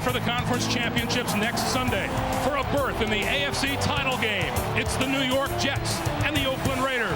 for the conference championships next Sunday for a berth in the AFC title game. It's the New York Jets and the Oakland Raiders.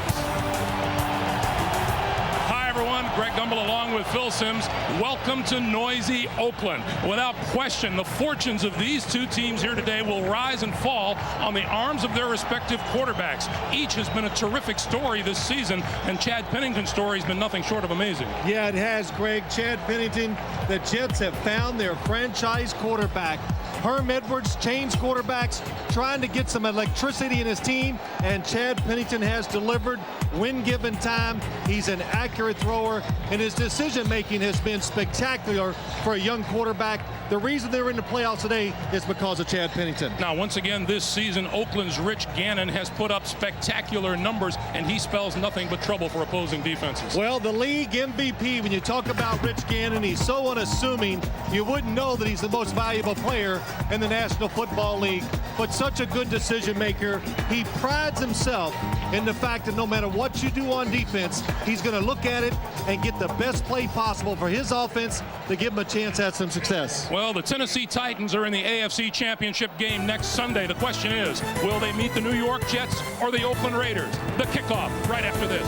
Hi, everyone. Greg Gumbel along with Phil Simms. Welcome to noisy Oakland. Without question, the fortunes of these two teams here today will rise and fall on the arms of their respective quarterbacks. Each has been a terrific story this season, and Chad Pennington's story has been nothing short of amazing. Yeah, it has, Greg. Chad Pennington, the Jets have found their franchise quarterback. Herm Edwards changed quarterbacks, trying to get some electricity in his team, and Chad Pennington has delivered when given time. He's an accurate thrower, and his decision-making has been spectacular for a young quarterback. The reason they're in the playoffs today is because of Chad Pennington. Now, once again this season, Oakland's Rich Gannon has put up spectacular numbers, and he spells nothing but trouble for opposing defenses. Well, the league MVP, when you talk about Rich Gannon, he's so unassuming, you wouldn't know that he's the most valuable player in the National Football League, but such a good decision maker. He prides himself in the fact that no matter what you do on defense, he's going to look at it and get the best play possible for his offense to give him a chance at some success. Well, the Tennessee Titans are in the AFC Championship game next Sunday. The question is, will they meet the New York Jets or the Oakland Raiders? The kickoff right after this.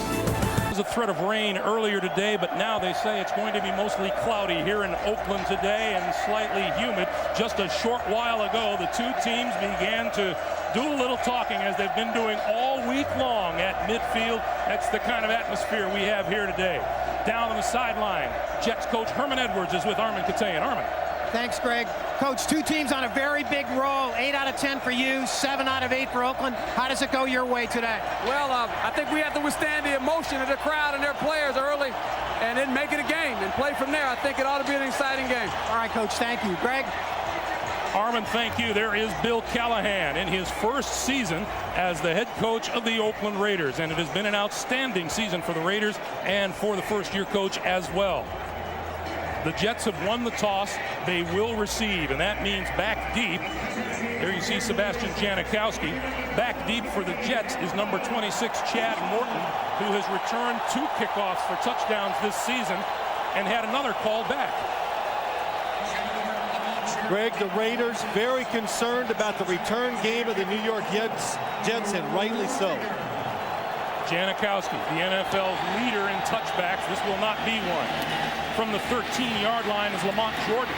There was a threat of rain earlier today, but now they say it's going to be mostly cloudy here in Oakland today and slightly humid. Just a short while ago, the two teams began to do a little talking, as they've been doing all week long at midfield. That's the kind of atmosphere we have here today. Down on the sideline, Jets coach Herman Edwards is with Armin Katayan. Armin. Thanks, Greg. Coach, two teams on a very big roll. 8 out of 10 for you, 7 out of 8 for Oakland. How does it go your way today? Well, I think we have to withstand the emotion of the crowd and their players early and then make it a game and play from there. I think it ought to be an exciting game. All right, Coach, thank you. Greg? Armin, thank you. There is Bill Callahan in his first season as the head coach of the Oakland Raiders, and it has been an outstanding season for the Raiders and for the first-year coach as well. The Jets have won the toss. They will receive, and that means back deep. There you see Sebastian Janikowski. Back deep for the Jets is number 26, Chad Morton, who has returned 2 kickoffs for touchdowns this season and had another call back. Greg, the Raiders very concerned about the return game of the New York Jets, and rightly so. Janikowski, the NFL's leader in touchbacks. This will not be one. From the 13-yard line is Lamont Jordan.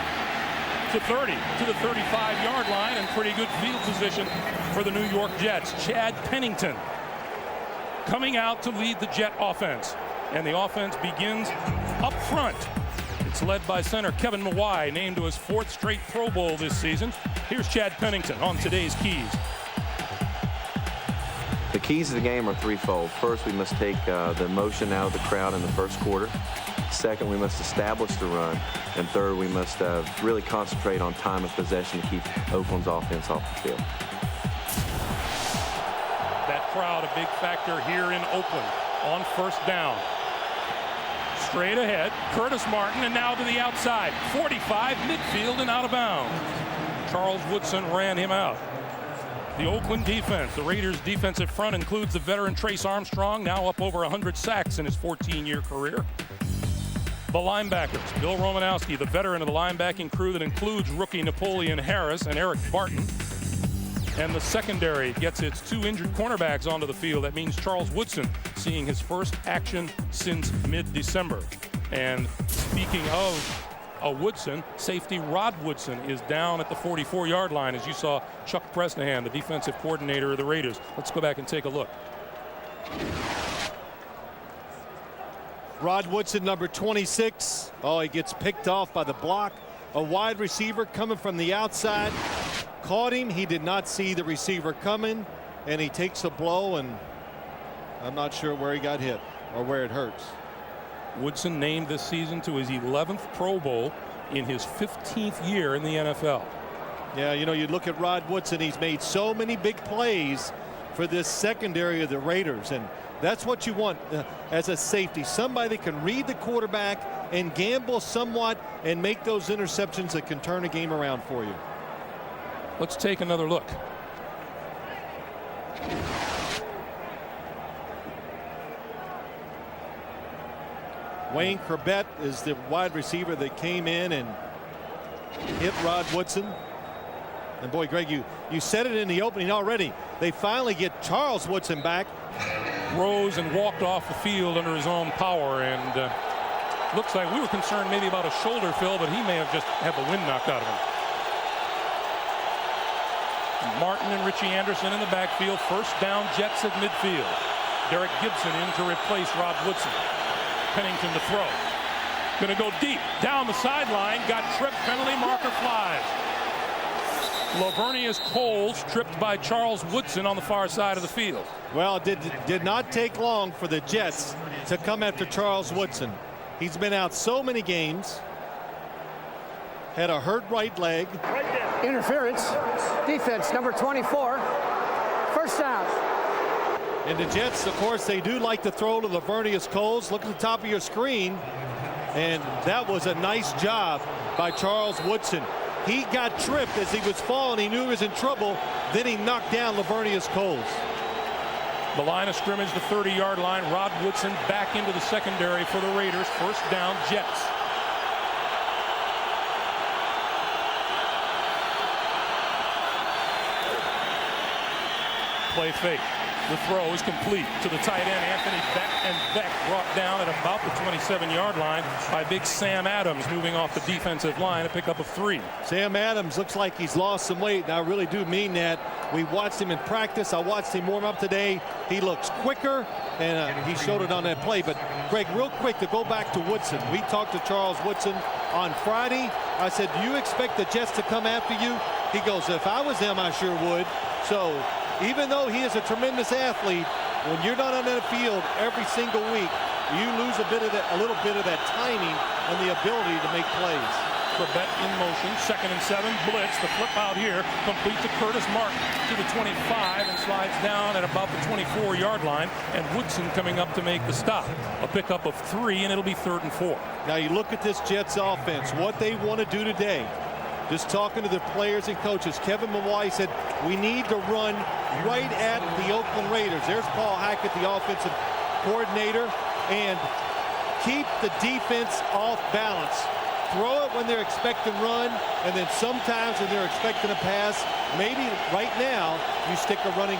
To 30, to the 35-yard line, and pretty good field position for the New York Jets. Chad Pennington coming out to lead the Jet offense. And the offense begins up front. It's led by center Kevin Mawai, named to his 4th straight Pro Bowl this season. Here's Chad Pennington on today's keys. The keys of the game are threefold. First, we must take the emotion out of the crowd in the first quarter. Second, we must establish the run. And third, we must really concentrate on time of possession to keep Oakland's offense off the field. That crowd a big factor here in Oakland on first down. Straight ahead, Curtis Martin, and now to the outside. 45, midfield and out of bounds. Charles Woodson ran him out. The Oakland defense, the Raiders' defensive front includes the veteran Trace Armstrong, now up over 100 sacks in his 14-year career. The linebackers, Bill Romanowski, the veteran of the linebacking crew that includes rookie Napoleon Harris and Eric Barton. And the secondary gets its 2 injured cornerbacks onto the field. That means Charles Woodson seeing his first action since mid-December. And speaking of Woodson, safety Rod Woodson is down at the 44-yard line, as you saw Chuck Bresnahan, the defensive coordinator of the Raiders. Let's go back and take a look. Rod Woodson, number 26. Oh, he gets picked off by the block. A wide receiver coming from the outside. Caught him. He did not see the receiver coming, and he takes a blow, and I'm not sure where he got hit or where it hurts. Woodson named this season to his 11th Pro Bowl in his 15th year in the NFL. Yeah, you know, you look at Rod Woodson, he's made so many big plays for this secondary of the Raiders, and that's what you want as a safety. Somebody that can read the quarterback and gamble somewhat and make those interceptions that can turn a game around for you. Let's take another look. Wayne Corbett is the wide receiver that came in and hit Rod Woodson. And boy, Greg, you said it in the opening already. They finally get Charles Woodson back. Rose and walked off the field under his own power, and looks like we were concerned maybe about a shoulder fill, but he may have just had the wind knocked out of him. Martin and Richie Anderson in the backfield. First down, Jets at midfield. Derek Gibson in to replace Rod Woodson. Pennington to throw. Going to go deep down the sideline. Got tripped. Penalty marker flies. Lavernius Coles tripped by Charles Woodson on the far side of the field. Well, it did not take long for the Jets to come after Charles Woodson. He's been out so many games. Had a hurt right leg. Interference. Defense number 24. First down. And the Jets, of course, they do like to throw to Lavernius Coles. Look at the top of your screen. And that was a nice job by Charles Woodson. He got tripped as he was falling. He knew he was in trouble. Then he knocked down Lavernius Coles. The line of scrimmage, the 30-yard line. Rod Woodson back into the secondary for the Raiders. First down, Jets. Play fake. The throw is complete to the tight end, Anthony Beck, and Beck brought down at about the 27-yard line by big Sam Adams, moving off the defensive line, a pickup of 3. Sam Adams looks like he's lost some weight, and I really do mean that. We watched him in practice. I watched him warm up today. He looks quicker, and he showed it on that play. But, Greg, real quick to go back to Woodson. We talked to Charles Woodson on Friday. I said, do you expect the Jets to come after you? He goes, if I was them, I sure would. So, even though he is a tremendous athlete, when you're not on that field every single week, you lose a little bit of that timing and the ability to make plays. Corbett in motion, 2nd and 7, blitz. The flip out here, complete to Curtis Martin to the 25 and slides down at about the 24-yard line. And Woodson coming up to make the stop. A pickup of 3, and it'll be 3rd and 4. Now you look at this Jets offense, what they want to do today. Just talking to the players and coaches, Kevin Mawai said, we need to run right at the Oakland Raiders. There's Paul Hackett, the offensive coordinator, and keep the defense off balance. Throw it when they're expecting run, and then sometimes when they're expecting a pass, maybe right now you stick a run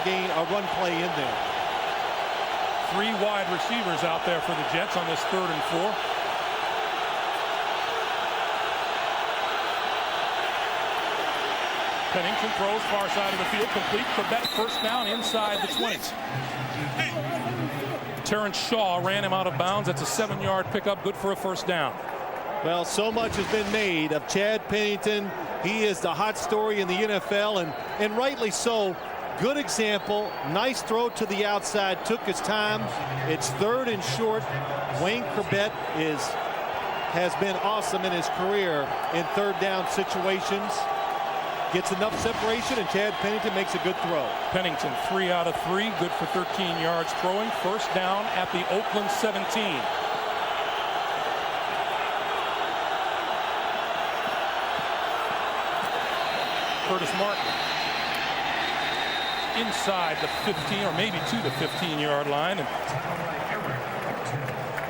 play in there. 3 wide receivers out there for the Jets on this 3rd and 4. Pennington throws far side of the field, complete. Corbett first down inside the 20. Terrence Shaw ran him out of bounds. That's a 7-yard pickup, good for a first down. Well, so much has been made of Chad Pennington. He is the hot story in the NFL, and rightly so. Good example. Nice throw to the outside. Took his time. It's 3rd and short. Wayne Corbett has been awesome in his career in 3rd down situations. Gets enough separation, and Chad Pennington makes a good throw. Pennington 3 out of 3, good for 13 yards throwing. First down at the Oakland 17. Curtis Martin inside the 15, or maybe to the 15-yard line. And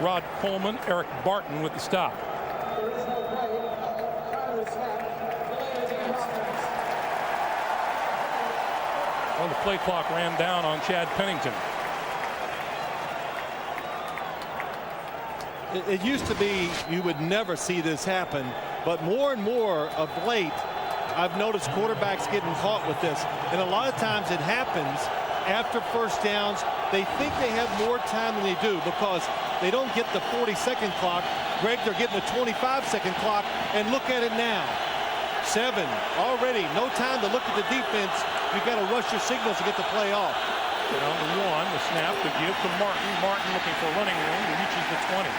Rod Coleman, Eric Barton with the stop. Well, the play clock ran down on Chad Pennington. It used to be you would never see this happen, but more and more of late, I've noticed quarterbacks getting caught with this. And a lot of times it happens after first downs. They think they have more time than they do because they don't get the 40-second clock. Greg, they're getting a 25-second clock, and look at it now. 7 already. No time to look at the defense. You've got to rush your signals to get the play off. Down to 1. The snap to give to Martin. Martin looking for running room. He reaches the 20.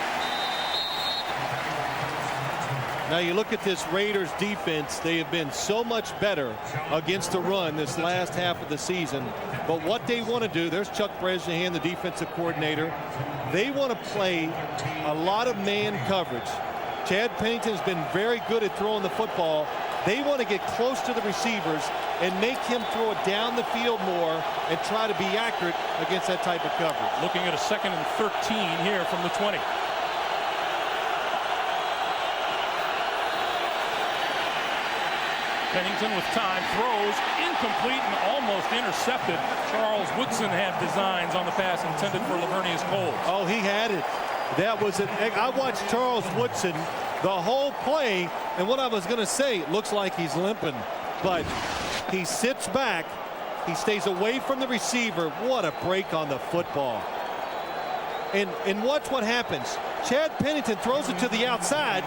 Now you look at this Raiders defense. They have been so much better against the run this last half of the season. But what they want to do, there's Chuck Bresnahan, the defensive coordinator. They want to play a lot of man coverage. Chad Pennington has been very good at throwing the football. They want to get close to the receivers and make him throw it down the field more and try to be accurate against that type of coverage. Looking at a 2nd and 13 here from the 20. Pennington with time, throws, incomplete and almost intercepted. Charles Woodson had designs on the pass intended for Lavernius Coles. Oh, he had it. That was it. I watched Charles Woodson the whole play, and what I was going to say, it looks like he's limping, but he sits back, he stays away from the receiver. What a break on the football. And watch what happens. Chad Pennington throws it to the outside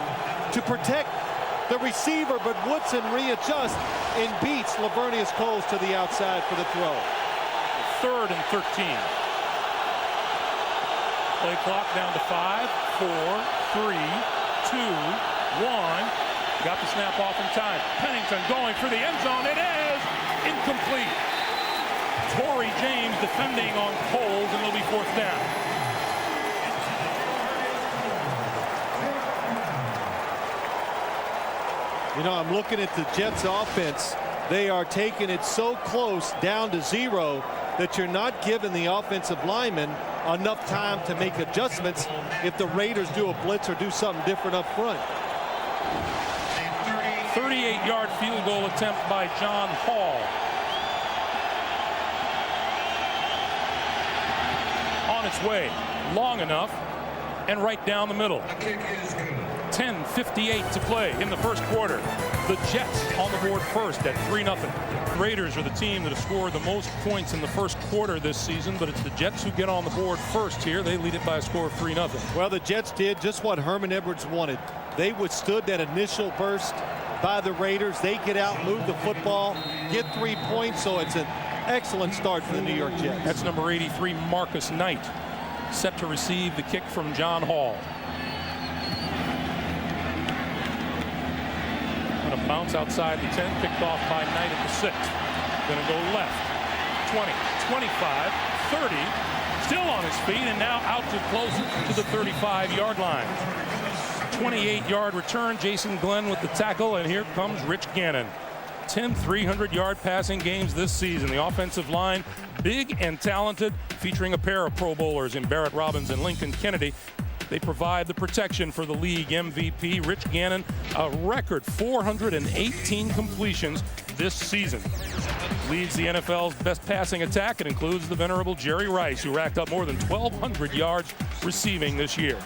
to protect the receiver, but Woodson readjusts and beats Lavernius Coles to the outside for the throw. 3rd and 13. Play clock down to 5, 4, 3, 2, 1. Got the snap off in time. Pennington going for the end zone. It is incomplete. Torrey James defending on Coles, and it'll be 4th down. You know, I'm looking at the Jets offense. They are taking it so close down to 0 that you're not giving the offensive linemen enough time to make adjustments if the Raiders do a blitz or do something different up front. 38-yard field goal attempt by John Hall. On its way, long enough, and right down the middle. 10:58 to play in the first quarter. The Jets on the board first at 3-0. The Raiders are the team that has scored the most points in the first quarter this season, but it's the Jets who get on the board first here. They lead it by a score of 3-0. Well, the Jets did just what Herman Edwards wanted. They withstood that initial burst by the Raiders. They get out, move the football, get 3 points, so it's an excellent start for the New York Jets. That's number 83, Marcus Knight, set to receive the kick from John Hall. Going to bounce outside the 10, picked off by Knight at the 6. Going to go left. 20, 25, 30. Still on his feet and now out to close to the 35-yard line. 28-yard return. Jason Glenn with the tackle, and here comes Rich Gannon. 10 300-yard passing games this season. The offensive line, big and talented, featuring a pair of Pro Bowlers in Barrett Robbins and Lincoln Kennedy. They provide the protection for the league MVP. Rich Gannon, a record 418 completions this season. Leads the NFL's best passing attack. It includes the venerable Jerry Rice, who racked up more than 1,200 yards receiving this year.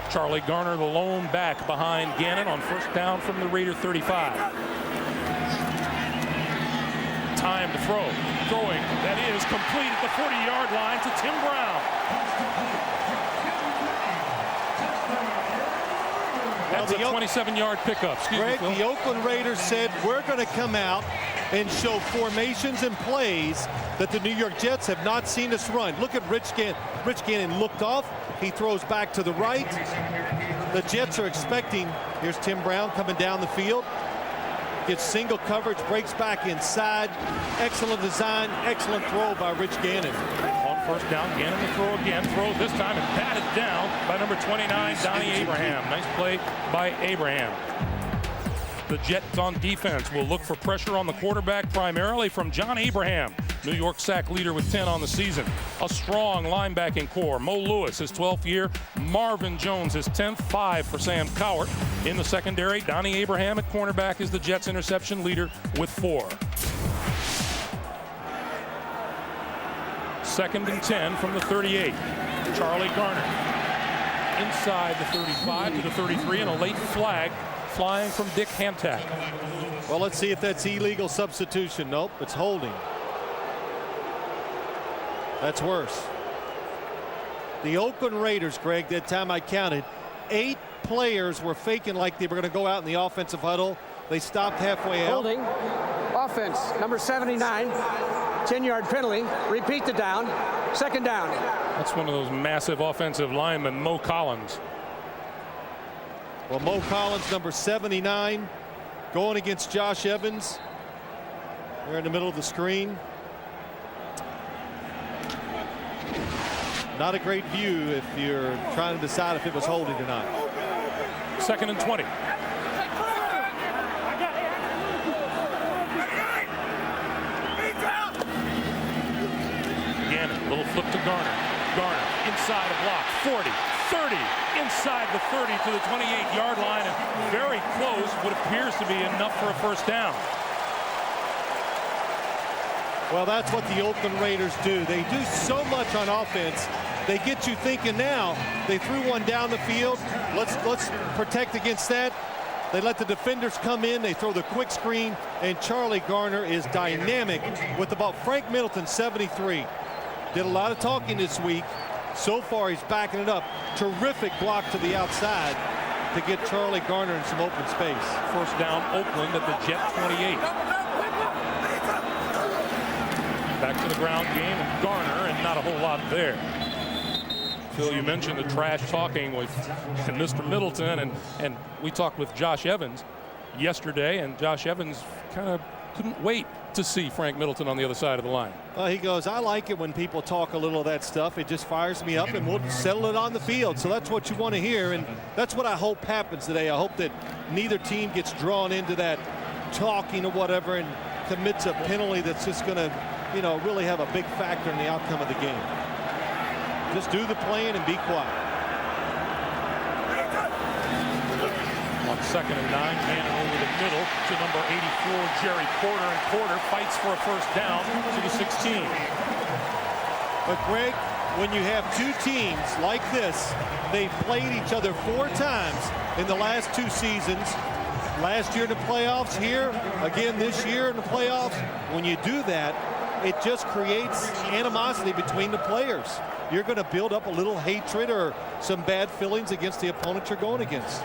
Charlie Garner, the lone back behind Gannon on first down from the Raider 35. Time to throw. Throwing, that is complete at the 40-yard line to Tim Brown. That's a 27-yard pickup. Greg, the Oakland Raiders said, we're going to come out and show formations and plays that the New York Jets have not seen us run. Look at Rich Gannon. Rich Gannon looked off. He throws back to the right. The Jets are expecting, here's Tim Brown coming down the field. Gets single coverage, breaks back inside. Excellent design, excellent throw by Rich Gannon. On first down, Gannon to throw again. Throws this time and batted down by number 29, Donnie Abraham. Nice play by Abraham. The Jets on defense will look for pressure on the quarterback, primarily from John Abraham, New York sack leader with 10 on the season. A strong linebacking core. Mo Lewis, his 12th year. Marvin Jones, his 10th. 5 for Sam Cowart. In the secondary, Donnie Abraham at cornerback is the Jets interception leader with 4. 2nd and 10 from the 38. Charlie Garner inside the 35 to the 33, and a late flag flying from Dick Hantak. Well, let's see if that's illegal substitution. Nope, it's holding. That's worse. The Oakland Raiders, Greg, that time I counted, 8 players were faking like they were going to go out in the offensive huddle. They stopped halfway out. Holding. Offense, number 79. 10-yard penalty. Repeat the down. 2nd down. That's one of those massive offensive linemen, Mo Collins. Well, Mo Collins, number 79, going against Josh Evans. They're in the middle of the screen. Not a great view if you're trying to decide if it was holding or not. 2nd and 20. Gannon, little flip to Garner. Garner inside a block, 40, 30, inside the 30 to the 28-yard line, and very close, what appears to be enough for a first down. Well, that's what the Oakland Raiders do. They do so much on offense. They get you thinking now. They threw one down the field. Let's protect against that. They let the defenders come in. They throw the quick screen, and Charlie Garner is dynamic with the ball. Frank Middleton, 73. Did a lot of talking this week. So far, he's backing it up. Terrific block to the outside to get Charlie Garner in some open space. First down, Oakland at the Jet 28. Back to the ground game, and Garner, and not a whole lot there. Phil, you mentioned the trash talking with Mr. Middleton, and we talked with Josh Evans yesterday, and Josh Evans kind of couldn't wait to see Frank Middleton on the other side of the line. Well, he goes, I like it when people talk a little of that stuff. It just fires me up, and we'll settle it on the field. So that's what you want to hear, and that's what I hope happens today. I hope that neither team gets drawn into that talking or whatever and commits a penalty that's just going to, you know, really have a big factor in the outcome of the game. Just do the playing and be quiet. On 2nd and 9, Cannon over the middle to number 84, Jerry Porter, and Porter fights for a first down to the 16. But Greg, when you have two teams like this, they've played each other 4 times in the last 2 seasons. Last year in the playoffs, here again this year in the playoffs. When you do that, it just creates animosity between the players. You're going to build up a little hatred or some bad feelings against the opponent you're going against.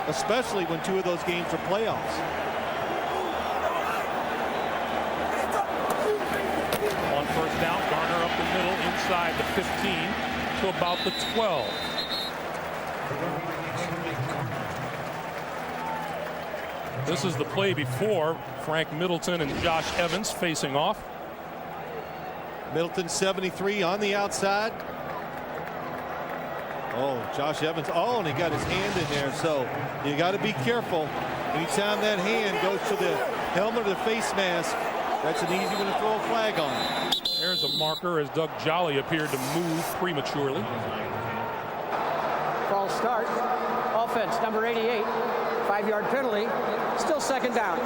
Especially when 2 of those games are playoffs. On first down, Garner up the middle inside the 15 to about the 12. This is the play before Frank Middleton and Josh Evans facing off. Middleton, 73 on the outside. Oh, Josh Evans. Oh, and he got his hand in there. So you got to be careful. Anytime that hand goes to the helmet or the face mask, that's an easy one to throw a flag on. There's a marker as Doug Jolly appeared to move prematurely. False start. Offense, number 88. 5-yard penalty. Still second down.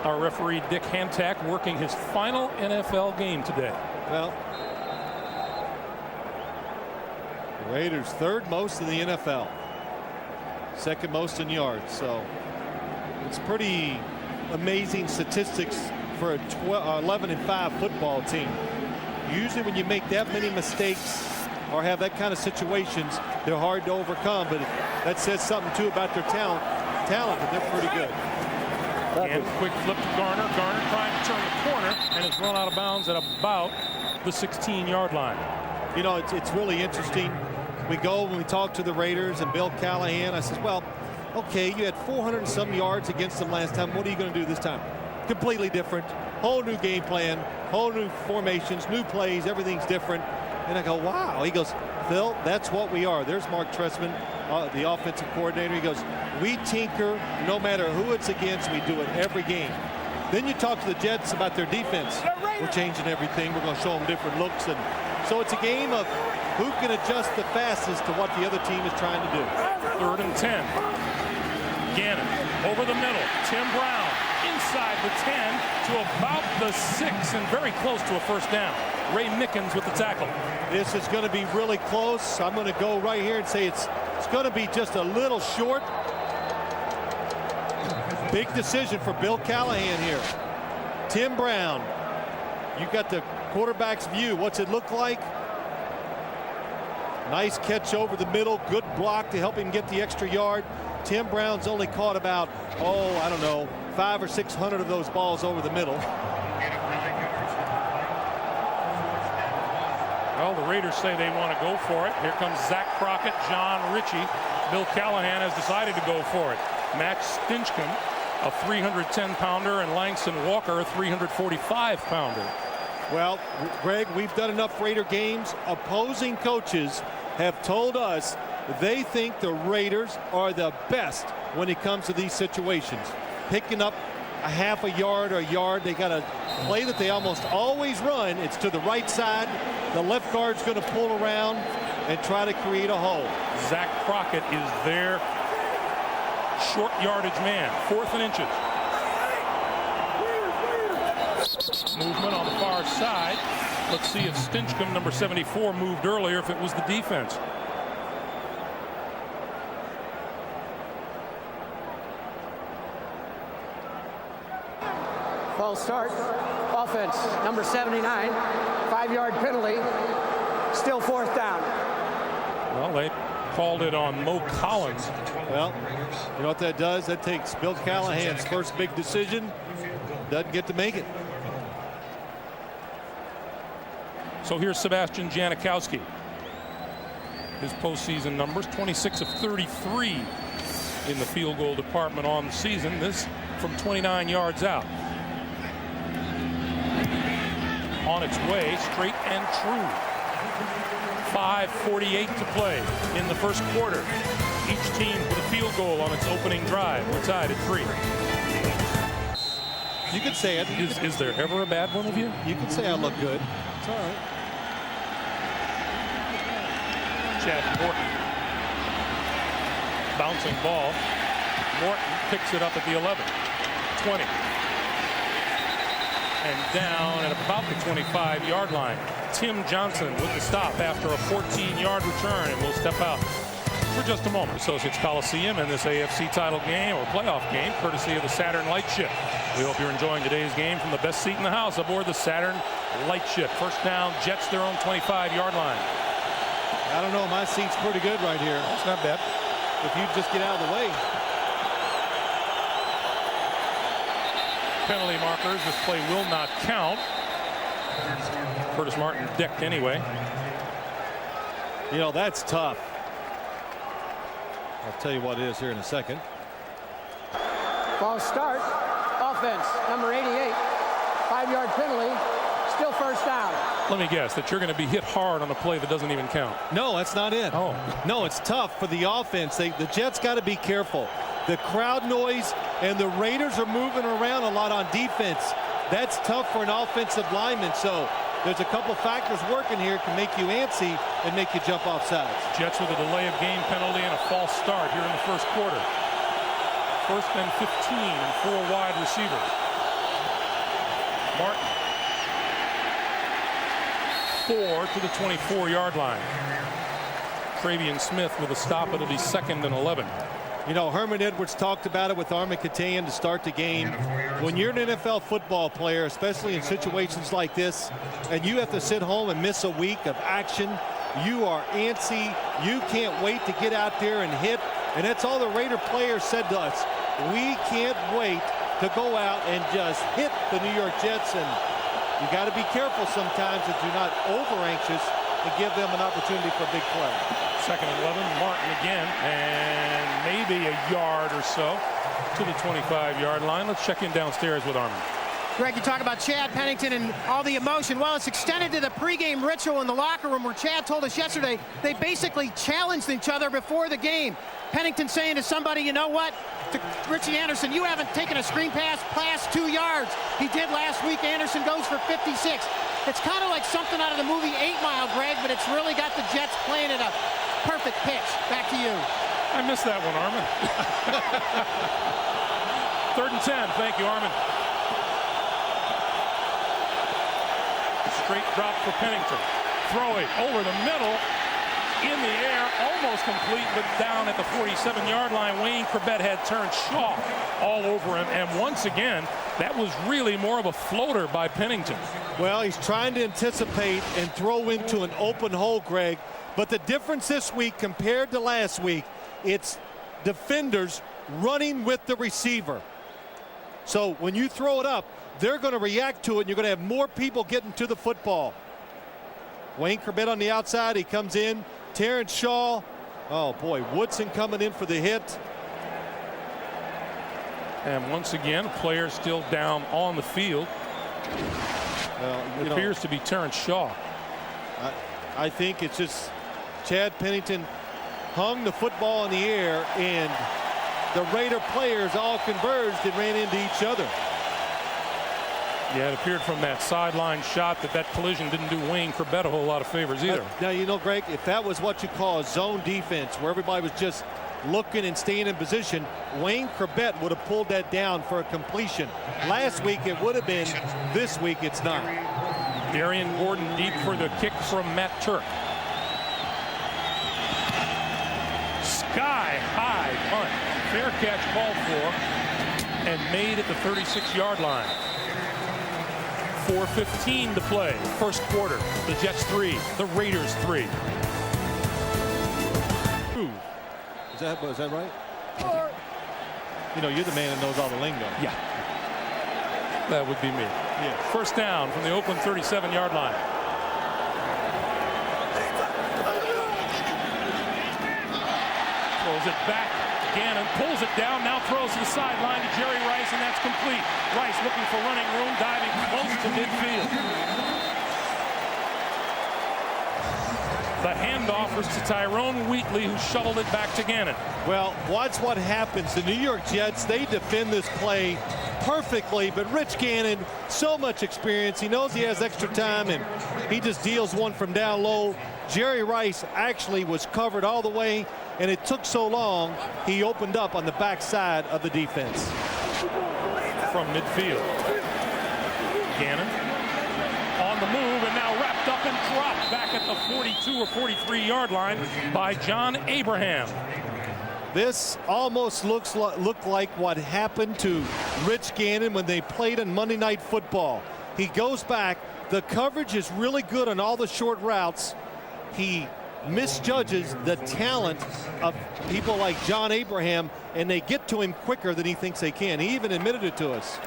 Our referee, Dick Hantak, working his final NFL game today. Well, the Raiders 3rd most in the NFL. 2nd most in yards. So it's pretty amazing statistics for a 11-5 football team. Usually when you make that many mistakes or have that kind of situations, they're hard to overcome. But that says something, too, about their talent, but they're pretty good. And quick flip to Garner. Garner trying to turn the corner and is run out of bounds at about the 16-yard line. You know, it's really interesting. We go when we talk to the Raiders and Bill Callahan. I says, well, okay, you had 400 and some yards against them last time. What are you going to do this time? Completely different. Whole new game plan, whole new formations, new plays. Everything's different. And I go, wow. He goes, Phil, that's what we are. There's Mark Trestman, the offensive coordinator. He goes, we tinker no matter who it's against. We do it every game. Then you talk to the Jets about their defense. We're changing everything. We're going to show them different looks. And so it's a game of who can adjust the fastest to what the other team is trying to do. 3rd and 10. Gannon over the middle. Tim Brown inside the 10 to about the 6 and very close to a first down. Ray Mickens with the tackle. This is going to be really close. I'm going to go right here and say it's going to be just a little short. Big decision for Bill Callahan here. Tim Brown, you got the quarterback's view. What's it look like? Nice catch over the middle. Good block to help him get the extra yard. Tim Brown's only caught about, I don't know, 500 or 600 of those balls over the middle. Well, the Raiders say they want to go for it. Here comes Zach Crockett, John Ritchie. Bill Callahan has decided to go for it. Matt Stinchcomb, a 310-pounder, and Langston Walker, a 345-pounder. Well, Greg, we've done enough Raider games. Opposing coaches have told us they think the Raiders are the best when it comes to these situations. Picking up a half a yard or a yard. They got a play that they almost always run. It's to the right side. The left guard's going to pull around and try to create a hole. Zach Crockett is their short yardage man. 4th and inches. Movement on the far side. Let's see if Stinchcomb, number 74, moved earlier, if it was the defense. False start. Offense, number 79. 5-yard penalty. Still 4th down. Well, they called it on Mo Collins. Well, you know what that does? That takes Bill Callahan's first big decision. Doesn't get to make it. So here's Sebastian Janikowski. His postseason numbers: 26 of 33 in the field goal department on the season. This from 29 yards out. On its way, straight and true. 5:48 to play in the first quarter. Each team with a field goal on its opening drive. We're tied at 3. You could say it. Is there ever a bad one of you? You can say I look good. It's all right. Chad Morton. Bouncing ball. Morton picks it up at the 11. 20. And down at about the 25-yard line. Tim Johnson with the stop after a 14-yard return, and will step out for just a moment. Associates Coliseum in this AFC title game or playoff game, courtesy of the Saturn Lightship. We hope you're enjoying today's game from the best seat in the house aboard the Saturn Lightship. First down, Jets their own 25-yard line. I don't know. My seat's pretty good right here. That's not bad. If you just get out of the way. Penalty markers. This play will not count. Curtis Martin decked anyway. You know, that's tough. I'll tell you what it is here in a second. False start. Offense, number 88. 5-yard penalty. Still 1st down. Let me guess that you're going to be hit hard on a play that doesn't even count. No, that's not it. Oh. No, it's tough for the offense. The Jets got to be careful. The crowd noise and the Raiders are moving around a lot on defense. That's tough for an offensive lineman. So there's a couple factors working here can make you antsy and make you jump off sides. Jets with a delay of game penalty and a false start here in the first quarter. 1st and 15 and 4 wide receivers. Martin. 4 to the 24-yard line. Travian Smith with a stop. It'll be 2nd and 11. You know, Herman Edwards talked about it with Armin Katayan to start the game. When you're an NFL football player, especially in situations like this, and you have to sit home and miss a week of action, you are antsy. You can't wait to get out there and hit. And that's all the Raider players said to us. We can't wait to go out and just hit the New York Jets. And you got to be careful sometimes that you're not over anxious and give them an opportunity for a big play. 2nd and 11. Martin again, and maybe a yard or so to the 25-yard line. Let's check in downstairs with Armin. Greg, you talk about Chad Pennington and all the emotion. Well, it's extended to the pregame ritual in the locker room where Chad told us yesterday they basically challenged each other before the game. Pennington saying to somebody, you know what, to Richie Anderson, you haven't taken a screen pass past 2 yards. He did last week. Anderson goes for 56. It's kind of like something out of the movie 8 Mile, Greg, but it's really got the Jets playing at a perfect pitch. Back to you. I missed that one, Armin. 3rd and 10. Thank you, Armin. Straight drop for Pennington. Throwing over the middle. In the air, almost complete, but down at the 47-yard line. Wayne Corbett had turned Shaw all over him, and once again, that was really more of a floater by Pennington. Well, he's trying to anticipate and throw into an open hole, Greg. But the difference this week compared to last week, it's defenders running with the receiver. So when you throw it up, they're going to react to it, and you're going to have more people getting to the football. Wayne Corbett on the outside. He comes in. Terrence Shaw. Oh, boy. Woodson coming in for the hit. And once again, player still down on the field. It appears to be Terrence Shaw. I think it's just Chad Pennington hung the football in the air, and the Raider players all converged and ran into each other. Yeah, it appeared from that sideline shot that collision didn't do Wayne Corbett a whole lot of favors either. Now, you know, Greg, if that was what you call a zone defense, where everybody was just looking and staying in position, Wayne Corbett would have pulled that down for a completion. Last week it would have been. This week it's not. Darian Gordon deep for the kick from Matt Turk. Sky high punt. Fair catch called for and made at the 36-yard line. 4:15 to play. First quarter. The Jets 3, the Raiders 3. Is that right? You know, you're the man that knows all the lingo. Yeah. That would be me. Yeah. First down from the Oakland 37-yard line. Throws it back. Gannon pulls it down, now throws to the sideline to Jerry Rice, and that's complete. Rice looking for running room, diving close to midfield. The handoff was to Tyrone Wheatley, who shoveled it back to Gannon. Well, watch what happens. The New York Jets, they defend this play perfectly, but Rich Gannon, so much experience. He knows he has extra time, and he just deals one from down low. Jerry Rice actually was covered all the way, and it took so long, he opened up on the backside of the defense. From midfield. Gannon on the move, and now wrapped up and dropped back at the 42 or 43-yard line by John Abraham. This almost looked like what happened to Rich Gannon when they played in Monday Night Football. He goes back. The coverage is really good on all the short routes. He misjudges the talent of people like John Abraham, and they get to him quicker than he thinks they can. He even admitted it to us.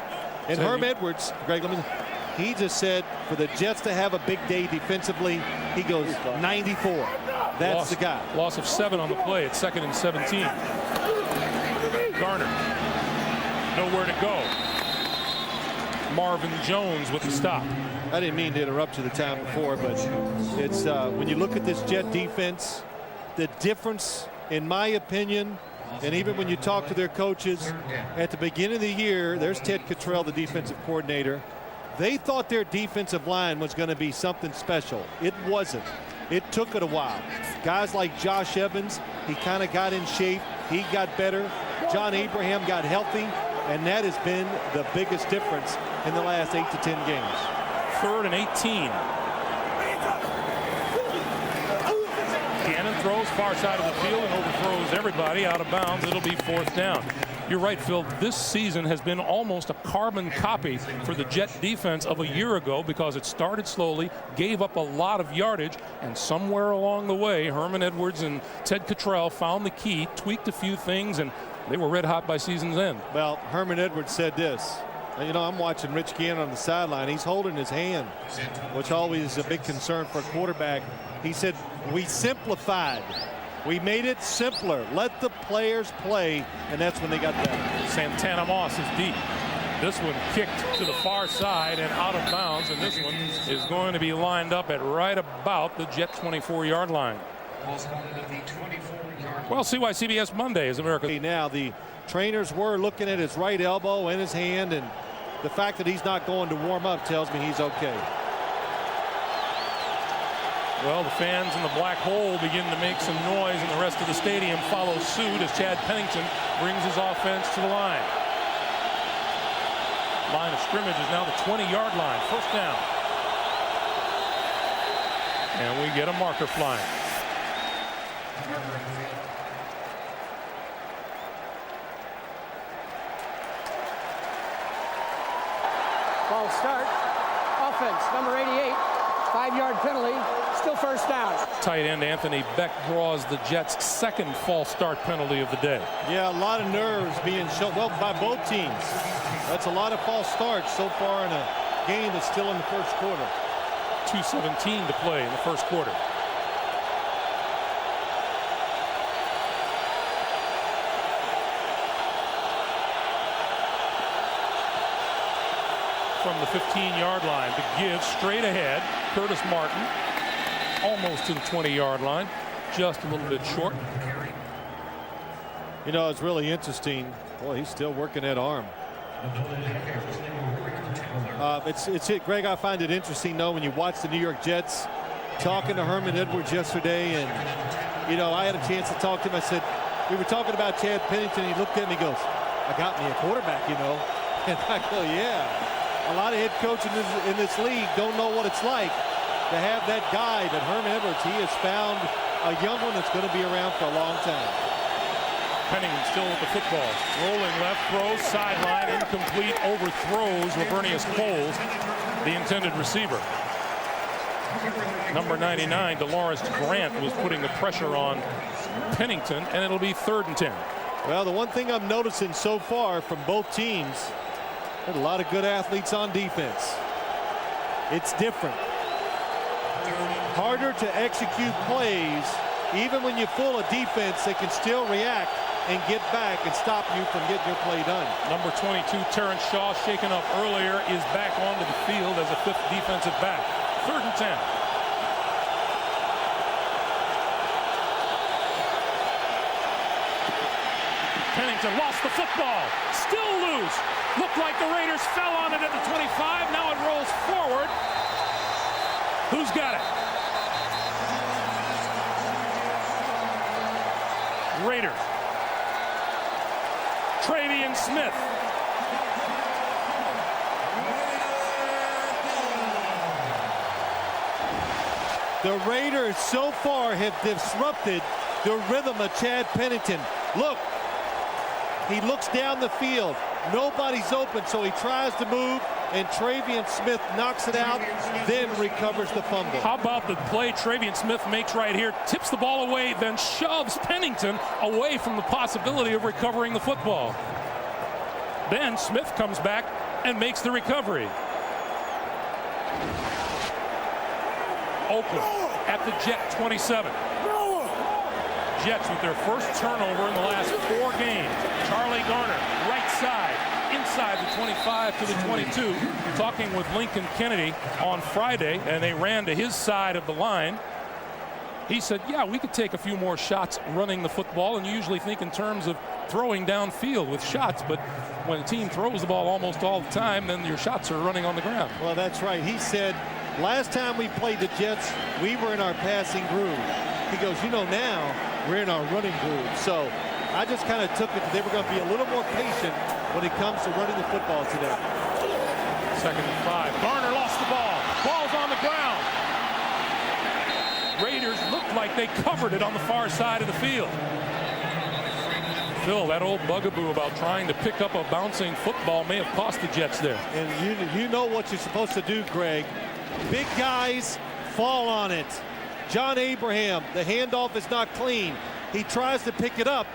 And Herm Edwards, Greg, he just said for the Jets to have a big day defensively, he goes 94. That's the guy. Loss of 7 on the play at 2nd and 17. Garner. Nowhere to go. Marvin Jones with the stop. I didn't mean to interrupt you the time before, but it's when you look at this Jet defense, the difference, in my opinion, and even when you talk to their coaches, at the beginning of the year, there's Ted Cottrell, the defensive coordinator. They thought their defensive line was going to be something special. It wasn't. It took it a while. Guys like Josh Evans, he kind of got in shape. He got better. John Abraham got healthy, and that has been the biggest difference in the last 8 to 10 games. 3rd and 18. Gannon throws far side of the field and overthrows everybody out of bounds. It'll be 4th down. You're right, Phil. This season has been almost a carbon copy for the Jet defense of a year ago because it started slowly, gave up a lot of yardage, and somewhere along the way, Herman Edwards and Ted Cottrell found the key, tweaked a few things, and they were red hot by season's end. Well, Herman Edwards said this. You know, I'm watching Rich Gannon on the sideline. He's holding his hand, which always is a big concern for a quarterback. He said, we simplified. We made it simpler. Let the players play, and that's when they got better. Santana Moss is deep. This one kicked to the far side and out of bounds, and this one is going to be lined up at right about the Jet 24-yard line. Well, see why CBS Monday is America. Now the trainers were looking at his right elbow and his hand, and the fact that he's not going to warm up tells me he's okay. Well, the fans in the black hole begin to make some noise, and the rest of the stadium follows suit as Chad Pennington brings his offense to the line. Line of scrimmage is now the 20-yard line. First down. And we get a marker flying. False start. Offense, number 88. 5-yard penalty. Still first down. Tight end Anthony Beck draws the Jets' 2nd false start penalty of the day. Yeah, a lot of nerves being shown, well, by both teams. That's a lot of false starts so far in a game that's still in the first quarter. 2:17 to play in the first quarter. From the 15-yard line to give straight ahead. Curtis Martin almost to the 20-yard line, just a little bit short. You know, it's really interesting. Boy, he's still working that arm. It's it, Greg. I find it interesting, though, when you watch the New York Jets talking to Herman Edwards yesterday, and you know, I had a chance to talk to him. I said, we were talking about Chad Pennington. He looked at me, and goes, "I got me a quarterback, you know." And I go, "Yeah." A lot of head coaches in this league don't know what it's like to have that guy. But Herman Edwards, he has found a young one that's going to be around for a long time. Pennington still with the football. Rolling left, throws, sideline, incomplete, overthrows Lavernius Coles, the intended receiver. Number 99, Delores Grant, was putting the pressure on Pennington, and it'll be 3rd and 10. Well, the one thing I'm noticing so far from both teams, there's a lot of good athletes on defense. It's different. Harder to execute plays. Even when you're full of defense, they can still react and get back and stop you from getting your play done. Number 22, Terrence Shaw, shaken up earlier, is back onto the field as a 5th defensive back. 3rd and 10. Pennington lost the football. Still loose. Looked like the Raiders fell on it at the 25. Now it rolls forward. Who's got it? Raiders. Travian Smith. The Raiders so far have disrupted the rhythm of Chad Pennington. Look, he looks down the field. Nobody's open, so he tries to move, and Travian Smith knocks it out, then recovers the fumble. How about the play Travian Smith makes right here? Tips the ball away, then shoves Pennington away from the possibility of recovering the football. Then Smith comes back and makes the recovery. Oakland at the Jet 27. Jets with their first turnover in the last 4 games. Charlie Garner, right side, inside the 25 to the 22. Talking with Lincoln Kennedy on Friday, and they ran to his side of the line. He said, yeah, we could take a few more shots running the football, and you usually think in terms of throwing downfield with shots, but when a team throws the ball almost all the time, then your shots are running on the ground. Well, that's right. He said, last time we played the Jets, we were in our passing groove. He goes, you know, now we're in our running groove. So I just kind of took it that they were going to be a little more patient when it comes to running the football today. 2nd and 5. Garner lost the ball. Ball's on the ground. Raiders looked like they covered it on the far side of the field. Phil, that old bugaboo about trying to pick up a bouncing football may have cost the Jets there. And you know what you're supposed to do, Greg. Big guys fall on it. John Abraham, the handoff is not clean. He tries to pick it up.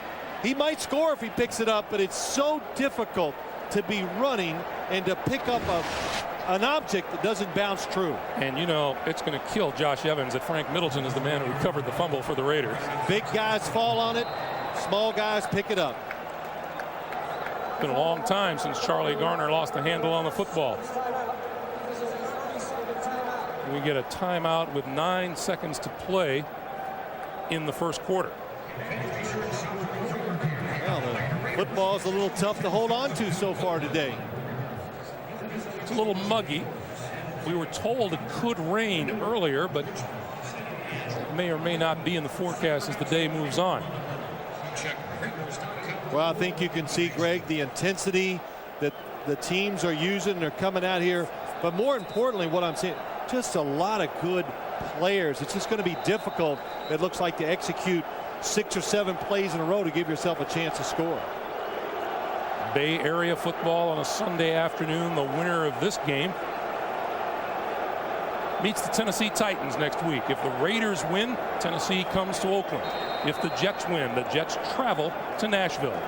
He might score if he picks it up, but it's so difficult to be running and to pick up an object that doesn't bounce true. And you know, it's going to kill Josh Evans that Frank Middleton is the man who recovered the fumble for the Raiders. Big guys fall on it. Small guys pick it up. It's been a long time since Charlie Garner lost the handle on the football. We get a timeout with 9 seconds to play in the first quarter. Well, the football's a little tough to hold on to so far today. It's a little muggy. We were told it could rain earlier, but it may or may not be in the forecast as the day moves on. Well, I think you can see, Greg, the intensity that the teams are using. They're coming out here. But more importantly, what I'm saying, just a lot of good players. It's just going to be difficult, it looks like, to execute 6 or 7 plays in a row to give yourself a chance to score. Bay Area football on a Sunday afternoon. The winner of this game meets the Tennessee Titans next week. If the Raiders win, Tennessee comes to Oakland. If the Jets win, the Jets travel to Nashville.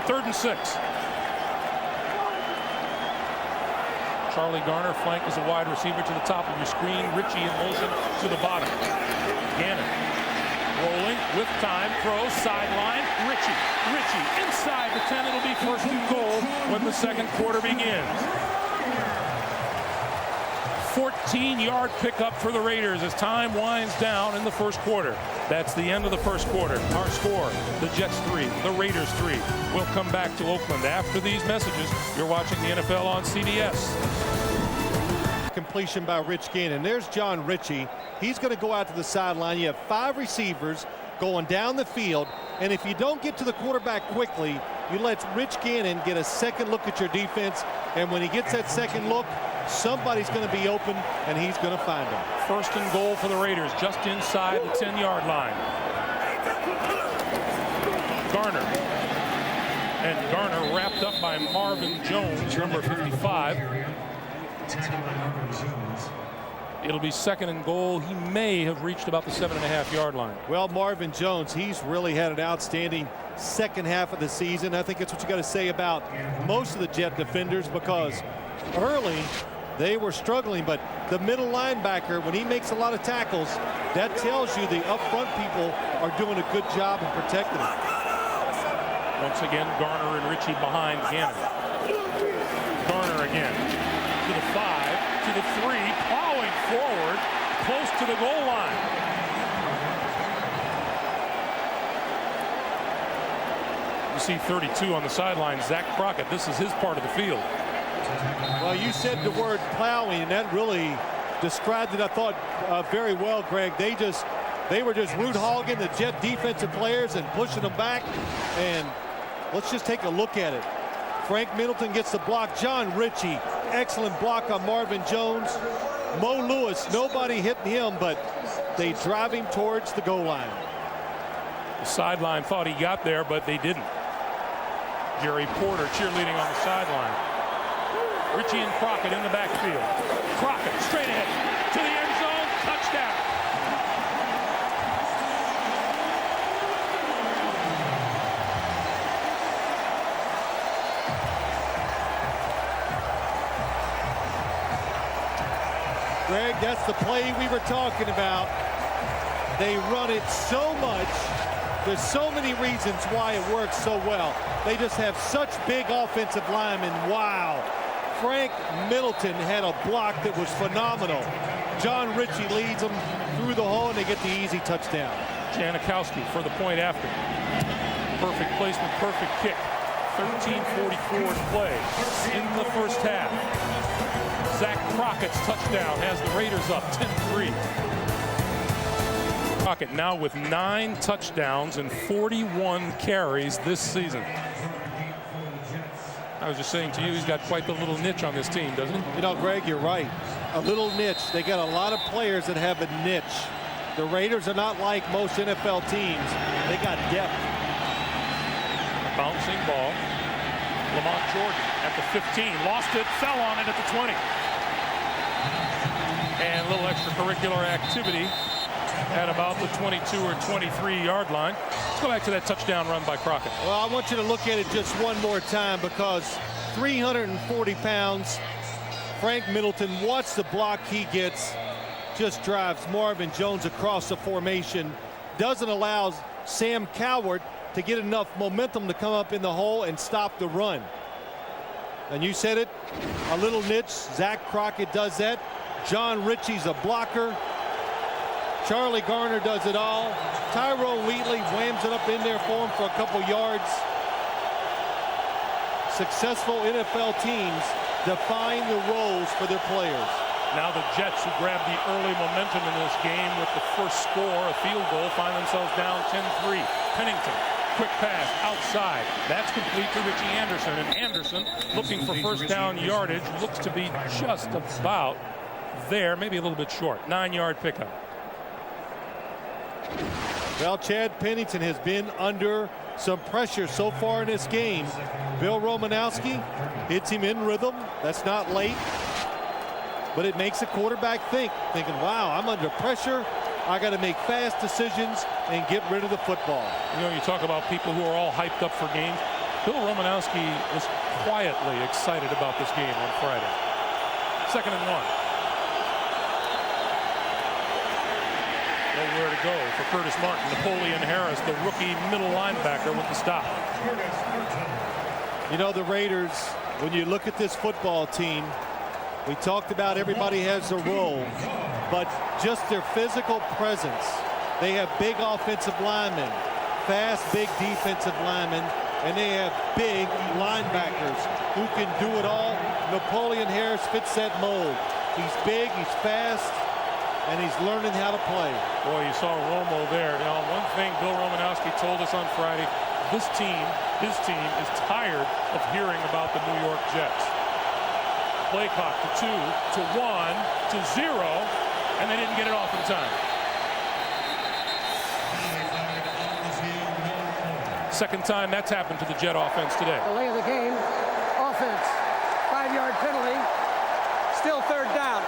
Third and 6. Charlie Garner flanked as a wide receiver to the top of your screen. Ritchie in motion to the bottom. Gannon rolling with time, throws, sideline. Ritchie inside the 10. It'll be first and goal when the second quarter begins. 14-yard pickup for the Raiders as time winds down in the first quarter. That's the end of the first quarter. Our score, the Jets 3, the Raiders 3. We'll come back to Oakland after these messages. You're watching the NFL on CBS. Completion by Rich Gannon. There's John Ritchie. He's going to go out to the sideline. You have 5 receivers going down the field, and if you don't get to the quarterback quickly, you let Rich Gannon get a second look at your defense, and when he gets that second look, somebody's going to be open, and he's going to find him. First and goal for the Raiders, just inside the 10-yard line. Garner. And Garner wrapped up by Marvin Jones, number 55. It'll be second and goal. He may have reached about the 7.5-yard line. Well, Marvin Jones, he's really had an outstanding second half of the season. I think that's what you got to say about most of the Jet defenders, because early they were struggling, but the middle linebacker, when he makes a lot of tackles, that tells you the up front people are doing a good job of protecting him. Once again, Garner and Ritchie behind Gannon. Garner again to the 5, to the 3, plowing forward, close to the goal line. You see 32 on the sideline, Zach Crockett. This is his part of the field. Well, you said the word plowing, and that really described it, I thought, very well, Greg. They were just root hogging the Jet defensive players and pushing them back. And let's just take a look at it. Frank Middleton gets the block. John Ritchie, excellent block on Marvin Jones. Mo Lewis, nobody hitting him, but they drive him towards the goal line. The sideline thought he got there, but they didn't. Jerry Porter cheerleading on the sideline. Ritchie and Crockett in the backfield. Crockett straight ahead to the end zone. Touchdown. Greg, that's the play we were talking about. They run it so much. There's so many reasons why it works so well. They just have such big offensive linemen. Wow. Frank Middleton had a block that was phenomenal. John Ritchie leads them through the hole, and they get the easy touchdown. Janikowski for the point after. Perfect placement, perfect kick. 13:44 to play in the first half. Zach Crockett's touchdown has the Raiders up 10-3. Crockett now with 9 touchdowns and 41 carries this season. I was just saying to you, he's got quite the little niche on this team, doesn't he? You know, Greg, you're right. A little niche. They got a lot of players that have a niche. The Raiders are not like most NFL teams. They got depth. Bouncing ball. Lamont Jordan at the 15. Lost it, fell on it at the 20. And a little extracurricular activity at about the 22 or 23-yard line. Let's go back to that touchdown run by Crockett. Well, I want you to look at it just one more time, because 340 pounds, Frank Middleton, watch the block he gets, just drives Marvin Jones across the formation, doesn't allow Sam Coward to get enough momentum to come up in the hole and stop the run. And you said it, a little niche. Zach Crockett does that. John Ritchie's a blocker. Charlie Garner does it all. Tyrone Wheatley whams it up in there for him for a couple yards. Successful NFL teams define the roles for their players. Now the Jets, who grabbed the early momentum in this game with the first score, a field goal, find themselves down 10-3. Pennington, quick pass outside. That's complete to Richie Anderson. And Anderson, looking for first down yardage, looks to be just about there, maybe a little bit short. 9-yard pickup. Well, Chad Pennington has been under some pressure so far in this game. Bill Romanowski hits him in rhythm. That's not late, but it makes the quarterback thinking, wow, I'm under pressure. I got to make fast decisions and get rid of the football. You know, you talk about people who are all hyped up for games. Bill Romanowski was quietly excited about this game on Friday. 2nd and 1. Nowhere to go for Curtis Martin. Napoleon Harris, the rookie middle linebacker, with the stop. You know, the Raiders, when you look at this football team, We talked about everybody has a role, but just their physical presence. They have big offensive linemen, fast, big defensive linemen, and they have big linebackers who can do it all. Napoleon Harris fits that mold. He's big, he's fast, and he's learning how to play. Boy, you saw Romo there. Now, one thing Bill Romanowski told us on Friday, his team is tired of hearing about the New York Jets. Play clock to 2, to 1, to 0, and they didn't get it off in time. Second time that's happened to the Jet offense today. Delay of the game. Offense. 5-yard penalty. Still third down.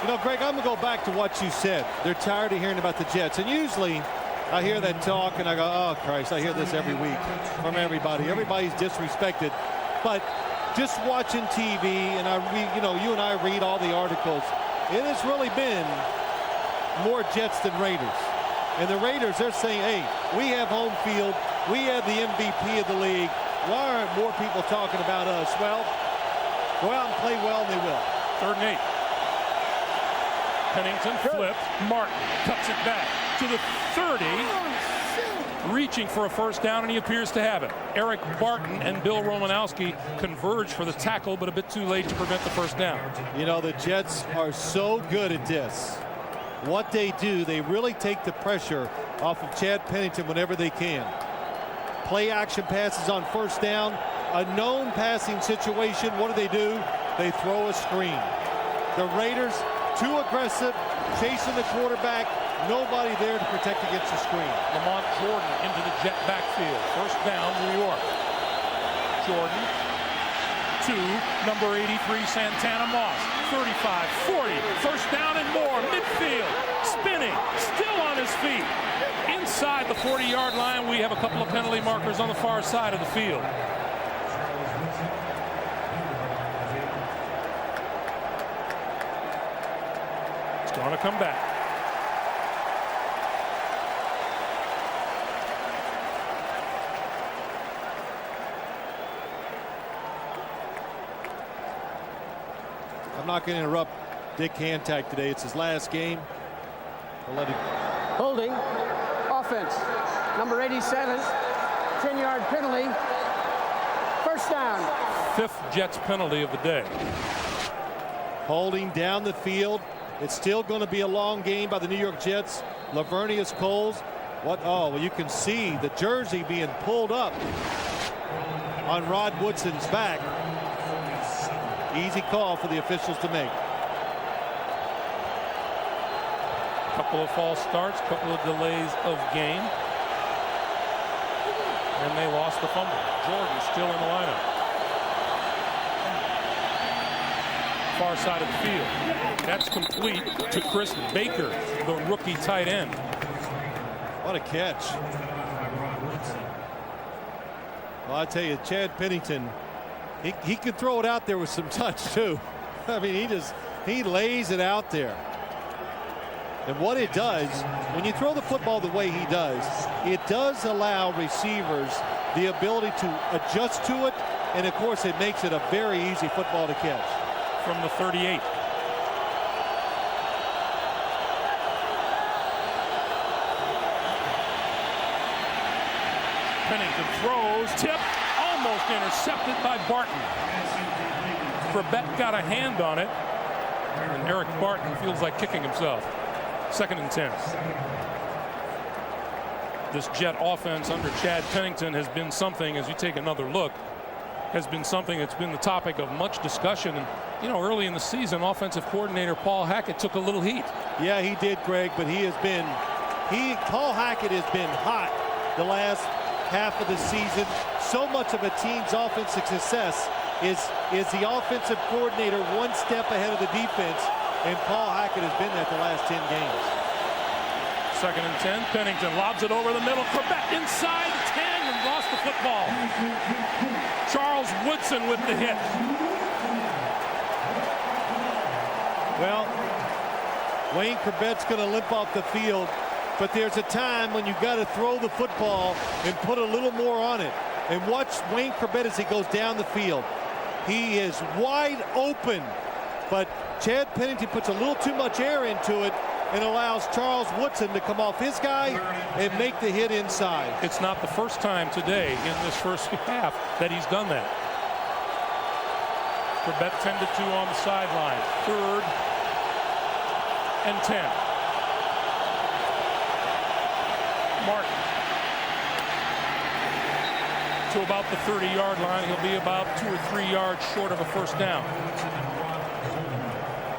You know, Greg, I'm going to go back to what you said. They're tired of hearing about the Jets. And usually I hear that talk and I go, oh, Christ, I hear this every week from everybody. Everybody's disrespected. But just watching TV, and I read, you know, you and I read all the articles, it has really been more Jets than Raiders. And the Raiders, they're saying, hey, we have home field. We have the MVP of the league. Why aren't more people talking about us? Well, go out and play well, and they will. 3rd and 8. Pennington flips. Martin cuts it back to the 30. Reaching for a first down, and he appears to have it. Eric Barton and Bill Romanowski converge for the tackle, but a bit too late to prevent the first down. You know, the Jets are so good at this. What they do, they really take the pressure off of Chad Pennington whenever they can. Play action passes on first down. A known passing situation, what do? They throw a screen. The Raiders, too aggressive, chasing the quarterback. Nobody there to protect against the screen. Lamont Jordan into the Jet backfield. First down, New York. Jordan to number 83, Santana Moss. 35, 40, first down and more. Midfield, spinning, still on his feet. Inside the 40-yard line, we have a couple of penalty markers on the far side of the field. It's going to come back. I'm not going to interrupt Dick Hantak today. It's his last game. I'll let him. Holding. Offense. Number 87. 10-yard penalty. First down. 5th Jets penalty of the day. Holding down the field. It's still going to be a long game by the New York Jets. Lavernius Coles. What? Oh, well, you can see the jersey being pulled up on Rod Woodson's back. Easy call for the officials to make. Couple of false starts, couple of delays of game. And they lost the fumble. Jordan still in the lineup. Far side of the field. That's complete to Chris Baker, the rookie tight end. What a catch. Well, I tell you, Chad Pennington, he can throw it out there with some touch too. I mean, he lays it out there. And what it does, when you throw the football the way he does, it does allow receivers the ability to adjust to it. And of course, it makes it a very easy football to catch. From the 38. Pennington throws, tip, almost intercepted by Barton. Trebek got a hand on it, and Eric Barton feels like kicking himself. 2nd and 10. This Jet offense under Chad Pennington has been something, as you take another look, has been something that's been the topic of much discussion. And, you know, early in the season, offensive coordinator Paul Hackett took a little heat. Yeah, he did, Greg, but Paul Hackett has been hot the last half of the season. So much of a team's offensive success is the offensive coordinator one step ahead of the defense, and Paul Hackett has been that the last 10 games. 2nd and 10. Pennington lobs it over the middle. Quebec inside 10 and lost the football. Charles Woodson with the hit. Well, Wayne Quebec's going to limp off the field, but there's a time when you got to throw the football and put a little more on it. And watch Wayne Quebec as he goes down the field. He is wide open, but Chad Pennington puts a little too much air into it and allows Charles Woodson to come off his guy and make the hit inside. It's not the first time today in this first half that he's done that. Corbett 10-2 on the sideline. 3rd and 10. Martin to about the 30-yard line. He'll be about 2 or 3 yards short of a first down.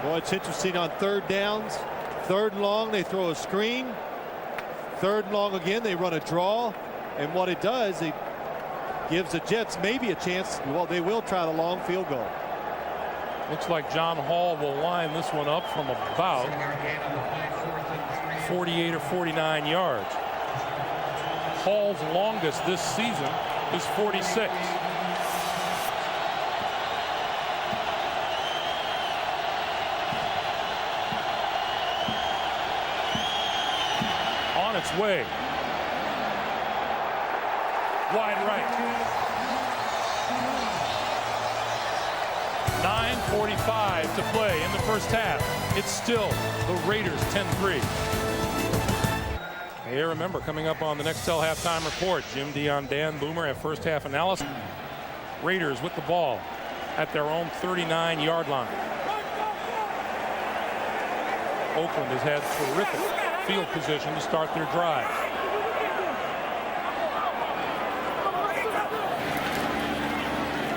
Well, it's interesting on 3rd downs. 3rd and long, they throw a screen. 3rd and long again, they run a draw. And what it does, it gives the Jets maybe a chance. Well, they will try the long field goal. Looks like John Hall will line this one up from about 48 or 49 yards. Hall's longest this season is 46. On its way. Wide right. 9:45 to play in the first half. It's still the Raiders 10-3. Hey, remember, coming up on the Nextel halftime report, Jim Dion, Dan Boomer at first half analysis. Raiders with the ball at their own 39-yard line. Oakland has had terrific field position to start their drive.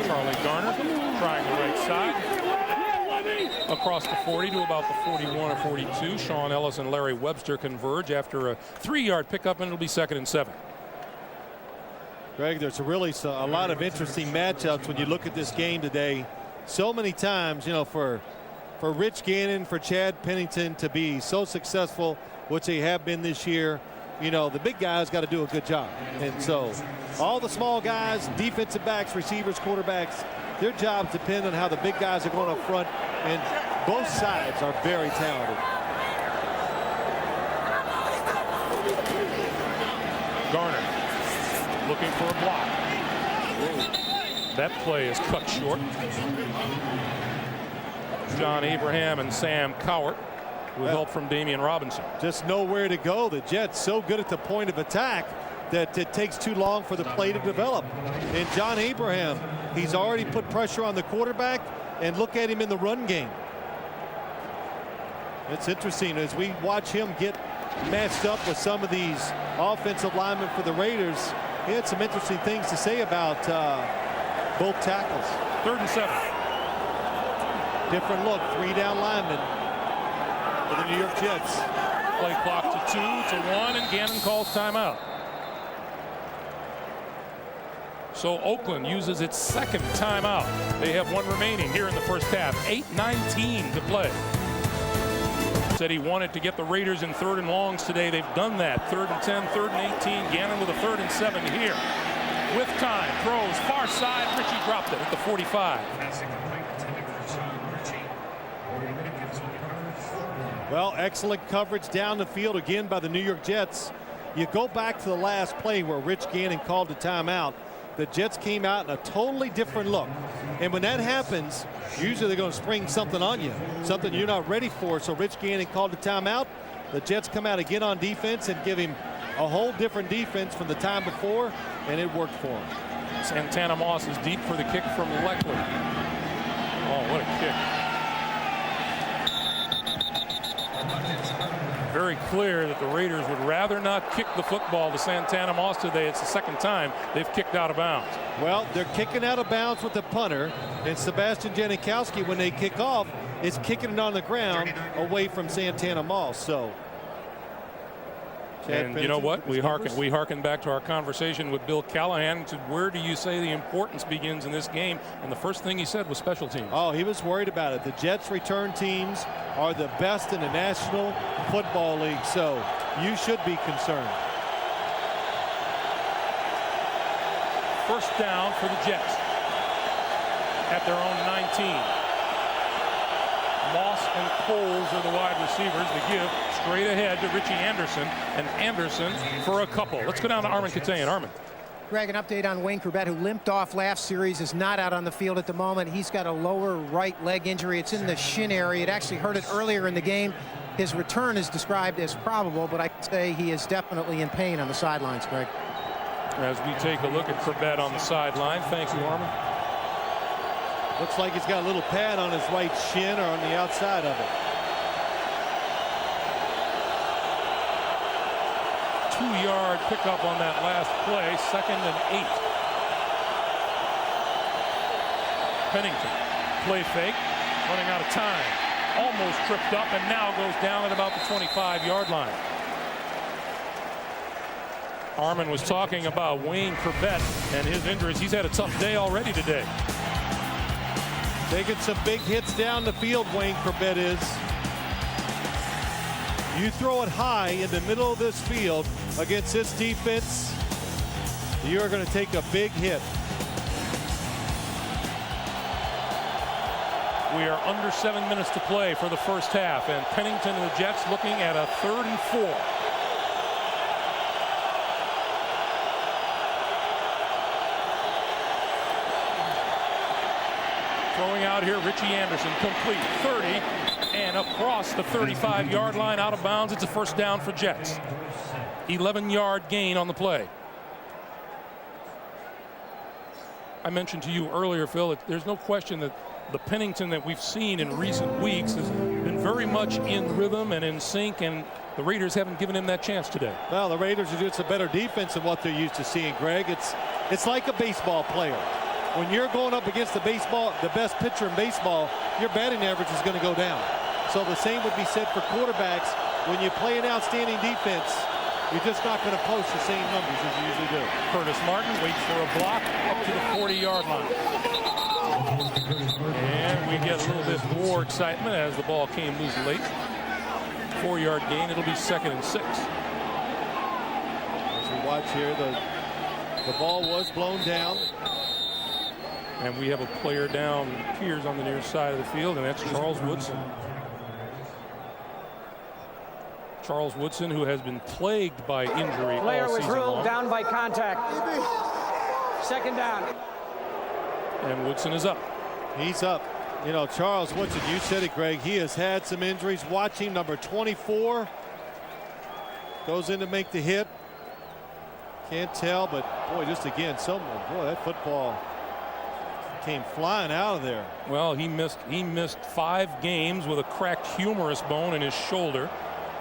Charlie Garner trying the right side. Across the 40 to about the 41 or 42. Sean Ellis and Larry Webster converge after a 3-yard pickup, and it'll be 2nd and 7. Greg, there's really a lot of interesting matchups when you look at this game today. So many times, you know, for Rich Gannon, for Chad Pennington to be so successful, which they have been this year, you know, the big guys got to do a good job. And so all the small guys, defensive backs, receivers, quarterbacks, their jobs depend on how the big guys are going up front, and both sides are very talented. Garner looking for a block. That play is cut short. John Abraham and Sam Cowart with help from Damian Robinson. Just nowhere to go. The Jets so good at the point of attack that it takes too long for the play to develop. And John Abraham, he's already put pressure on the quarterback, and look at him in the run game. It's interesting as we watch him get matched up with some of these offensive linemen for the Raiders. He had some interesting things to say about both tackles. 3rd and 7. Different look, 3-down linemen for the New York Jets. Play clock to 2 to 1, and Gannon calls timeout. So Oakland uses its 2nd timeout. They have 1 remaining here in the first half. 8:19 to play. Said he wanted to get the Raiders in 3rd and longs today. They've done that. 3rd and 10, 3rd and 18. Gannon with a 3rd and 7 here. With time, throws far side. Ritchie dropped it at the 45. Well, excellent coverage down the field again by the New York Jets. You go back to the last play where Rich Gannon called the timeout. The Jets came out in a totally different look. And when that happens, usually they're going to spring something on you, something you're not ready for. So Rich Gannon called the timeout. The Jets come out again on defense and give him a whole different defense from the time before, and it worked for him. Santana Moss is deep for the kick from Leclerc. Oh, what a kick. Very clear that the Raiders would rather not kick the football to Santana Moss today. It's the 2nd time they've kicked out of bounds. Well, they're kicking out of bounds with the punter, and Sebastian Janikowski, when they kick off, is kicking it on the ground away from Santana Moss. So, and you know what? We harken back to our conversation with Bill Callahan to where do you say the importance begins in this game? And the first thing he said was special teams. Oh, he was worried about it. The Jets' return teams are the best in the National Football League, so you should be concerned. First down for the Jets at their own 19. Moss and Coles are the wide receivers. They give straight ahead to Richie Anderson, and Anderson for a couple. Let's go down to Armin Katayan. Armin. Greg, an update on Wayne Corbett, who limped off last series, is not out on the field at the moment. He's got a lower right leg injury. It's in the shin area. It actually hurt it earlier in the game. His return is described as probable, but I say he is definitely in pain on the sidelines, Greg. As we take a look at Corbett on the sideline. Thank you, Armin. Looks like he's got a little pad on his right shin or on the outside of it. 2-yard pickup on that last play, 2nd and 8. Pennington, play fake, running out of time. Almost tripped up and now goes down at about the 25-yard line. Armin was talking about Wayne Corbett and his injuries. He's had a tough day already today. Taking some big hits down the field, Wayne Corbett is. You throw it high in the middle of this field against this defense, you're going to take a big hit. We are under 7 minutes to play for the first half, and Pennington and the Jets looking at a 3rd and 4. Throwing out here, Richie Anderson, complete, 30, and across the 35-yard line, out of bounds. It's a first down for Jets. 11-yard gain on the play. I mentioned to you earlier, Phil, there's no question that the Pennington that we've seen in recent weeks has been very much in rhythm and in sync, and the Raiders haven't given him that chance today. Well, the Raiders are just a better defense than what they're used to seeing, Greg. It's like a baseball player. When you're going up against the best pitcher in baseball, your batting average is going to go down. So the same would be said for quarterbacks. When you play an outstanding defense, you're just not going to post the same numbers as you usually do. Curtis Martin waits for a block up to the 40-yard line. And we get a little bit more excitement as the ball came loose late. 4-yard gain. It'll be 2nd and 6. As we watch here, the ball was blown down. And we have a player down, Piers, on the near side of the field, and that's Charles Woodson. Charles Woodson, who has been plagued by injury Player all was season ruled long. down by contact. 2nd down. And Woodson is up. He's up. You know, Charles Woodson, you said it, Greg. He has had some injuries. Watch him, number 24. Goes in to make the hit. Can't tell, but boy, just again, that football came flying out of there. Well, he missed 5 games with a cracked humerus bone in his shoulder.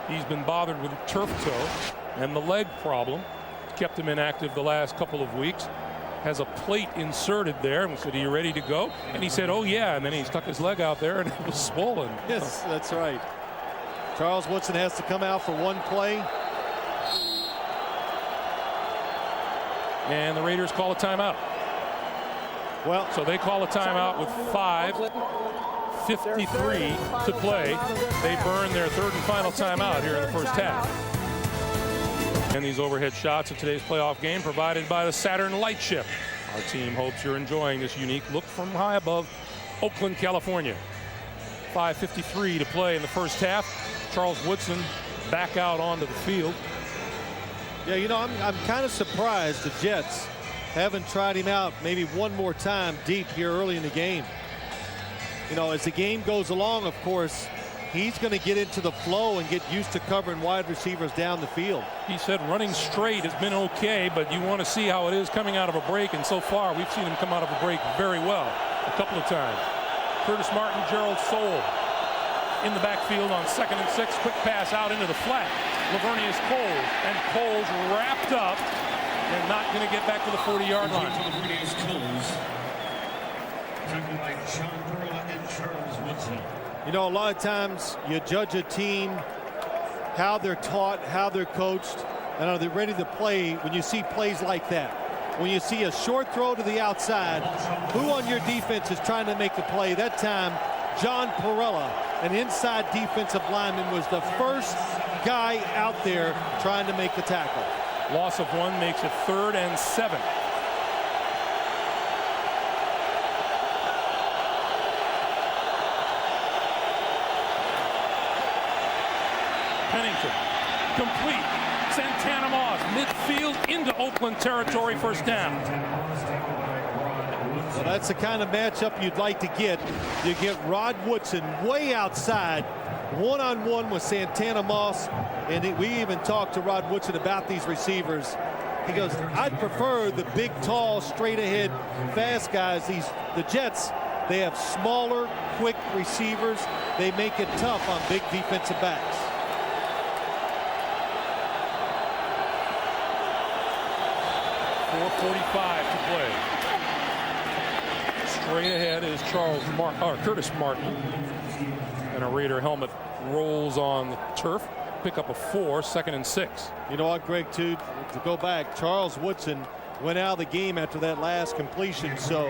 He's been bothered with a turf toe and the leg problem. Kept him inactive the last couple of weeks. Has a plate inserted there, and we said, "Are you ready to go?" And he said, "Oh yeah," and then he stuck his leg out there and it was swollen. Yes, that's right. Charles Woodson has to come out for one play. And the Raiders call a timeout. Well, so they call a timeout with 5:53 to play. They burn their 3rd and final timeout here in the first half. And these overhead shots of today's playoff game provided by the Saturn Light Ship. Our team hopes you're enjoying this unique look from high above Oakland, California. 5:53 to play in the first half. Charles Woodson back out onto the field. Yeah, you know, I'm kind of surprised the Jets haven't tried him out maybe one more time deep here early in the game. You know, as the game goes along, of course, he's going to get into the flow and get used to covering wide receivers down the field. He said running straight has been okay, but you want to see how it is coming out of a break, and so far we've seen him come out of a break very well a couple of times. Curtis Martin, Gerald Soule in the backfield on 2nd and 6. Quick pass out into the flat. Lavernius Coles, and Coles wrapped up and not going to get back to the 40-yard line. You know, a lot of times you judge a team, how they're taught, how they're coached, and are they ready to play when you see plays like that. When you see a short throw to the outside, who on your defense is trying to make the play? That time, John Perella, an inside defensive lineman, was the first guy out there trying to make the tackle. Loss of 1 makes it 3rd and 7. Pennington, complete, Santana Moss, midfield into Oakland territory, first down. Well, that's the kind of matchup you'd like to get. You get Rod Woodson way outside, one-on-one with Santana Moss. And we even talked to Rod Woodson about these receivers. He goes, I'd prefer the big, tall, straight-ahead, fast guys. The Jets, they have smaller, quick receivers. They make it tough on big defensive backs. .4:45 to play. Straight ahead is Curtis Martin. And a Raider helmet rolls on the turf. Pick up a 4, 2nd and 6. You know what, Greg, to go back, Charles Woodson went out of the game after that last completion. So,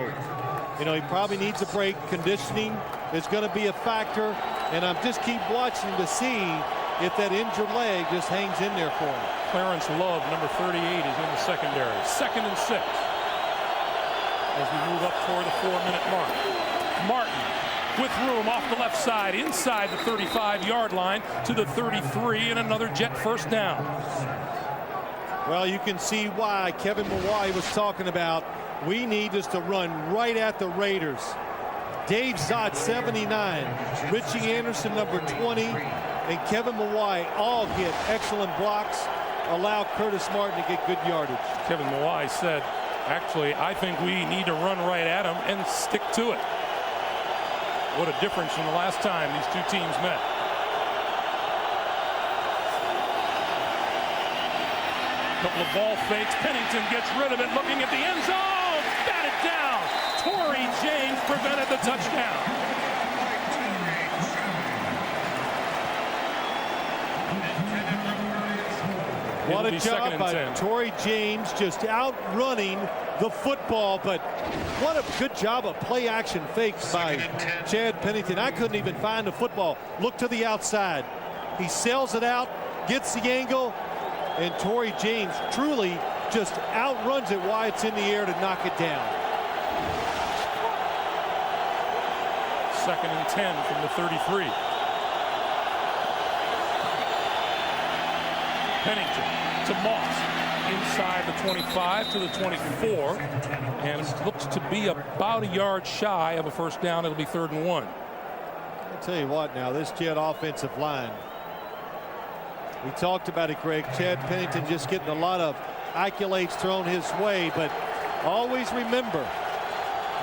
you know, he probably needs a break. Conditioning is going to be a factor. And I'm just keep watching to see if that injured leg just hangs in there for him. Clarence Love, number 38, is in the secondary. 2nd and 6. As we move up toward the 4-minute mark. Martin with room off the left side, inside the 35-yard line to the 33, and another Jet first down. Well, you can see why Kevin Mawai was talking about we need just to run right at the Raiders. Dave Zott, 79, Richie Anderson, number 20, and Kevin Mawai all get excellent blocks, allow Curtis Martin to get good yardage. Kevin Mawai said, actually, I think we need to run right at him and stick to it. What a difference from the last time these two teams met. Couple of ball fakes. Pennington gets rid of it, looking at the end zone. Batted down. Torrey James prevented the touchdown. What a job by Torrey James, just outrunning the football, but what a good job of play action fakes by Chad Pennington. I couldn't even find the football. Look to the outside. He sails it out, gets the angle, and Torrey James truly just outruns it while it's in the air to knock it down. 2nd and 10 from the 33. Pennington to Moss. Inside the 25 to the 24, and it looks to be about a yard shy of a first down. It'll be 3rd and 1. I'll tell you what now, this Jet offensive line, we talked about it, Greg. Chad Pennington just getting a lot of accolades thrown his way, but always remember,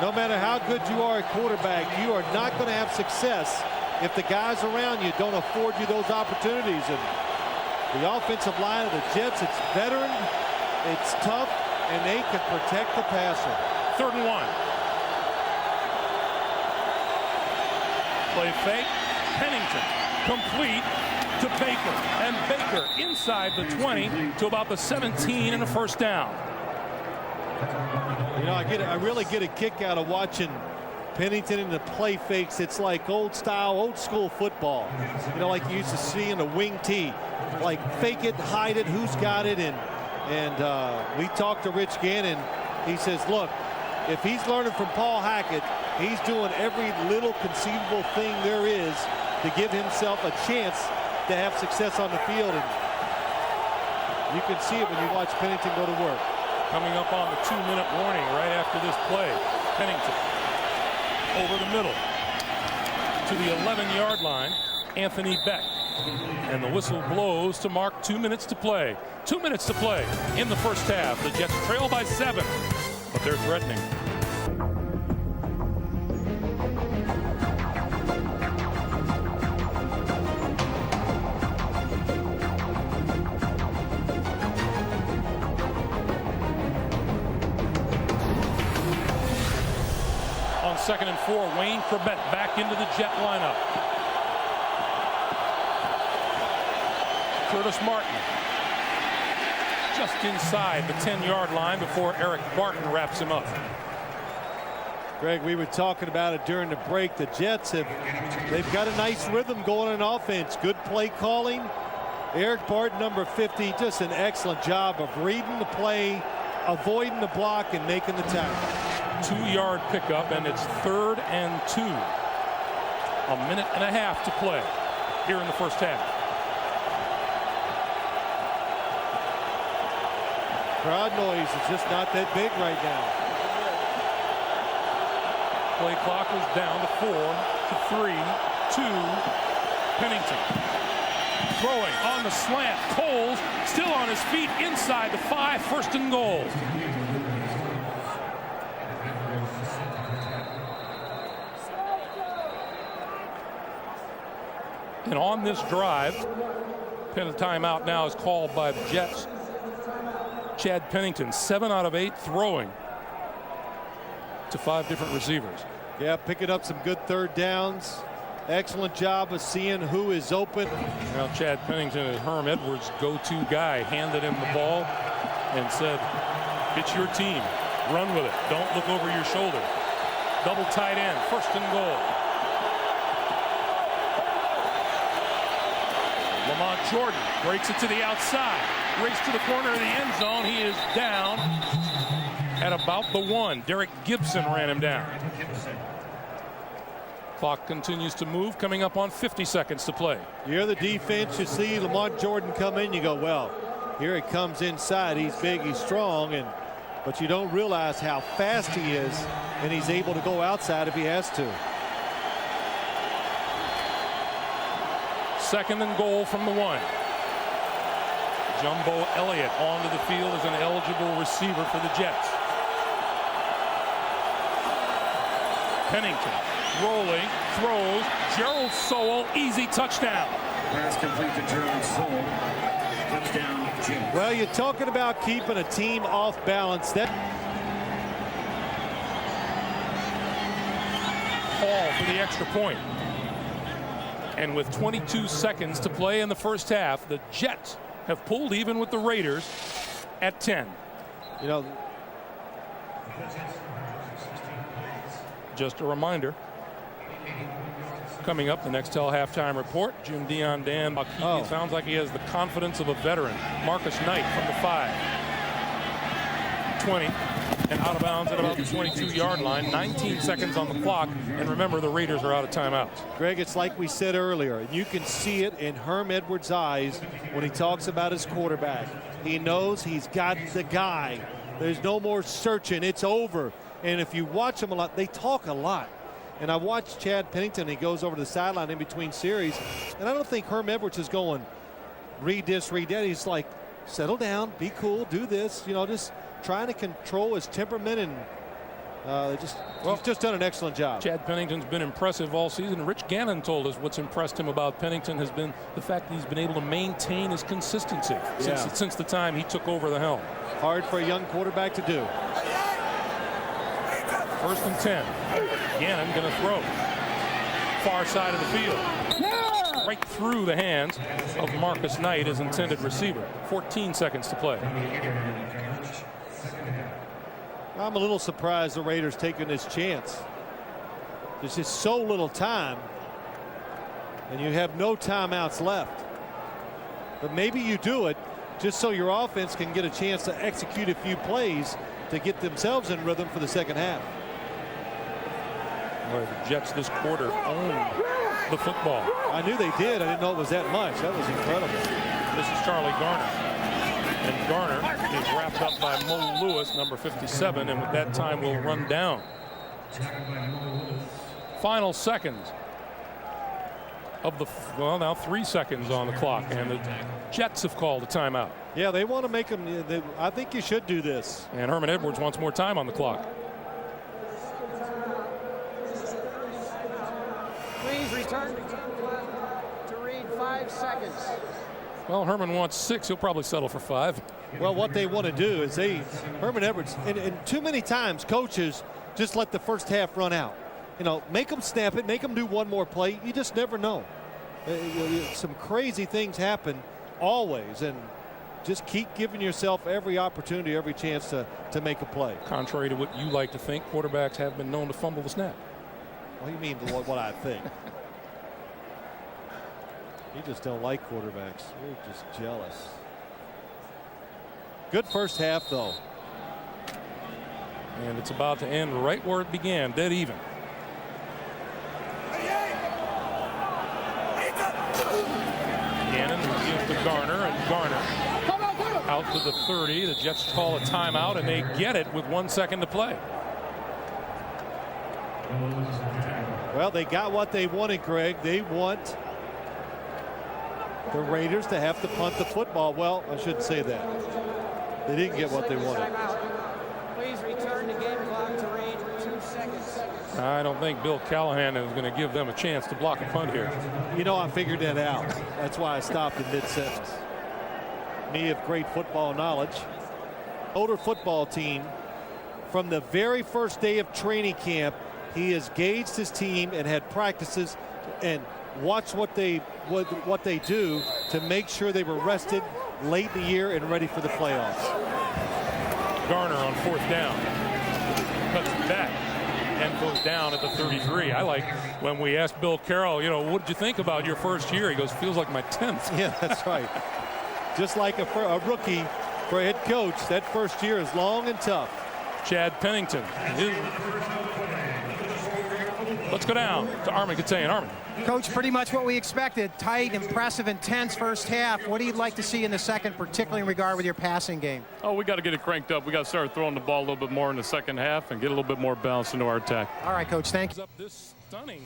no matter how good you are at quarterback, you are not going to have success if the guys around you don't afford you those opportunities. And the offensive line of the Jets, it's veteran, it's tough, and they can protect the passer. 3rd and 1. Play fake. Pennington complete to Baker. And Baker inside the 20 to about the 17 and a first down. You know, I really get a kick out of watching Pennington in the play fakes. It's like old school football. You know, like you used to see in a wing tee. Like fake it, hide it, who's got it, and we talked to Rich Gannon. He says, look, if he's learning from Paul Hackett, he's doing every little conceivable thing there is to give himself a chance to have success on the field. And you can see it when you watch Pennington go to work. Coming up on the 2-minute warning right after this play. Pennington over the middle to the 11-yard line. Anthony Beck. And the whistle blows to mark 2 minutes to play. 2 minutes to play in the first half. The Jets trail by 7, but they're threatening. On 2nd and 4, Wayne Corbett back into the Jet lineup. Curtis Martin just inside the 10-yard line before Eric Barton wraps him up. Greg, we were talking about it during the break. The Jets they've got a nice rhythm going in offense. Good play calling. Eric Barton, number 50, just an excellent job of reading the play, avoiding the block, and making the tackle. 2-yard pickup, and it's 3rd and 2. A minute and a half to play here in the first half. Crowd noise is just not that big right now. Play clock is down to 4 to 3 2. Pennington throwing on the slant. Coles still on his feet inside the 5. First and goal. And on this drive, timeout now is called by the Jets. Chad Pennington, 7 out of 8 throwing to 5 different receivers. Yeah, picking up some good third downs. Excellent job of seeing who is open. Now Chad Pennington is Herm Edwards' go-to guy. Handed him the ball and said, it's your team. Run with it. Don't look over your shoulder. Double tight end. First and goal. Lamont Jordan breaks it to the outside. Race to the corner of the end zone. He is down at about the 1. Derek Gibson ran him down. Clock continues to move, coming up on 50 seconds to play. You're the defense. You see Lamont Jordan come in. You go, well, here he comes inside. He's big, he's strong, but you don't realize how fast he is, and he's able to go outside if he has to. Second and goal from the 1. Jumbo Elliott onto the field as an eligible receiver for the Jets. Pennington rolling, throws, Gerald Sowell, easy touchdown. Pass complete to Gerald Sowell. Touchdown, Jets. Well, you're talking about keeping a team off balance. That Hall for the extra point. And with 22 seconds to play in the first half, the Jets have pulled even with the Raiders at 10. You know, just a reminder, coming up, the next Tell halftime report, Jim Dion Dan. Sounds like he has the confidence of a veteran. Marcus Knight from the 5. 20 and out of bounds at about the 22-yard line. 19 seconds on the clock. And remember, the Raiders are out of timeouts. Greg, it's like we said earlier, and you can see it in Herm Edwards' eyes when he talks about his quarterback. He knows he's got the guy. There's no more searching. It's over. And if you watch them a lot, they talk a lot. And I watched Chad Pennington. He goes over to the sideline in between series. And I don't think Herm Edwards is going, read this, read that. He's like, settle down, be cool, do this. You know, just trying to control his temperament. And he's just done an excellent job. Chad Pennington's been impressive all season. Rich Gannon told us what's impressed him about Pennington has been the fact that he's been able to maintain his consistency since the time he took over the helm. Hard for a young quarterback to do. First and 10. Gannon going to throw. Far side of the field. Right through the hands of Marcus Knight, his intended receiver. 14 seconds to play. I'm a little surprised the Raiders taking this chance. There's just so little time, and you have no timeouts left. But maybe you do it just so your offense can get a chance to execute a few plays to get themselves in rhythm for the second half. Well, the Jets this quarter own the football. I knew they did. I didn't know it was that much. That was incredible. This is Charlie Garner. And Garner is wrapped up by Mo Lewis, number 57, and with that time will run down. Final seconds of the, well, now 3 seconds on the clock, and the Jets have called a timeout. Yeah, they want to make them. I think you should do this. And Herman Edwards wants more time on the clock. Please return to read 5 seconds. Well, Herman wants 6. He'll probably settle for 5. Well, what they want to do is Herman Edwards, and too many times coaches just let the first half run out. You know, make them snap it, make them do one more play. You just never know. Some crazy things happen always, and just keep giving yourself every opportunity, every chance to make a play. Contrary to what you like to think, quarterbacks have been known to fumble the snap. What do you mean what I think? You just don't like quarterbacks. You're just jealous. Good first half, though. And it's about to end right where it began, dead even. Gannon gives to Garner, and Garner out to the 30. The Jets call a timeout, and they get it with 1 second to play. Well, they got what they wanted, Greg. They want the Raiders to have to punt the football. Well, I shouldn't say that. They didn't get what they wanted. Please return the game clock to read 2 seconds. I don't think Bill Callahan is going to give them a chance to block a punt here. You know, I figured that out. That's why I stopped in mid-sentence. Me of great football knowledge. Older football team, from the very first day of training camp, he has gauged his team and had practices and watched what they do to make sure they were rested late in the year and ready for the playoffs. Garner on 4th down. Cuts it back and goes down at the 33. I like when we asked Bill Carroll, you know, what did you think about your first year? He goes, feels like my 10th. Yeah, that's right. Just like a rookie for a head coach, that first year is long and tough. Chad Pennington. Let's go down to Armin Katayan. Armin. Coach, pretty much what we expected. Tight, impressive, intense first half. What do you like to see in the second, particularly in regard with your passing game? Oh, we got to get it cranked up. We got to start throwing the ball a little bit more in the second half and get a little bit more balance into our attack. All right, Coach, thank you. Up this stunning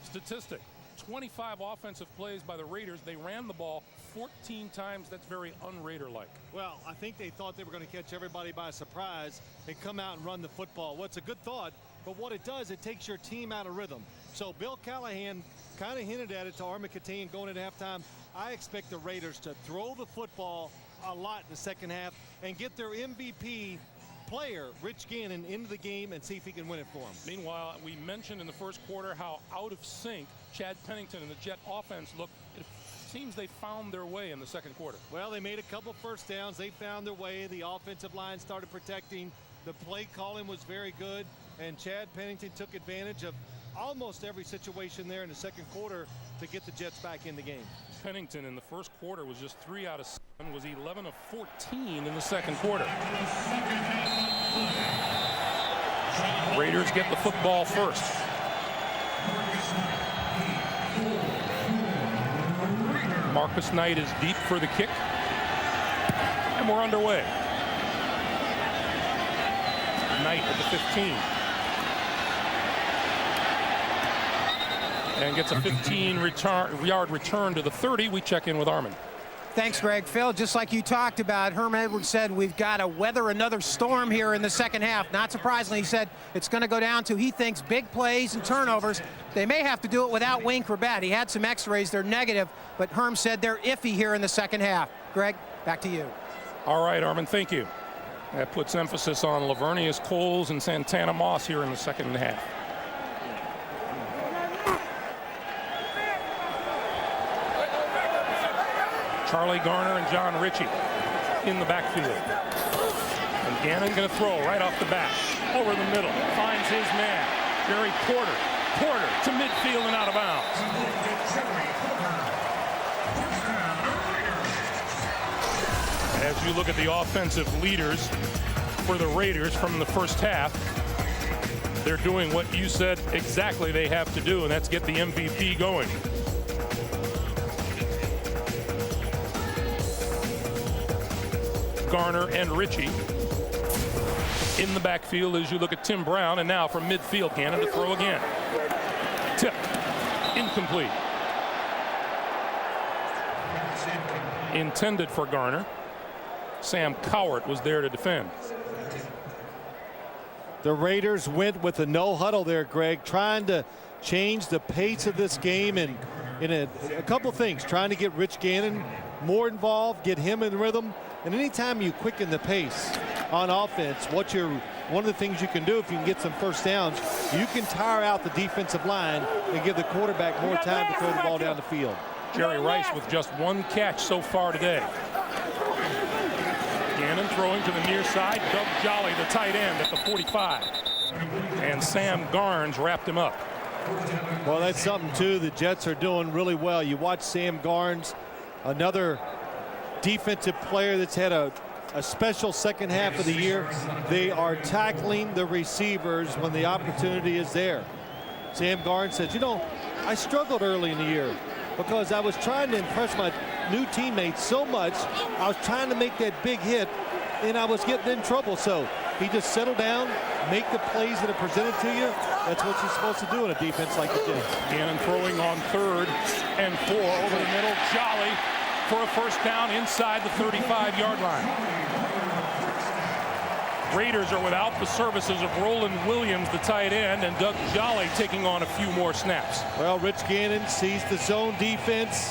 statistic. 25 offensive plays by the Raiders. They ran the ball 14 times. That's very un-Raider-like. Well, I think they thought they were going to catch everybody by surprise and come out and run the football. Well, it's a good thought, but what it does, it takes your team out of rhythm. So Bill Callahan kind of hinted at it to Armin Katayan going into halftime. I expect the Raiders to throw the football a lot in the second half and get their MVP player, Rich Gannon, into the game and see if he can win it for them. Meanwhile, we mentioned in the first quarter how out of sync Chad Pennington and the Jet offense looked. It seems they found their way in the second quarter. Well, they made a couple first downs. They found their way. The offensive line started protecting. The play calling was very good, and Chad Pennington took advantage of almost every situation there in the second quarter to get the Jets back in the game. Pennington in the first quarter was just 3 out of 7, was 11 of 14 in the second quarter. Raiders get the football first. Marcus Knight is deep for the kick, and we're underway. Knight at the 15. And gets a 15-yard return to the 30. We check in with Armin. Thanks, Greg. Phil, just like you talked about, Herm Edwards said we've got to weather another storm here in the second half. Not surprisingly, he said it's going to go down to, he thinks, big plays and turnovers. They may have to do it without Wayne Corbett. He had some x-rays. They're negative, but Herm said they're iffy here in the second half. Greg, back to you. All right, Armin, thank you. That puts emphasis on Lavernius Coles and Santana Moss here in the second half. Charlie Garner and John Ritchie in the backfield. And Gannon going to throw right off the bat. Over the middle. Finds his man. Jerry Porter. Porter to midfield and out of bounds. As you look at the offensive leaders for the Raiders from the first half, they're doing what you said exactly they have to do, and that's get the MVP going. Garner and Ritchie in the backfield as you look at Tim Brown, and now from midfield, Gannon to throw again. Tip, incomplete. Intended for Garner. Sam Cowart was there to defend. The Raiders went with a no huddle there, Greg, trying to change the pace of this game and in a couple things, trying to get Rich Gannon more involved, get him in rhythm. And anytime you quicken the pace on offense, one of the things you can do if you can get some first downs, you can tire out the defensive line and give the quarterback more time to throw the ball down the field. Jerry Rice with just 1 catch so far today. Gannon throwing to the near side. Doug Jolly, the tight end, at the 45. And Sam Garnes wrapped him up. Well, that's something, too. The Jets are doing really well. You watch Sam Garnes, another defensive player that's had a special second half of the year. They are tackling the receivers when the opportunity is there. Sam Garnes says, you know, I struggled early in the year because I was trying to impress new teammates so much. I was trying to make that big hit, and I was getting in trouble. So he just settled down, make the plays that are presented to you. That's what you're supposed to do in a defense like the Jays. Gannon throwing on 3rd and 4 over the middle. Jolly for a first down inside the 35-yard line. Raiders are without the services of Roland Williams, the tight end, and Doug Jolly taking on a few more snaps. Well, Rich Gannon sees the zone defense.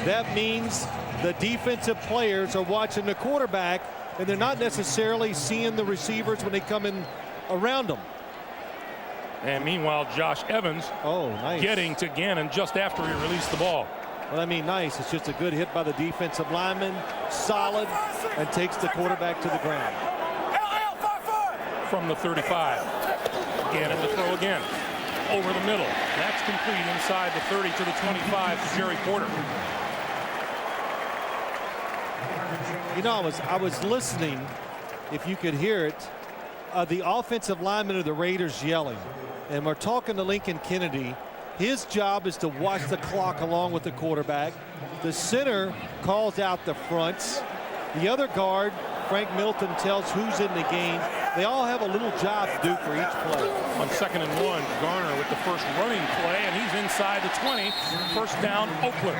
That means the defensive players are watching the quarterback, and they're not necessarily seeing the receivers when they come in around them. And meanwhile, Josh Evans nice. Getting to Gannon just after he released the ball. Well, I mean, nice. It's just a good hit by the defensive lineman, solid, and takes the quarterback to the ground. From the 35. Gannon to throw again. Over the middle. That's complete inside the 30 to the 25 to Jerry Porter. You know, I was listening, if you could hear it, the offensive linemen of the Raiders yelling. And we're talking to Lincoln Kennedy. His job is to watch the clock along with the quarterback. The center calls out the fronts. The other guard, Frank Milton, tells who's in the game. They all have a little job to do for each play. On 2nd and 1, Garner with the first running play, and he's inside the 20. First down, Oakland.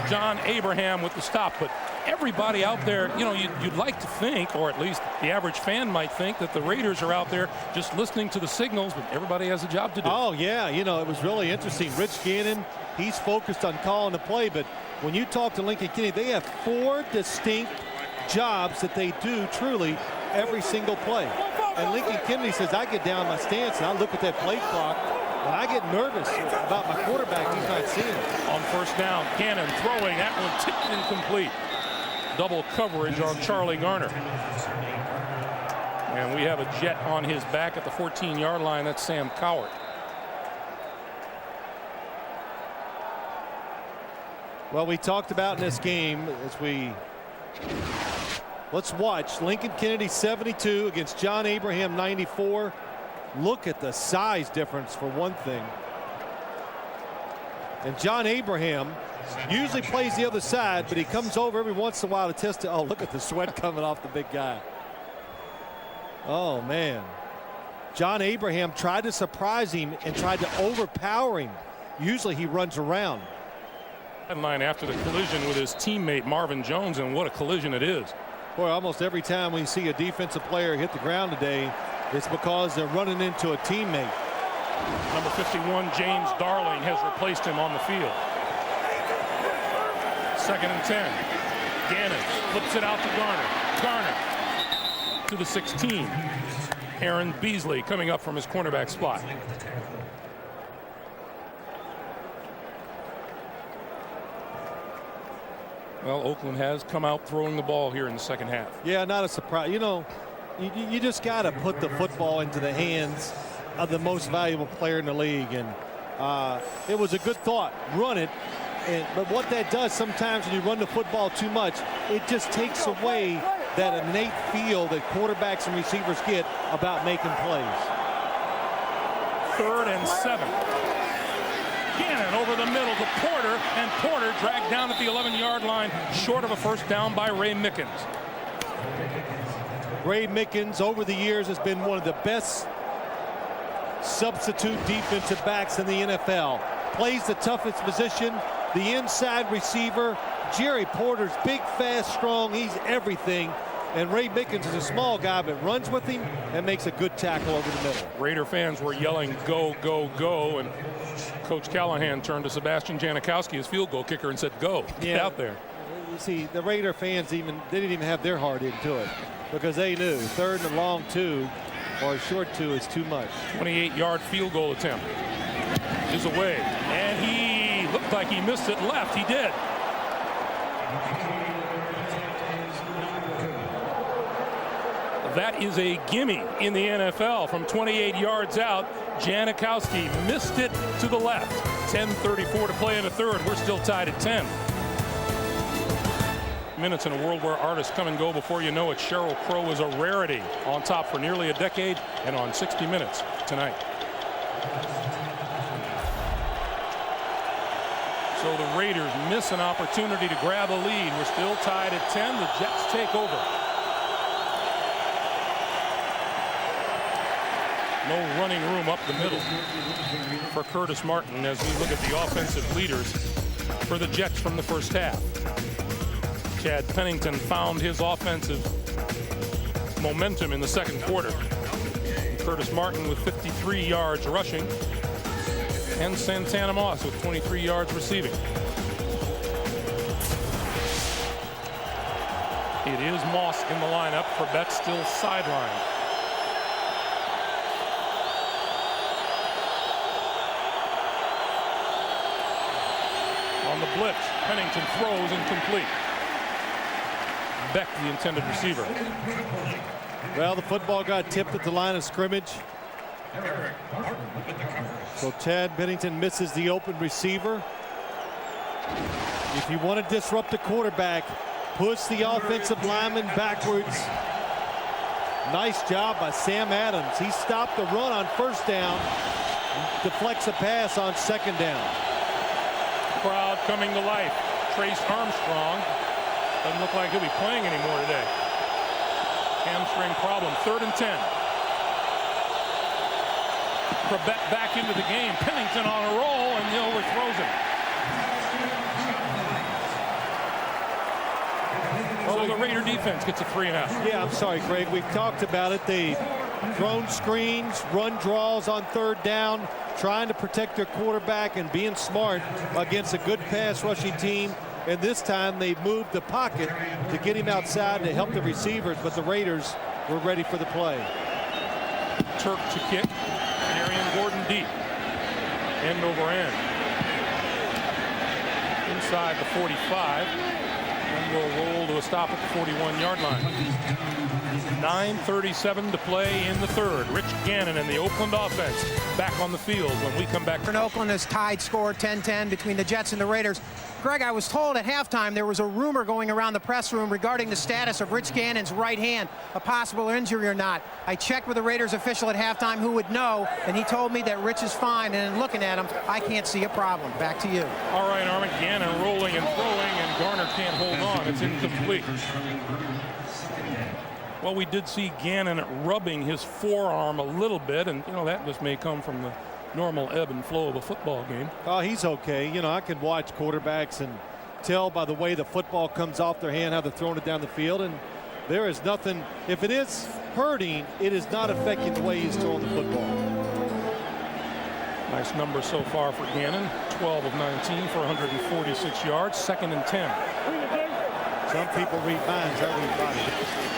John Abraham with the stop, but everybody out there, you know, you'd like to think, or at least the average fan might think, that the Raiders are out there just listening to the signals, but everybody has a job to do. Oh, yeah, you know, it was really interesting. Rich Gannon, he's focused on calling the play, but when you talk to Lincoln Kennedy, they have 4 distinct jobs that they do truly every single play. And Lincoln Kennedy says, I get down my stance and I look at that play clock and I get nervous about my quarterback. He's not seeing it. On first down, Gannon throwing. That one tipped incomplete. Double coverage on Charlie Garner. And we have a jet on his back at the 14-yard line. That's Sam Cowart. Well, we talked about in this game as let's watch Lincoln Kennedy 72 against John Abraham 94. Look at the size difference for one thing. And John Abraham usually plays the other side, but he comes over every once in a while to test it. Oh, look at the sweat coming off the big guy. Oh, man. John Abraham tried to surprise him and tried to overpower him. Usually he runs around. Line after the collision with his teammate Marvin Jones, and what a collision it is. Boy, almost every time we see a defensive player hit the ground today, it's because they're running into a teammate. Number 51, James Darling, has replaced him on the field. 2nd and 10. Gannon flips it out to Garner. Garner to the 16. Aaron Beasley coming up from his cornerback spot. Well, Oakland has come out throwing the ball here in the second half. Yeah, not a surprise. You know, you just got to put the football into the hands of the most valuable player in the league. And it was a good thought. Run it. But what that does sometimes when you run the football too much, it just takes away that innate feel that quarterbacks and receivers get about making plays. 3rd and 7. Gannon over the middle to Porter, and Porter dragged down at the 11-yard line, short of a first down by Ray Mickens. Ray Mickens over the years has been one of the best substitute defensive backs in the NFL. Plays the toughest position, the inside receiver. Jerry Porter's big, fast, strong. He's everything. And Ray Mickens is a small guy, but runs with him and makes a good tackle over the middle. Raider fans were yelling, go, go, go. And Coach Callahan turned to Sebastian Janikowski, his field goal kicker, and said, go, get out there. You see, the Raider fans they didn't even have their heart into it because they knew 3rd and a long 2 or a short 2 is too much. 28-yard field goal attempt is away. And he looked like he missed it left. He did. That is a gimme in the NFL from 28 yards out. Janikowski missed it to the left. 10:34 to play in the 3rd. We're still tied at 10. Minutes in a world where artists come and go before you know it. Sheryl Crow is a rarity, on top for nearly a decade and on 60 Minutes tonight. So the Raiders miss an opportunity to grab a lead. We're still tied at 10. The Jets take over. No running room up the middle for Curtis Martin as we look at the offensive leaders for the Jets from the first half. Chad Pennington found his offensive momentum in the second quarter. Curtis Martin with 53 yards rushing, and Santana Moss with 23 yards receiving. It is Moss in the lineup. Corbett still sidelined. On the blitz, Pennington throws incomplete. Beck, the intended receiver. Well, the football got tipped at the line of scrimmage. So Chad Pennington misses the open receiver. If you want to disrupt the quarterback, push the offensive lineman backwards. Nice job by Sam Adams. He stopped the run on first down, deflects a pass on second down. Crowd coming to life. Trace Armstrong doesn't look like he'll be playing anymore today. Hamstring problem. 3rd and 10. Corbett back into the game. Pennington on a roll, and he overthrows him. So the Raider defense gets a 3-and-out. Yeah, I'm sorry, Greg. We've talked about it. They've thrown screens, run draws on 3rd down, trying to protect their quarterback and being smart against a good pass rushing team. And this time they moved the pocket to get him outside to help the receivers, but the Raiders were ready for the play. Turk to kick. Arian Gordon deep. End over end. Inside the 45. And will roll to a stop at the 41-yard line. 9:37 to play in the third. Rich Gannon and the Oakland offense back on the field when we come back. And Oakland has tied score 10-10 between the Jets and the Raiders. Greg, I was told at halftime there was a rumor going around the press room regarding the status of Rich Gannon's right hand, a possible injury or not. I checked with the Raiders official at halftime who would know, and he told me that Rich is fine, and in looking at him, I can't see a problem. Back to you. All right, Armin. Gannon rolling and throwing, and Garner can't hold on. It's incomplete. Well, we did see Gannon rubbing his forearm a little bit, and you know that just may come from the normal ebb and flow of a football game. Oh, he's okay. You know, I can watch quarterbacks and tell by the way the football comes off their hand how they're throwing it down the field, and there is nothing. If it is hurting, it is not affecting the way he's throwing the football. Nice number so far for Gannon. 12 of 19 for 146 yards. 2nd and 10. Some people read minds. I read bodies.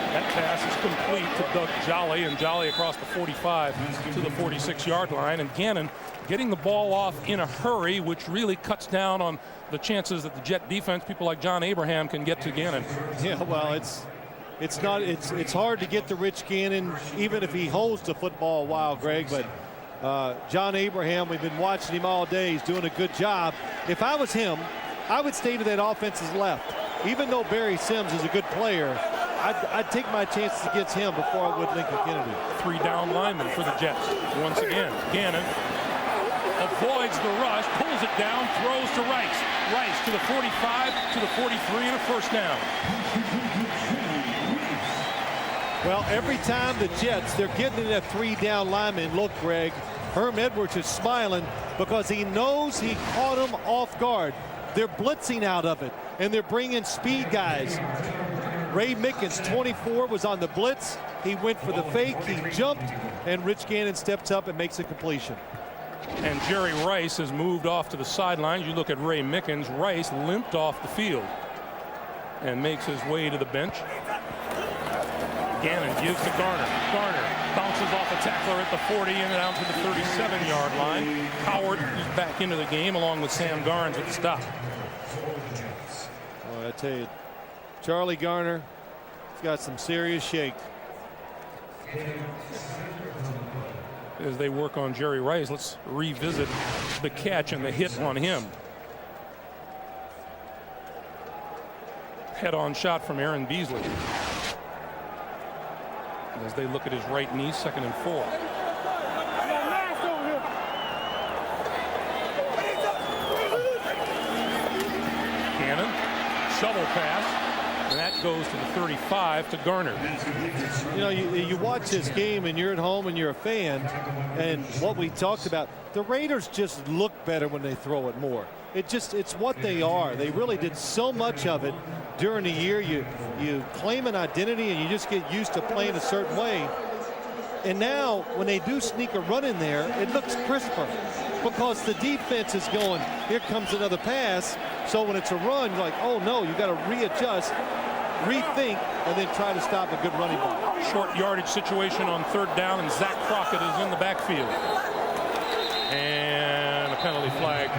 That pass is complete to Doug Jolly, and Jolly across the 45 to the 46-yard line. And Gannon getting the ball off in a hurry, which really cuts down on the chances that the Jet defense, people like John Abraham, can get to Gannon. Yeah, well, it's hard to get to Rich Gannon, even if he holds the football a while, Greg. But John Abraham, we've been watching him all day. He's doing a good job. If I was him, I would stay to that offense's left. Even though Barry Sims is a good player, I'd take my chances against him before I would Lincoln Kennedy. 3 down linemen for the Jets. Once again, Gannon avoids the rush, pulls it down, throws to Rice. Rice to the 45, to the 43, and a first down. Well, every time the Jets, they're getting in that 3 down lineman. Look, Greg, Herm Edwards is smiling because he knows he caught him off guard. They're blitzing out of it, and they're bringing speed guys. Ray Mickens, 24, was on the blitz. He went for the fake. He jumped, and Rich Gannon steps up and makes a completion. And Jerry Rice has moved off to the sidelines. You look at Ray Mickens. Rice limped off the field and makes his way to the bench. Gannon gives to Garner. Garner bounces off a tackler at the 40 and down to the 37-yard line. Howard is back into the game along with Sam Garnes at the stop. Well, I tell you, Charlie Garner has got some serious shake. As they work on Jerry Rice, let's revisit the catch and the hit on him. Head-on shot from Aaron Beasley. As they look at his right knee, 2nd and 4. shovel pass, and that goes to the 35 to Garner. You know, you watch this game and you're at home and you're a fan, and what we talked about, the Raiders just look better when they throw it more. It's what they are. They really did so much of it during the year. You claim an identity and you just get used to playing a certain way. And now when they do sneak a run in there, it looks crisper because the defense is going, here comes another pass. So when it's a run, you're like, oh no, you got to readjust, rethink, and then try to stop a good running ball. Short yardage situation on 3rd down, and Zach Crockett is in the backfield. And a penalty flag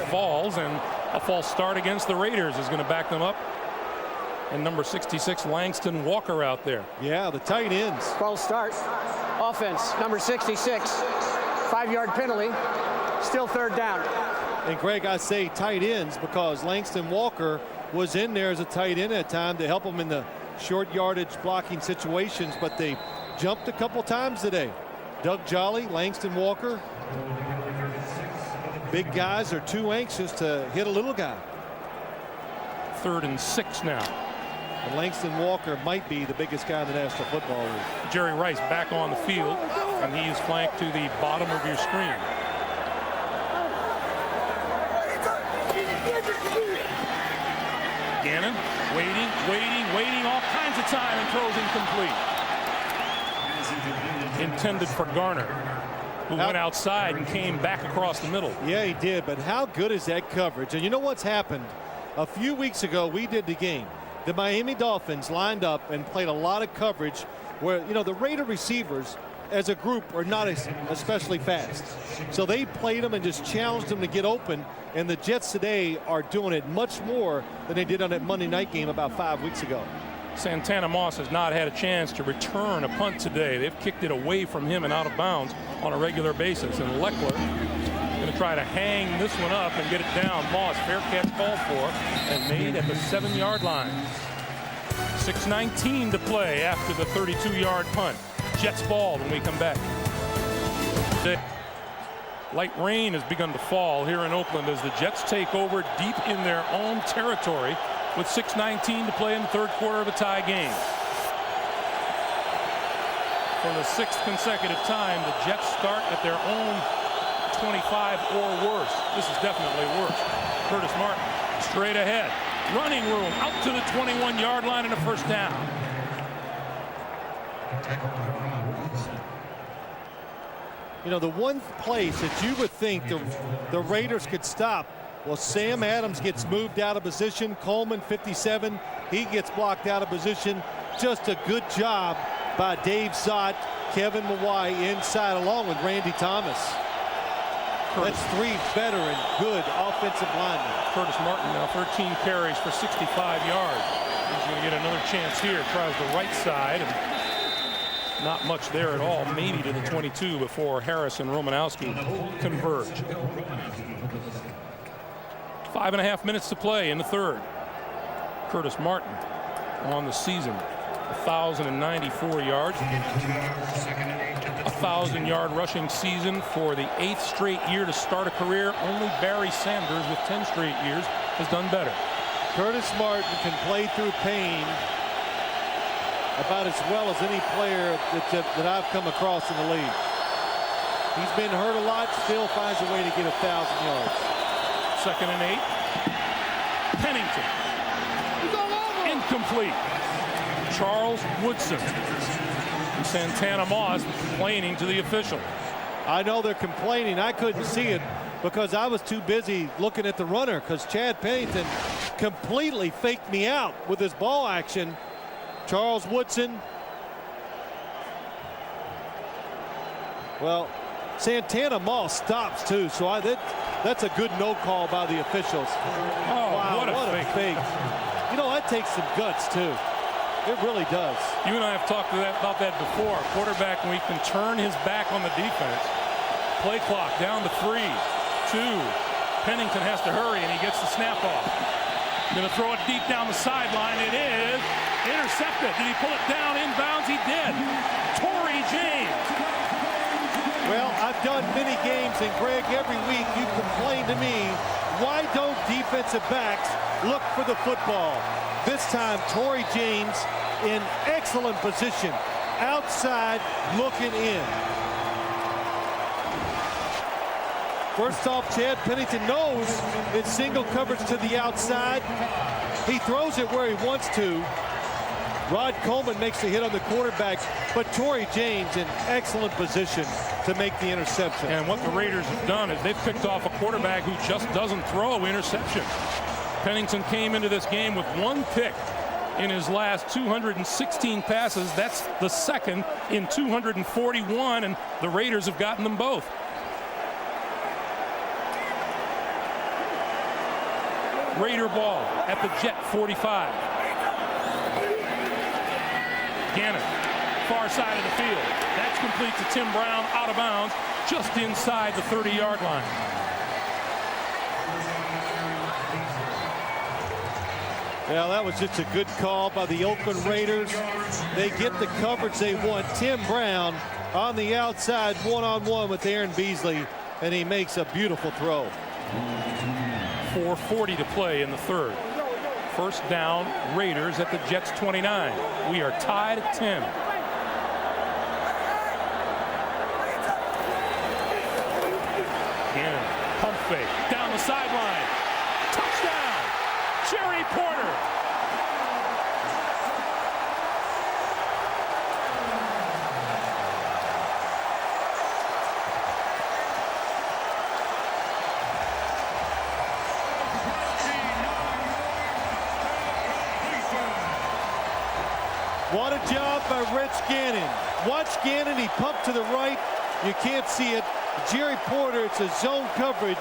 falls, and a false start against the Raiders is going to back them up. And number 66, Langston Walker, out there. Yeah, the tight ends. False start. Offense, number 66. 5-yard penalty. Still 3rd down. And Greg, I say tight ends because Langston Walker was in there as a tight end at time to help them in the short yardage blocking situations, but they jumped a couple times today. Doug Jolly, Langston Walker. Big guys are too anxious to hit a little guy. 3rd and 6 now. And Langston Walker might be the biggest guy in the National Football League. Jerry Rice back on the field, and he is flanked to the bottom of your screen. Gannon waiting all kinds of time, and throws incomplete. Intended for Garner, who went outside and came back across the middle. Yeah, he did, but how good is that coverage? And you know what's happened? A few weeks ago, we did the game. The Miami Dolphins lined up and played a lot of coverage where, you know, the Raider receivers as a group are not especially fast. So they played them and just challenged them to get open. And the Jets today are doing it much more than they did on that Monday night game about 5 weeks ago. Santana Moss has not had a chance to return a punt today. They've kicked it away from him and out of bounds on a regular basis. And Leckler going to try to hang this one up and get it down. Moss, fair catch called for and made at the 7-yard line. 6:19 to play after the 32-yard punt. Jets ball when we come back. Light rain has begun to fall here in Oakland as the Jets take over deep in their own territory with 6:19 to play in the 3rd quarter of a tie game. For the 6th consecutive time, the Jets start at their own 25 or worse. This is definitely worse. Curtis Martin straight ahead. Running room out to the 21-yard line and a 1st down. You know, the one place that you would think the Raiders could stop, well, Sam Adams gets moved out of position. Coleman, 57, he gets blocked out of position. Just a good job by Dave Zott, Kevin Mawai inside along with Randy Thomas. That's 3 veteran, good offensive linemen. Curtis Martin now 13 carries for 65 yards. He's going to get another chance here. Tries the right side, and not much there at all. Maybe to the 22 before Harris and Romanowski converge. 5.5 minutes to play in the 3rd. Curtis Martin on the season, 1,094 yards. 1,000-yard rushing season for the 8th straight year to start a career. Only Barry Sanders with 10 straight years has done better. Curtis Martin can play through pain about as well as any player that I've come across in the league. He's been hurt a lot, still finds a way to get 1,000 yards. 2nd and 8. Pennington. Incomplete. Charles Woodson. And Santana Moss complaining to the official. I know they're complaining. I couldn't see it because I was too busy looking at the runner because Chad Pennington completely faked me out with his ball action. Charles Woodson. Well, Santana Moss stops too, so that's a good no call by the officials. Oh, wow, what a fake. You know, that takes some guts too. It really does. You and I have talked about that before. Quarterback, when he can turn his back on the defense. Play clock down to 3, 2. Pennington has to hurry, and he gets the snap off. Going to throw it deep down the sideline. It is intercepted. Did he pull it down inbounds? He did. Torrey James. Well, I've done many games, and Greg, every week you complain to me why don't defensive backs look for the football? This time, Torrey James in excellent position, outside looking in. First off, Chad Pennington knows it's single coverage to the outside. He throws it where he wants to. Rod Coleman makes the hit on the quarterback, but Torrey James in excellent position to make the interception. And what the Raiders have done is they've picked off a quarterback who just doesn't throw interceptions. Pennington came into this game with 1 pick in his last 216 passes. That's the second in 241, and the Raiders have gotten them both. Raider ball at the Jet 45. Gannon, far side of the field. That's complete to Tim Brown, out of bounds, just inside the 30-yard line. Well, that was just a good call by the Oakland Raiders. They get the coverage they want. Tim Brown on the outside, one-on-one with Aaron Beasley, and he makes a beautiful throw. 4:40 to play in the third. First down, Raiders at the Jets 29. We are tied at 10. Gannon, pump fake, down the sideline. Touchdown, Jerry Porter. What a job by Rich Gannon. Watch Gannon, he pumped to the right. You can't see it. Jerry Porter, it's a zone coverage.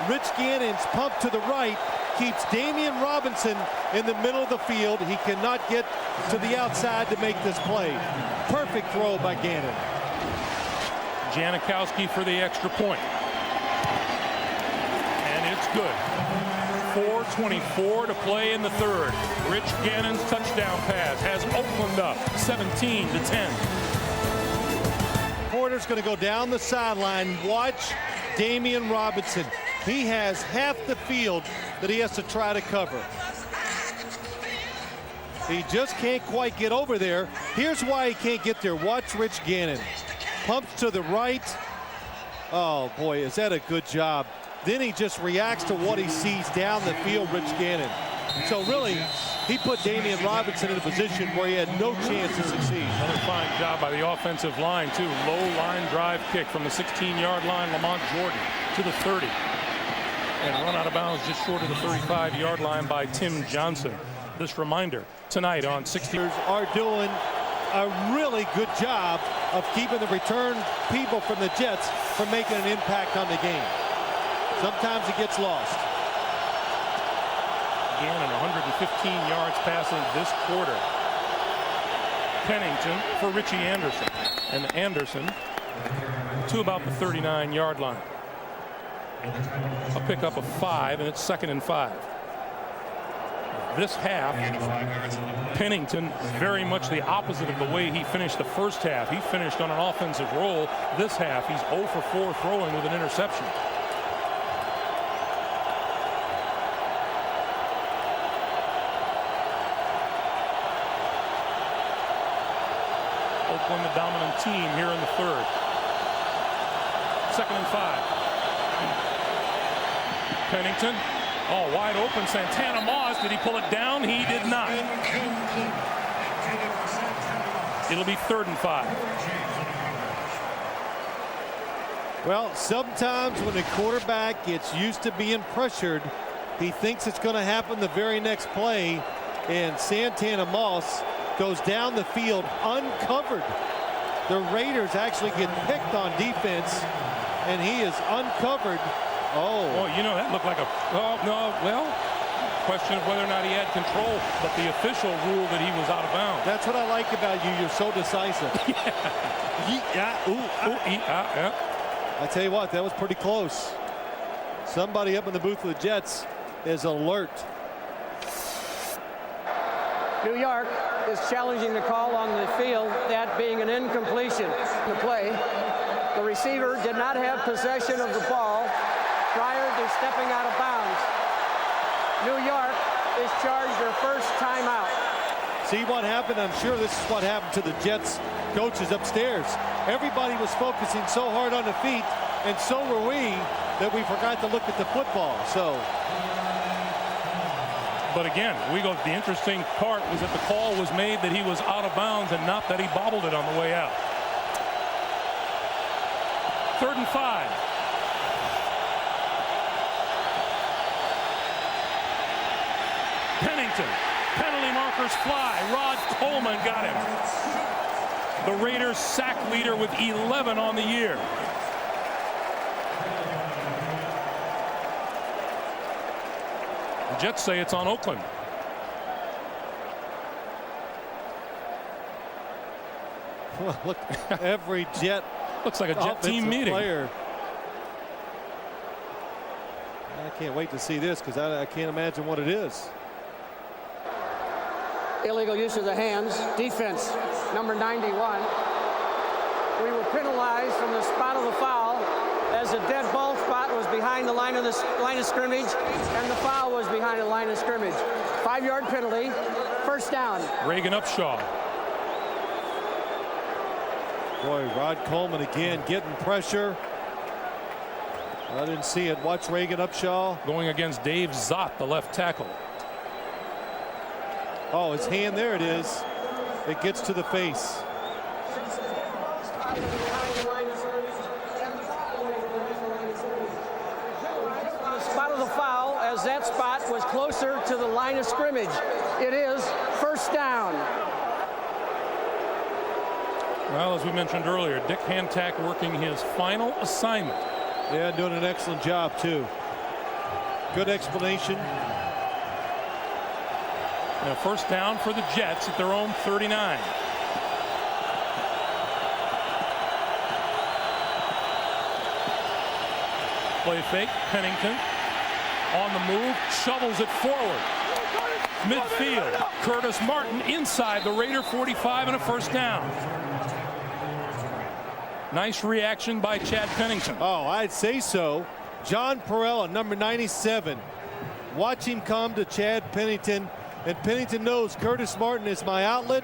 Rich Gannon's pump to the right keeps Damian Robinson in the middle of the field. He cannot get to the outside to make this play. Perfect throw by Gannon. Janikowski for the extra point. And it's good. 4:24 to play in the third. Rich Gannon's touchdown pass has Oakland up 17-10. Porter's going to go down the sideline. Watch Damian Robinson. He has half the field that he has to try to cover. He just can't quite get over there. Here's why he can't get there. Watch Rich Gannon. Pumps to the right. Oh, boy, is that a good job. Then he just reacts to what he sees down the field, Rich Gannon. So really, he put Damian Robinson in a position where he had no chance to succeed. Another fine job by the offensive line, too. Low line drive kick from the 16-yard line, Lamont Jordan to the 30. And run out of bounds just short of the 35-yard line by Tim Johnson. This reminder, tonight on 60 are doing a really good job of keeping the return people from the Jets from making an impact on the game. Sometimes it gets lost. Gannon, 115 yards passing this quarter. Pennington for Richie Anderson. And Anderson to about the 39-yard line. A pickup of 5, and it's 2nd and 5. This half, Pennington very much the opposite of the way he finished the first half. He finished on an offensive roll. This half, he's 0 for 4 throwing with an interception. Oakland, the dominant team here in the third. 2nd and 5. Pennington, wide open. Santana Moss, did he pull it down? He did not. It'll be 3rd and 5. Well, sometimes when a quarterback gets used to being pressured, he thinks it's going to happen the very next play, and Santana Moss goes down the field uncovered. The Raiders actually get picked on defense, and he is uncovered. Oh, you know, that looked like a, question of whether or not he had control, but the official ruled that he was out of bounds. That's what I like about you. You're so decisive. Yeah. I tell you what, that was pretty close. Somebody up in the booth of the Jets is alert. New York is challenging the call on the field, that being an incompletion. The play, the receiver did not have possession of the ball. prior to stepping out of bounds. New York is charged their first timeout. See what happened? I'm sure this is what happened to the Jets coaches upstairs. Everybody was focusing so hard on the feet, and so were we, that we forgot to look at the football. So, but again, the interesting part was that the call was made that he was out of bounds and not that he bobbled it on the way out. 3rd and 5. Pennington. Penalty markers fly. Rod Coleman got him. The Raiders sack leader with 11 on the year. The Jets say it's on Oakland. well, look, every Jet looks like a Jet team meeting. Player. I can't wait to see this because I can't imagine what it is. Illegal use of the hands. Defense, number 91. We were penalized from the spot of the foul as the dead ball spot was behind the line of scrimmage and the foul was behind the line of scrimmage. 5-yard penalty. First down. Reagan Upshaw. Boy, Rod Coleman again getting pressure. I didn't see it. Watch Reagan Upshaw. Going against Dave Zott, the left tackle. Oh, his hand, there it is. It gets to the face. On the spot of the foul, as that spot was closer to the line of scrimmage. It is first down. Well, as we mentioned earlier, Dick Hantak working his final assignment. Yeah, doing an excellent job, too. Good explanation. And a first down for the Jets at their own 39. Play fake. Pennington on the move, shovels it forward. Midfield. Curtis Martin inside the Raider 45 and a first down. Nice reaction by Chad Pennington. Oh, I'd say so. John Perella, number 97. Watch him come to Chad Pennington. And Pennington knows Curtis Martin is my outlet.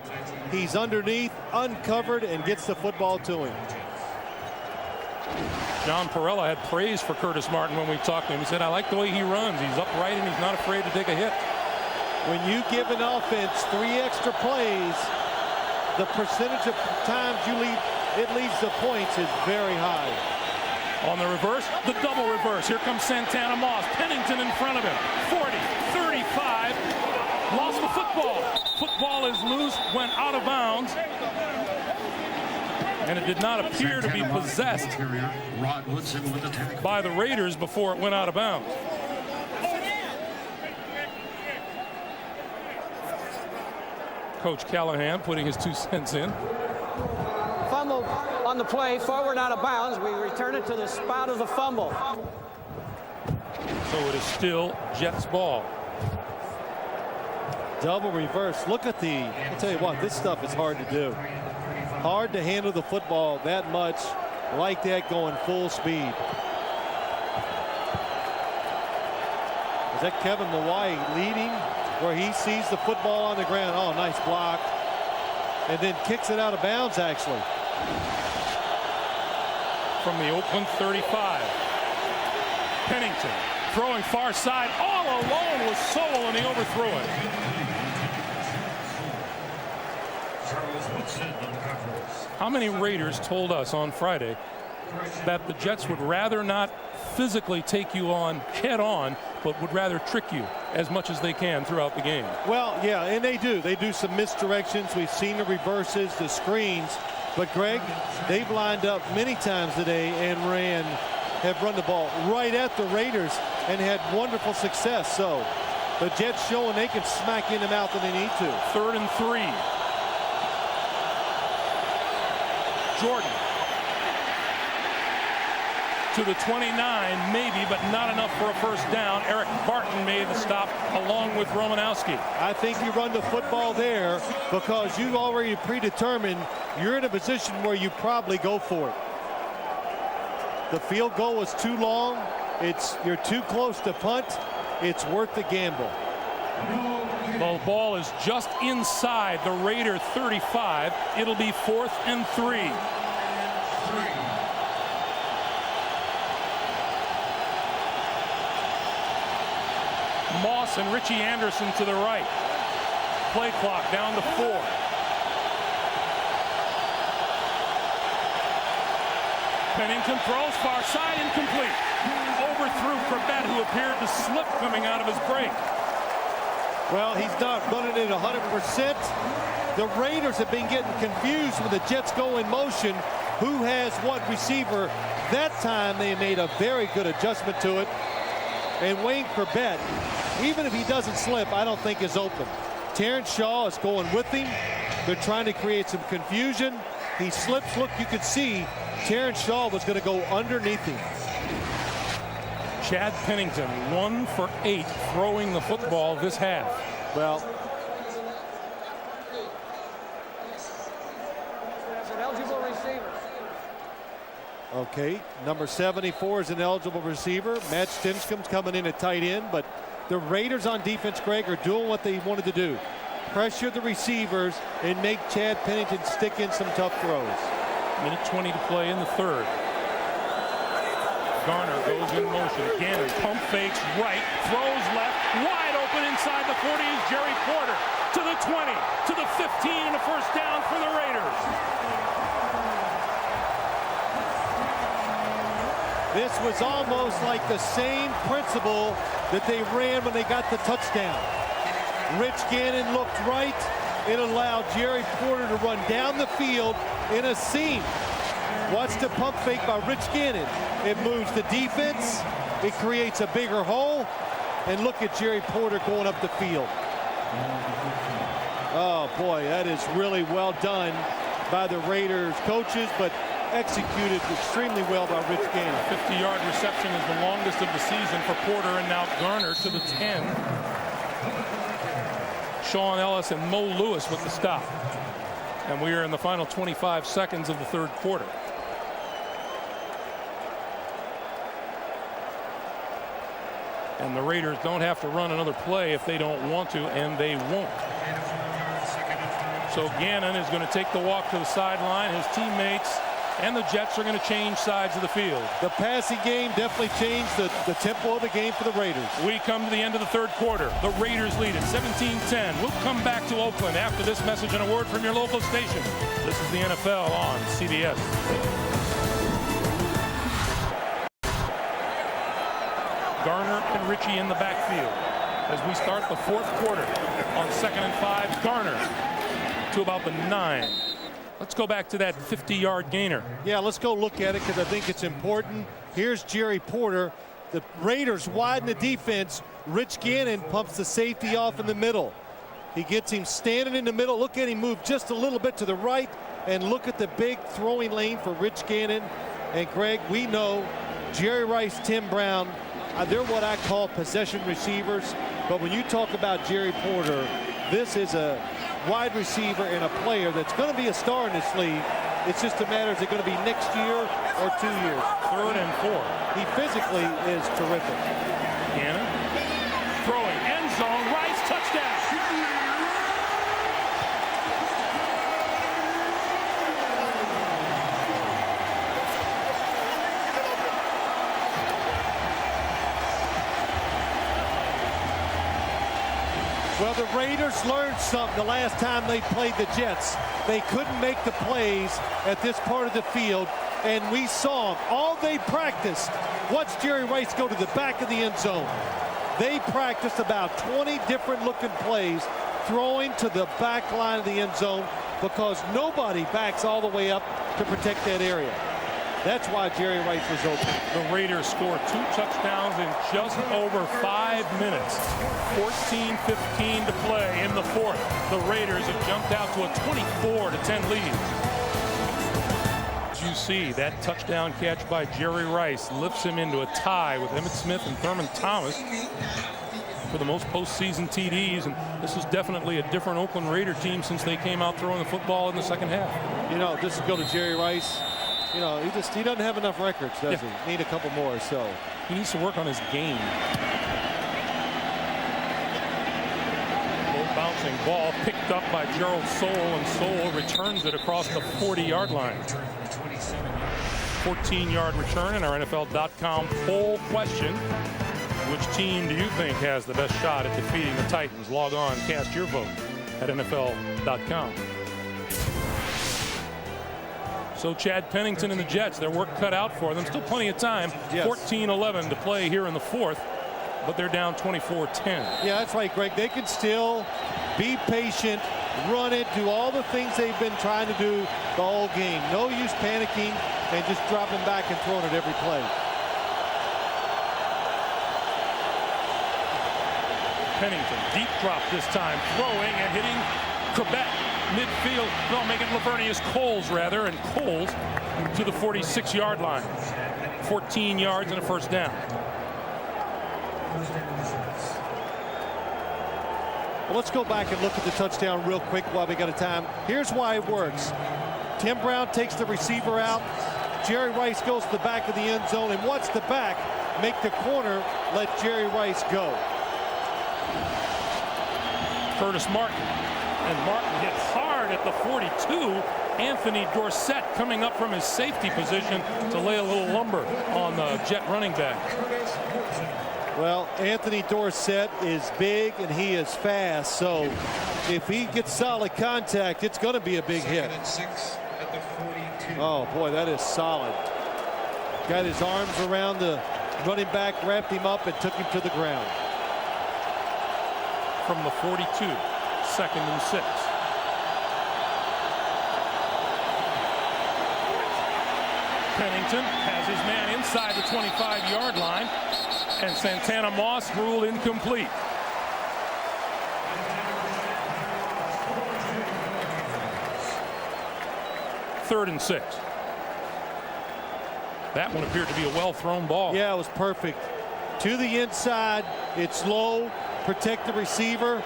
He's underneath, uncovered, and gets the football to him. John Perella had praise for Curtis Martin when we talked to him. He said, I like the way he runs. He's upright and he's not afraid to take a hit. When you give an offense 3 extra plays, the percentage of times it leads to points is very high. On the reverse, the double reverse. Here comes Santana Moss. Pennington in front of him. 40, 35. Lost the football. Football is loose, went out of bounds. And it did not appear to be possessed by the Raiders before it went out of bounds. Coach Callahan putting his 2 cents in. Fumble on the play, forward out of bounds. We return it to the spot of the fumble. So it is still Jets ball. Double reverse. Look at I'll tell you what, this stuff is hard to do. Hard to handle the football that much like that going full speed. Is that Kevin Mawai leading where he sees the football on the ground? Oh, nice block. And then kicks it out of bounds, actually. From the Oakland 35. Pennington throwing far side. All alone was Sowell, and he overthrew it. How many Raiders told us on Friday that the Jets would rather not physically take you on head on, but would rather trick you as much as they can throughout the game? Well, yeah, and they do. They do some misdirections. We've seen the reverses, the screens. But, Greg, they've lined up many times today and have run the ball right at the Raiders and had wonderful success. So the Jets showing they can smack in the mouth when they need to. 3rd and 3. Jordan to the 29, maybe, but not enough for a first down. Eric Barton made the stop along with Romanowski. I think you run the football there because you already predetermined you're in a position where you probably go for it. The field goal was too long. You're too close to punt. It's worth the gamble. The ball is just inside the Raider 35. It'll be 4th and 3. Moss and Richie Anderson to the right. Play clock down to 4. Pennington throws far side, incomplete. Overthrew Corbett, who appeared to slip coming out of his break. Well, he's not running it 100%. The Raiders have been getting confused when the Jets go in motion. Who has what receiver? That time they made a very good adjustment to it. And Wayne Corbett, even if he doesn't slip, I don't think is open. Terrence Shaw is going with him. They're trying to create some confusion. He slips. Look, you could see Terrence Shaw was going to go underneath him. Chad Pennington, 1 for 8, throwing the football this half. Well, That's an eligible receiver. okay, number 74 is an eligible receiver. Matt Stinchcom's coming in at tight end, but the Raiders on defense, Greg, are doing what they wanted to do. Pressure the receivers and make Chad Pennington stick in some tough throws. Minute 20 to play in the 3rd. Garner goes in motion again. Pump fakes right, throws left, wide open inside the 40 is Jerry Porter. To the 20, to the 15, and a first down for the Raiders. This was almost like the same principle that they ran when they got the touchdown. Rich Gannon looked right. It allowed Jerry Porter to run down the field in a seam. Watch the pump fake by Rich Gannon. It moves the defense. It creates a bigger hole. And look at Jerry Porter going up the field. Oh, boy, that is really well done by the Raiders coaches, but executed extremely well by Rich Gannon. 50-yard reception is the longest of the season for Porter, and now Garner to the 10. Sean Ellis and Mo Lewis with the stop. And we are in the final 25 seconds of the 3rd quarter. And the Raiders don't have to run another play if they don't want to, and they won't. So Gannon is going to take the walk to the sideline. His teammates and the Jets are going to change sides of the field. The passing game definitely changed the tempo of the game for the Raiders. We come to the end of the 3rd quarter. The Raiders lead at 17-10. We'll come back to Oakland after this message and a word from your local station. This is the NFL on CBS. Garner and Richie in the backfield as we start the 4th quarter on 2nd and 5. Garner to about the 9. Let's go back to that 50-yard gainer. Yeah, let's go look at it because I think it's important. Here's Jerry Porter. The Raiders widen the defense. Rich Gannon pumps the safety off in the middle. He gets him standing in the middle. Look at him move just a little bit to the right. And look at the big throwing lane for Rich Gannon. And Greg, we know Jerry Rice, Tim Brown, they're what I call possession receivers. But when you talk about Jerry Porter, this is a wide receiver and a player that's going to be a star in this league. It's just a matter, is it going to be next year or 2 years? 3rd and 4. He physically is terrific. Gannon throwing end zone. Rice touchdown. Well, the Raiders learned something the last time they played the Jets. They couldn't make the plays at this part of the field, and we saw them. All they practiced. Watch Jerry Rice go to the back of the end zone. They practiced about 20 different looking plays throwing to the back line of the end zone because nobody backs all the way up to protect that area. That's why Jerry Rice was open. The Raiders scored 2 touchdowns in just over 5 minutes. 14-15 to play in the 4th. The Raiders have jumped out to a 24-10 lead. As you see, that touchdown catch by Jerry Rice lifts him into a tie with Emmitt Smith and Thurman Thomas for the most postseason TDs. And this is definitely a different Oakland Raider team since they came out throwing the football in the 2nd half. You know, just to go to Jerry Rice, you know, he doesn't have enough records, does he? Need a couple more. So He needs to work on his game. Low bouncing ball picked up by Gerald Soule, and Soule returns it across the 40-yard line. 14-yard return in our NFL.com poll question. Which team do you think has the best shot at defeating the Titans? Log on, cast your vote at NFL.com. So Chad Pennington and the Jets, their work cut out for them. Still plenty of time. Yes. 14-11 to play here in the fourth, but they're down 24-10. Yeah, that's right, Greg. They can still be patient, run it, do all the things they've been trying to do the whole game. No use panicking and just dropping back and throwing it every play. Pennington, deep drop this time, throwing and hitting Corbett midfield. No, making Lavernius Coles rather, and Coles to the 46-yard line. 14 yards and a first down. Well, let's go back and look at the touchdown real quick while we got a time. Here's why it works. Tim Brown takes the receiver out. Jerry Rice goes to the back of the end zone, and what's the back? Make the corner let Jerry Rice go. Curtis Martin, and Martin hits hard at the 42. Anthony Dorsett coming up from his safety position to lay a little lumber on the Jet running back. Well, Anthony Dorsett is big and he is fast, so if he gets solid contact, it's going to be a big hit. Oh boy, that is solid. Got his arms around the running back, wrapped him up and took him to the ground. From the 42, 2nd and 6. Pennington has his man inside the 25-yard line, and Santana Moss ruled incomplete. Third and 6. That one appeared to be a well-thrown ball. Yeah, it was perfect. To the inside, it's low. Protect the receiver.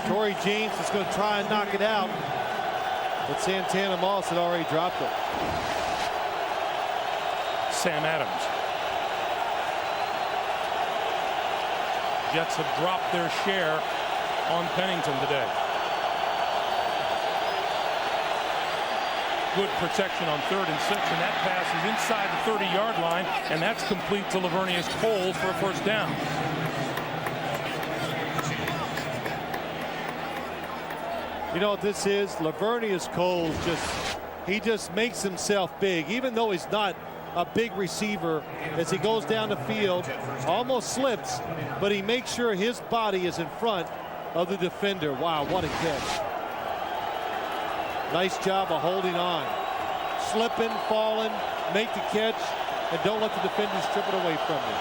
Torrey James is going to try and knock it out, but Santana Moss had already dropped it. Sam Adams. Jets have dropped their share on Pennington today. Good protection on 3rd and 6, and that pass is inside the 30-yard line, and that's complete to Lavernius Coles for a first down. You know what this is? Lavernius Coles he just makes himself big, even though he's not a big receiver. As he goes down the field, almost slips, but he makes sure his body is in front of the defender. Wow, what a catch. Nice job of holding on. Slipping, falling, make the catch, and don't let the defender strip it away from you.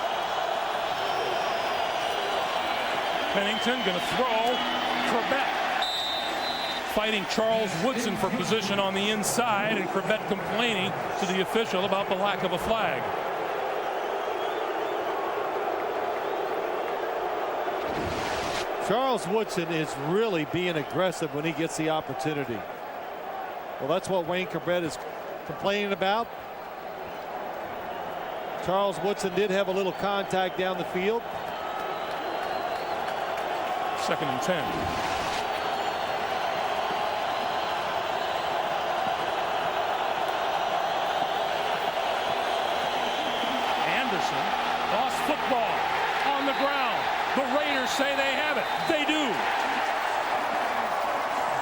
Pennington going to throw. Corbett fighting Charles Woodson for position on the inside, and Corbett complaining to the official about the lack of a flag. Charles Woodson is really being aggressive when he gets the opportunity. Well, that's what Wayne Corbett is complaining about. Charles Woodson did have a little contact down the field. 2nd and 10. Lost football on the ground. The Raiders say they have it. They do.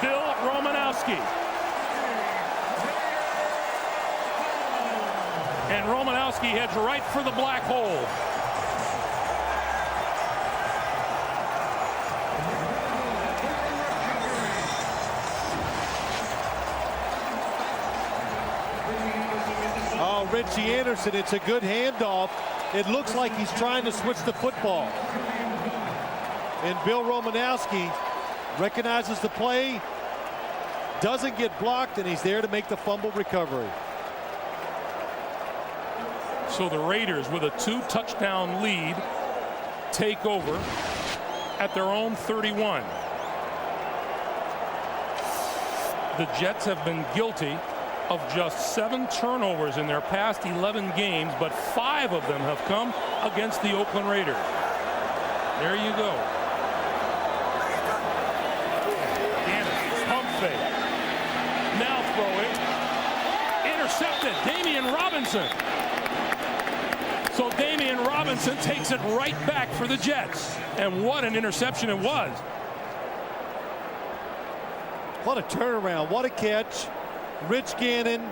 Bill Romanowski. And Romanowski heads right for the black hole. Oh, Richie Anderson, it's a good handoff. It looks like he's trying to switch the football. And Bill Romanowski recognizes the play, doesn't get blocked, and he's there to make the fumble recovery. So the Raiders, with a 2-touchdown lead, take over at their own 31. The Jets have been guilty of just 7 turnovers in their past 11 games, but 5 of them have come against the Oakland Raiders. There you go. Gannon, pump fake. Now throwing. Intercepted. Damian Robinson. So Damian Robinson takes it right back for the Jets. And what an interception it was. What a turnaround. What a catch. Rich Gannon.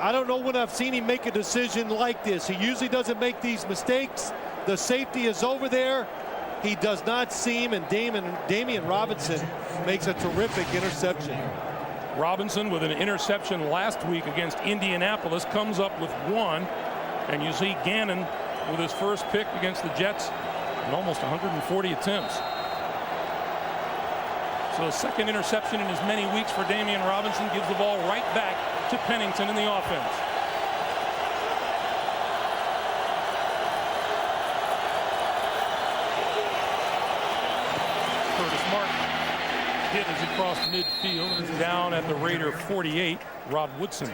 I don't know when I've seen him make a decision like this. He usually doesn't make these mistakes. The safety is over there. He does not see him, and Damian Robinson makes a terrific interception. Robinson with an interception last week against Indianapolis comes up with 1. And you see Gannon with his first pick against the Jets in almost 140 attempts. So the second interception in as many weeks for Damian Robinson gives the ball right back to Pennington in the offense. Curtis Martin hit as he crossed midfield and is down at the Raider 48. Rod Woodson.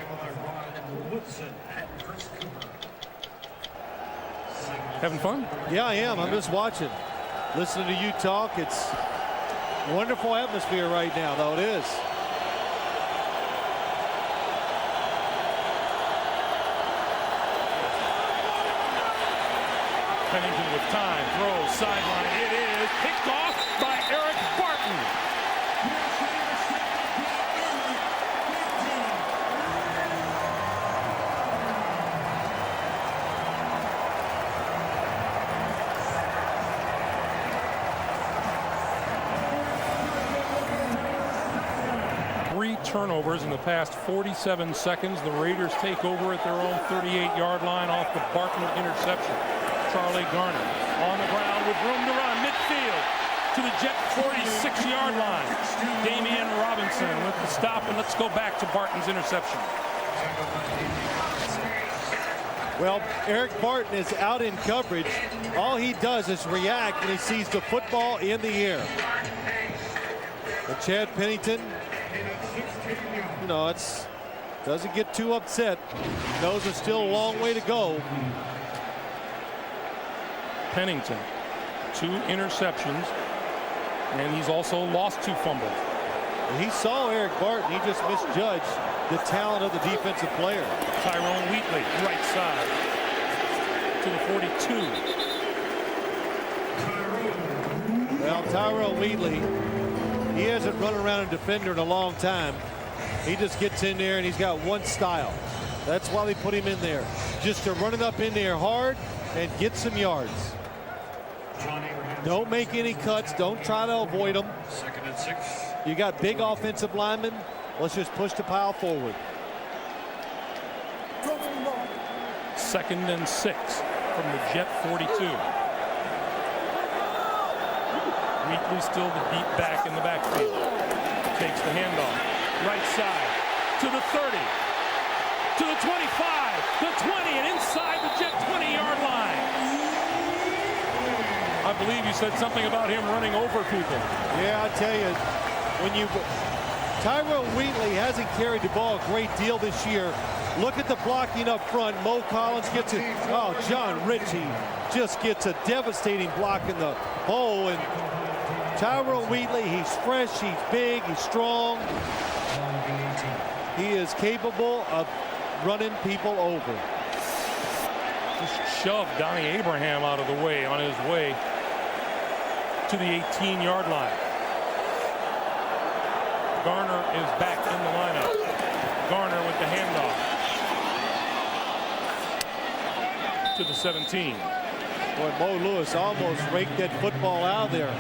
Having fun? Yeah, I am. I'm just watching. Listening to you talk. It's a wonderful atmosphere right now, though. It is. Pennington with time. Throws sideline. It is picked off by Eric Barton. Turnovers in the past 47 seconds. The Raiders take over at their own 38-yard line off the Barton interception. Charlie Garner on the ground with room to run midfield to the Jet 46-yard line. Damian Robinson with the stop, and let's go back to Barton's interception. Well, Eric Barton is out in coverage. All he does is react when he sees the football in the air. But Chad Pennington, you know, doesn't get too upset. Knows there's still a long way to go. Pennington, 2 interceptions, and he's also lost 2 fumbles. He saw Eric Barton. He just misjudged the talent of the defensive player. Tyrone Wheatley, right side to the 42. Well, Tyrone Wheatley, he hasn't run around a defender in a long time. He just gets in there and he's got one style. That's why they put him in there. Just to run it up in there hard and get some yards. Don't make any cuts. Don't try to avoid them. 2nd and 6. You got big offensive linemen. Let's just push the pile forward. 2nd and 6 from the Jet 42. Wheatley still the deep back in the backfield. Takes the handoff. Right side to the 30, to the 25, the 20, and inside the Jet 20-yard line. I believe you said something about him running over people. Yeah, I tell you, Tyrone Wheatley hasn't carried the ball a great deal this year. Look at the blocking up front. Mo Collins gets it. Oh, John Ritchie just gets a devastating block in the hole. And Tyrone Wheatley, he's fresh, he's big, he's strong. He is capable of running people over. Just shoved Donnie Abraham out of the way on his way to the 18-yard line. Garner is back in the lineup. Garner with the handoff to the 17. Boy, Mo Lewis almost raked that football out of there.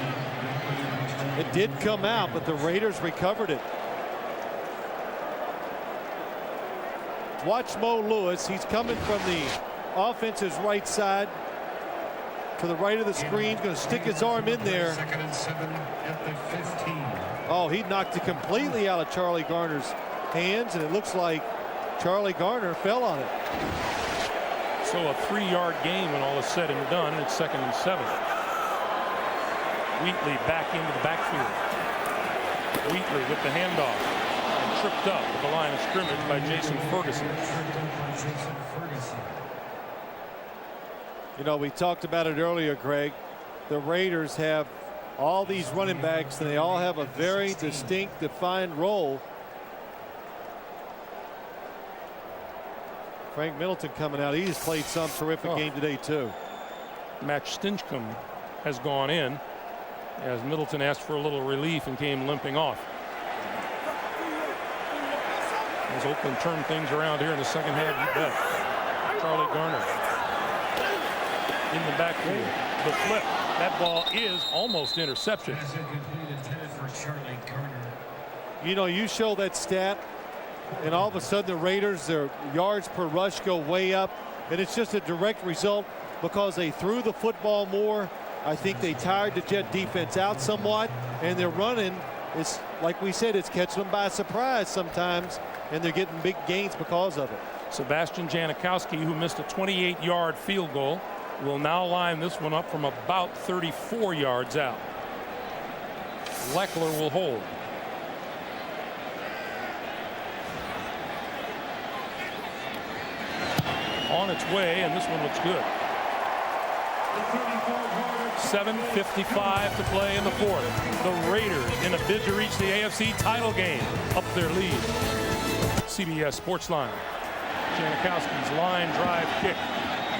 It did come out, but the Raiders recovered it. Watch Mo Lewis. He's coming from the offense's right side to the right of the screen. Going to stick his arm in there. 2nd and 7 at the 15. Oh, he knocked it completely out of Charlie Garner's hands, and it looks like Charlie Garner fell on it. So a 3-yard gain when all is said and done. It's 2nd and 7. Wheatley back into the backfield. Wheatley with the handoff. tripped up at the line of scrimmage by Jason Ferguson. You know, we talked about it earlier, Greg. The Raiders have all these running backs, and they all have a very distinct, defined role. Frank Middleton coming out. He's played some terrific game today, too. Matt Stinchcomb has gone in as Middleton asked for a little relief and came limping off. As Oakland turned things around here in the second half, you bet. Charlie Garner in the backfield. The flip. That ball is almost intercepted. You know, you show that stat, and all of a sudden the Raiders, their yards per rush go way up, and it's just a direct result because they threw the football more. I think they tired the Jet defense out somewhat, and they're running. It's like we said, it's catching them by surprise sometimes, and they're getting big gains because of it. Sebastian Janikowski, who missed a 28-yard field goal, will now line this one up from about 34 yards out. Leckler will hold. On its way, and this one looks good. 7:55 to play in the fourth. The Raiders, in a bid to reach the AFC title game, up their lead. CBS Sports Line. Janikowski's line drive kick.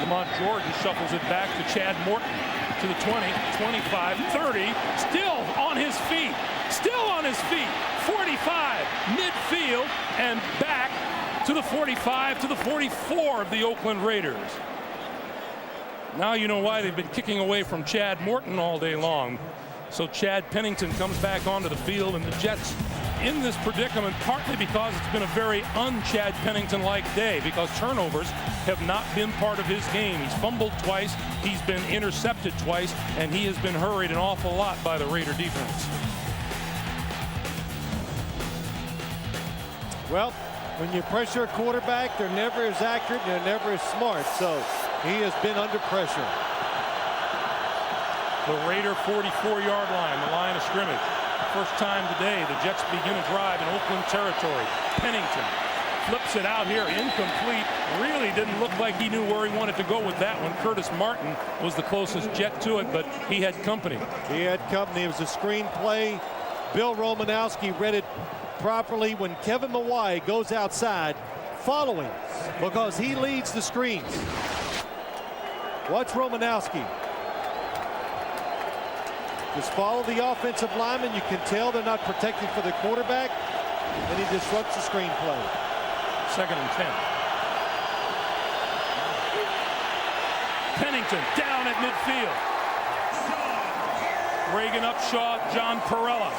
Lamont Jordan shuffles it back to Chad Morton to the 20, 25, 30. Still on his feet. Still on his feet. 45 midfield and back to the 45 to the 44 of the Oakland Raiders. Now you know why they've been kicking away from Chad Morton all day long. So Chad Pennington comes back onto the field, and the Jets in this predicament partly because it's been a very un-Chad Pennington-like day, because turnovers have not been part of his game. He's fumbled twice, he's been intercepted twice, and he has been hurried an awful lot by the Raider defense. Well, when you pressure a quarterback, they're never as accurate and they're never as smart. So he has been under pressure. The Raider 44-yard line, the line of scrimmage. First time today, the Jets begin a drive in Oakland territory. Pennington flips it out here, incomplete. Really didn't look like he knew where he wanted to go with that one. Curtis Martin was the closest Jet to it, but he had company. He had company. It was a screen play. Bill Romanowski read it properly when Kevin Mawai goes outside, following, because he leads the screens. Watch Romanowski. Just follow the offensive lineman. You can tell they're not protecting for the quarterback, and he disrupts the screen play. 2nd and 10. Pennington down at midfield. Reagan Upshaw, John Perella.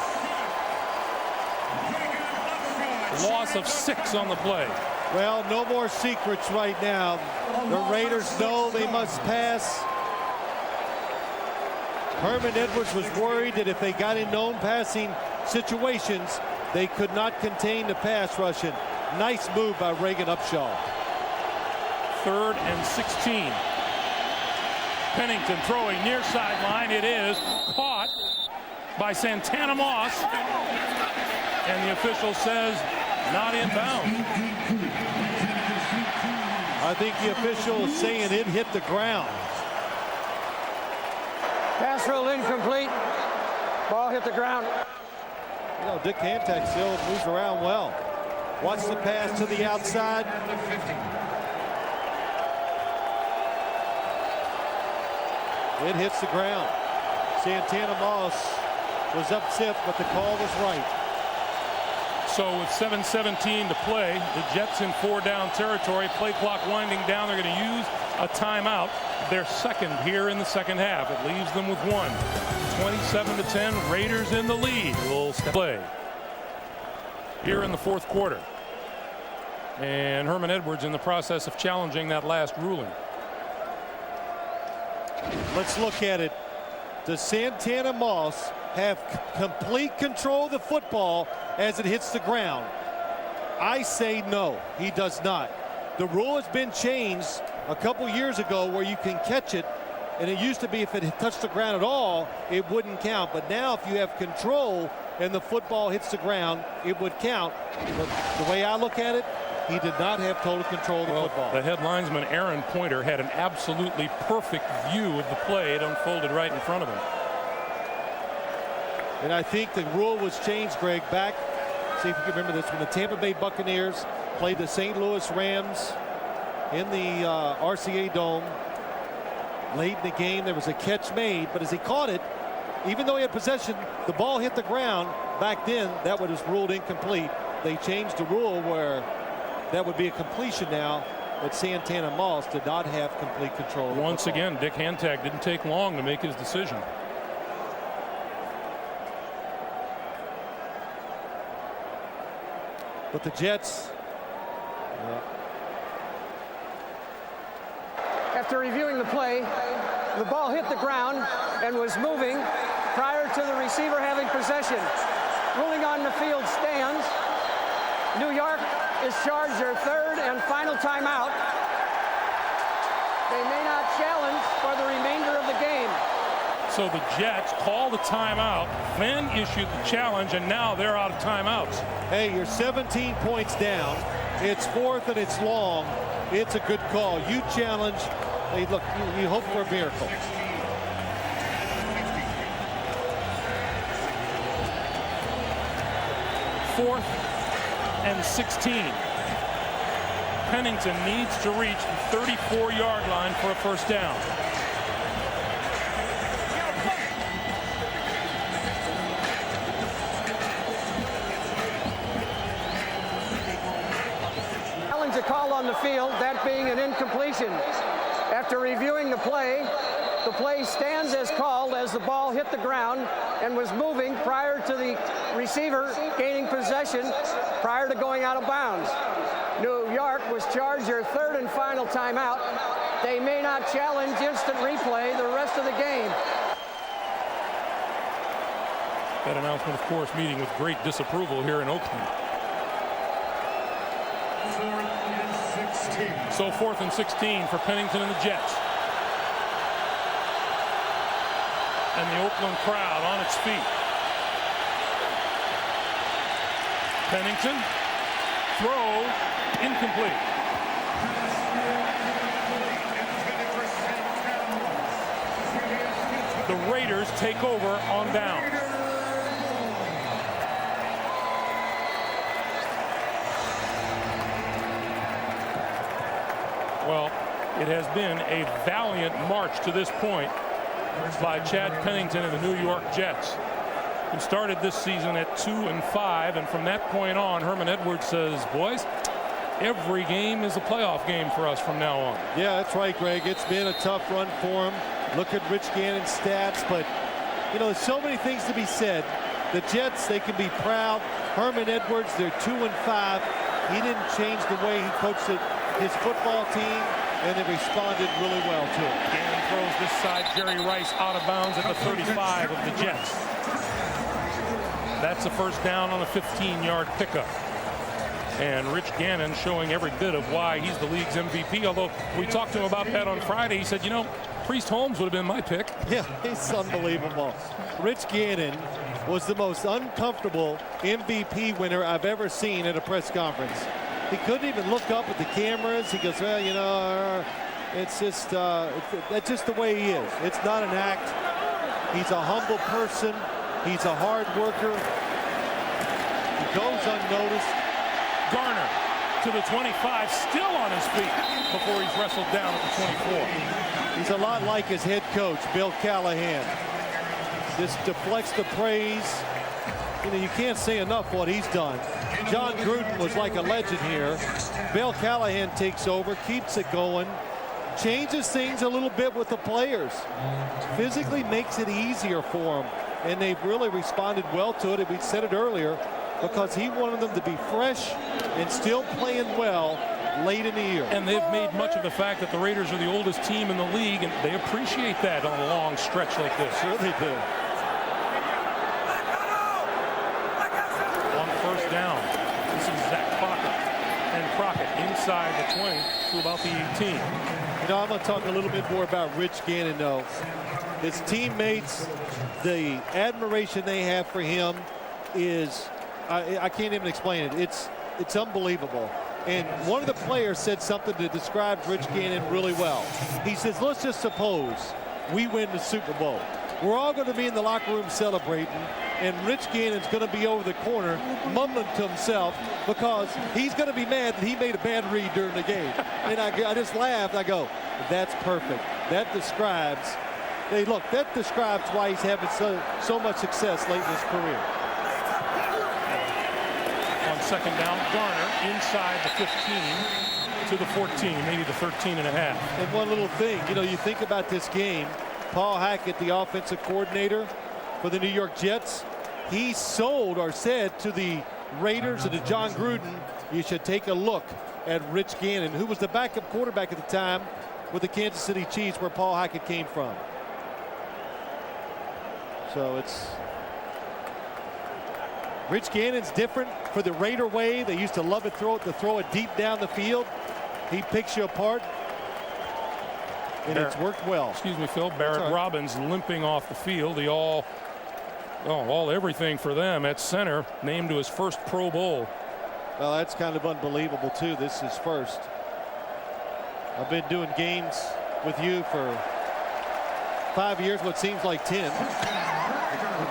Loss of 6 on the play. Well, no more secrets right now. The Raiders know they must pass. Herman Edwards was worried that if they got in known passing situations, they could not contain the pass rushing. Nice move by Reagan Upshaw. 3rd and 16. Pennington throwing near sideline. It is caught by Santana Moss. And the official says not inbound. I think the official is saying it hit the ground. Pass rule incomplete. Ball hit the ground. You know, Dick Hantak still moves around well. Watch the pass to the outside. It hits the ground. Santana Moss was upset, but the call was right. So with 7:17 to play, the Jets in 4-down territory. Play clock winding down. They're going to use a timeout. Their second here in the second half. It leaves them with 1. 27-10. Raiders in the lead. Will play here in the fourth quarter. And Herman Edwards in the process of challenging that last ruling. Let's look at it. Does Santana Moss have complete control of the football as it hits the ground? I say no, he does not. The rule has been changed a couple years ago where you can catch it And it used to be if it had touched the ground at all, it wouldn't count. But now if you have control and the football hits the ground, it would count. But the way I look at it, he did not have total control of the football. The head linesman, Aaron Pointer, had an absolutely perfect view of the play. It unfolded right in front of him. And I think the rule was changed, Greg, back, see if you can remember this, when the Tampa Bay Buccaneers played the St. Louis Rams in the RCA Dome. Late in the game, there was a catch made, but as he caught it, even though he had possession, the ball hit the ground. Back then, that was ruled incomplete. They changed the rule where that would be a completion now, but Santana Moss did not have complete control. Once again, Dick Hantag didn't take long to make his decision. But the Jets, After reviewing the play, the ball hit the ground and was moving prior to the receiver having possession. Ruling on the field stands. New York is charged their third and final timeout. They may not challenge for the remainder of the game. So the Jets call the timeout, then issue the challenge, and now they're out of timeouts. hey, you're 17 points down. It's fourth and it's long. It's a good call. You challenge. Hey, look, you hope for a miracle. Fourth and 16. Pennington needs to reach the 34-yard line for a first down. Challenge a call on the field, that being an incompletion. After reviewing the play stands as called as the ball hit the ground and was moving prior to the receiver gaining possession prior to going out of bounds. New York was charged their third and final timeout. They may not challenge instant replay the rest of the game. That announcement, of course, meeting with great disapproval here in Oakland. So 4th and 16 for Pennington and the Jets. And the Oakland crowd on its feet. Pennington, throw, incomplete. The Raiders take over on downs. Well, it has been a valiant march to this point by Chad Pennington and the New York Jets, who started this season at 2-5, and from that point on, Herman Edwards says, boys, every game is a playoff game for us from now on. Yeah, that's right, Greg. It's been a tough run for him. Look at Rich Gannon's stats, but you know, there's so many things to be said. The Jets, they can be proud. Herman Edwards, they're 2-5. He didn't change the way he coached his football team, and they responded really well to it. Gannon throws this side. Jerry Rice out of bounds at the 35 of the Jets. That's a first down on a 15-yard pickup. And Rich Gannon showing every bit of why he's the league's MVP. Although we talked to him about that on Friday, he said, you know, Priest Holmes would have been my pick. Yeah, he's unbelievable. Rich Gannon was the most uncomfortable MVP winner I've ever seen at a press conference. He couldn't even look up at the cameras. He goes, well, you know, it's just that's just the way he is. It's not an act. He's a humble person. He's a hard worker. He goes unnoticed. Garner to the 25, still on his feet before he's wrestled down at the 24. He's a lot like his head coach, Bill Callahan. Just deflects the praise. You know, you can't say enough what he's done. John Gruden was like a legend here. Bill Callahan takes over, keeps it going, changes things a little bit with the players. Physically makes it easier for them. And they've really responded well to it. And we said it earlier, because he wanted them to be fresh and still playing well late in the year. And they've made much of the fact that the Raiders are the oldest team in the league, and they appreciate that on a long stretch like this. Sure they do. On first down, this is Zach Crockett. And Crockett inside inside the 20 to about the 18. You know, I'm going to talk a little bit more about Rich Gannon, though. His teammates, the admiration they have for him is, I can't even explain it. It's unbelievable. And one of the players said something that describes Rich Gannon really well. He says, let's just suppose we win the Super Bowl. We're all going to be in the locker room celebrating, and Rich Gannon's going to be over the corner mumbling to himself because he's going to be mad that he made a bad read during the game. And I just laughed. I go, that's perfect. That describes, hey, look, that describes why he's having so much success late in his career. On second down, Garner inside the 15 to the 14, maybe the 13 and a half. And one little thing, you know, you think about this game, Paul Hackett, the offensive coordinator for the New York Jets, he sold or said to the Raiders and to John Gruden, you should take a look at Rich Gannon, who was the backup quarterback at the time with the Kansas City Chiefs, where Paul Hackett came from. So it's Rich Gannon's different for the Raider way. They used to love it, throw it deep down the field. He picks you apart. And it's worked well. Excuse me, Phil. Barrett Robbins limping off the field. The all everything for them at center, named to his first Pro Bowl. Well, that's kind of unbelievable, too. This is first. I've been doing games with you for 5 years, what seems like 10.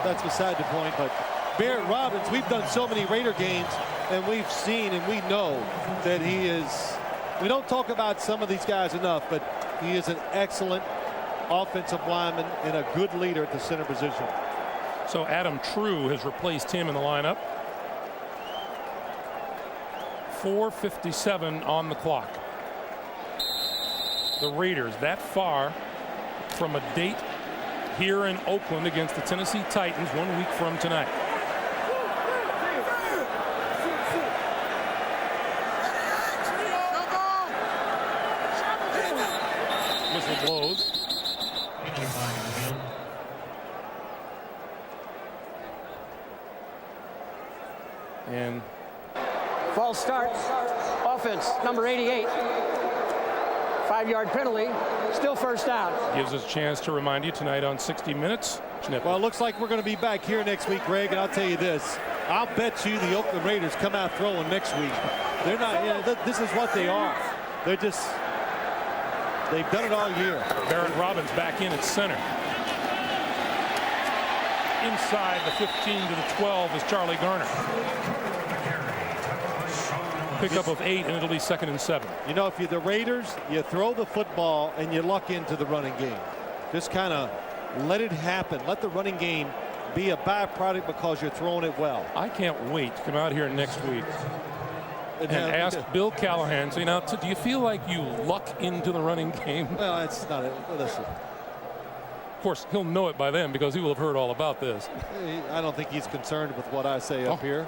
That's beside the point. But Barrett Robbins, we've done so many Raider games, and we've seen and we know that he is. We don't talk about some of these guys enough, but he is an excellent offensive lineman and a good leader at the center position. So Adam True has replaced him in the lineup. 4:57 on the clock. The Raiders that far from a date here in Oakland against the Tennessee Titans 1 week from tonight. Whistle blows. And False start. Offense, number 88. 5-yard penalty. Still first down. gives us a chance to remind you tonight on 60 Minutes. Well, it looks like we're going to be back here next week, Greg, and I'll tell you this. I'll bet you the Oakland Raiders come out throwing next week. They're not, you know, this is what they are. They're just, they've done it all year. Barrett Robbins back in at center. Inside the 15 to the 12 is Charlie Garner. Pickup of 8, and it'll be 2nd and 7. You know, if you're the Raiders, you throw the football and you luck into the running game. Just kind of let it happen. Let the running game be a byproduct because you're throwing it well. I can't wait to come out here next week and ask Bill Callahan, say, now, do you feel like you luck into the running game? Well, it's not it. Listen. Of course, he'll know it by then because he will have heard all about this. I don't think he's concerned with what I say up here.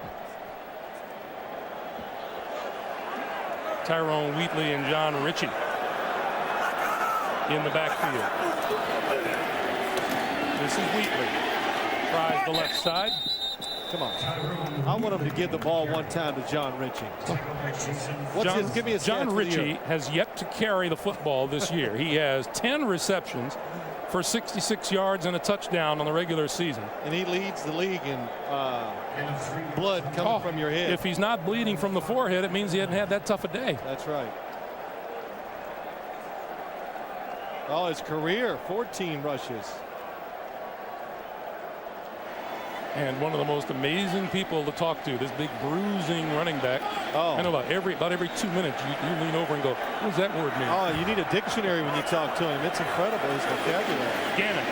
Tyrone Wheatley and John Ritchie in the backfield. This is Wheatley. Tries the left side. Come on. I want him to give the ball one time to John Ritchie. Give me a John Ritchie has yet to carry the football this year. He has 10 receptions for 66 yards and a touchdown on the regular season. And he leads the league in blood coming from your head. If he's not bleeding from the forehead, it means he hasn't had that tough a day. That's right. Oh, his career, 14 rushes. And one of the most amazing people to talk to, this big bruising running back. Oh. I know about every 2 minutes you lean over and go, what does that word mean? Oh, you need a dictionary when you talk to him. It's incredible, his vocabulary. Gannon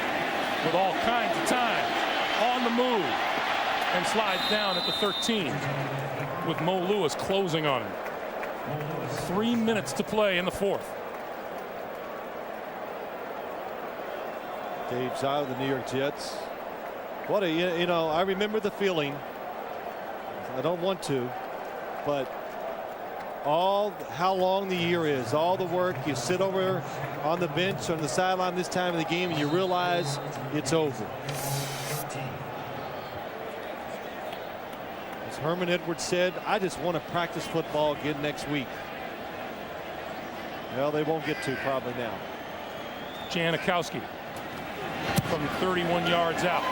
with all kinds of time on the move and slides down at the 13 with Mo Lewis closing on him. 3 minutes to play in the fourth. Dave Zile, the New York Jets. What a, you know, I remember the feeling. I don't want to, but how long the year is, all the work. You sit over on the bench on the sideline this time of the game and you realize it's over. As Herman Edwards said, I just want to practice football again next week. Well, they won't get to probably now. Janikowski from 31 yards out.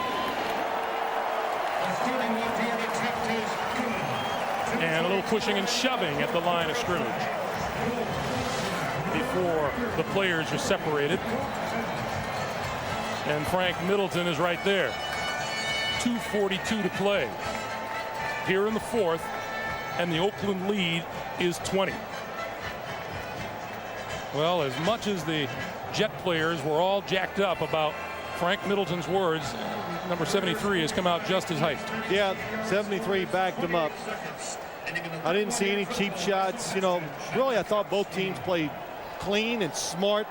And a little pushing and shoving at the line of scrimmage before the players are separated. And Frank Middleton is right there. 2:42 to play here in the fourth, and the Oakland lead is 20. Well, as much as the Jet players were all jacked up about Frank Middleton's words, number 73 has come out just as hyped. Yeah, 73 backed him up. I didn't see any cheap shots. You know, really, I thought both teams played clean and smart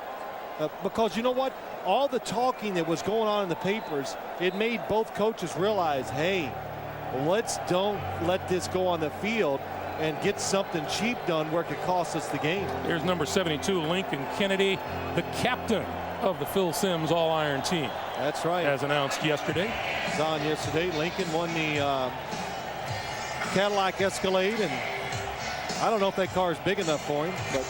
because you know what? All the talking that was going on in the papers, it made both coaches realize, hey, let's don't let this go on the field and get something cheap done where it could cost us the game. Here's number 72, Lincoln Kennedy, the captain of the Phil Simms All-Iron team. That's right. As announced yesterday. It's on yesterday. Lincoln won the Cadillac Escalade, and I don't know if that car is big enough for him, but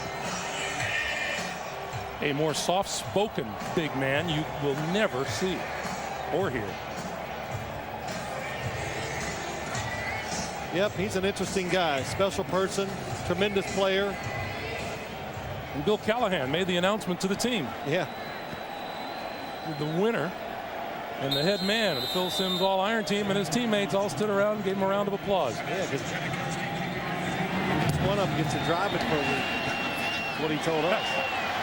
a more soft-spoken big man you will never see or hear. Yep, he's an interesting guy, special person, tremendous player. And Bill Callahan made the announcement to the team. Yeah. The winner and the head man of the Phil Simms All-Iron team and his teammates all stood around and gave him a round of applause. Yeah, because one of them gets to drive it for a week. That's what he told us.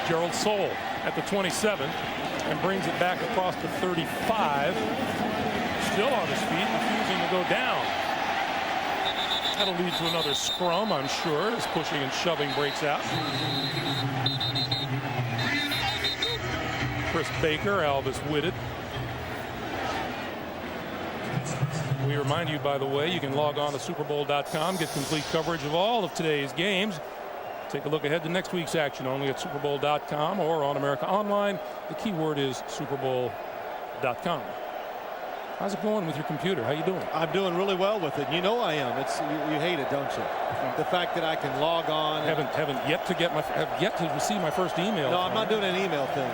Gerald Soule at the 27 and brings it back across the 35. Still on his feet, refusing to go down. That'll lead to another scrum, I'm sure, as pushing and shoving breaks out. Chris Baker, Alvis Whitted. We remind you, by the way, you can log on to superbowl.com, get complete coverage of all of today's games. Take a look ahead to next week's action only at superbowl.com or on America Online. The keyword is superbowl.com. How's it going with your computer? How you doing? I'm doing really well with it. You know I am. It's you hate it, don't you? The fact that I can log on. Have yet to receive my first email. No, I'm not doing an email thing.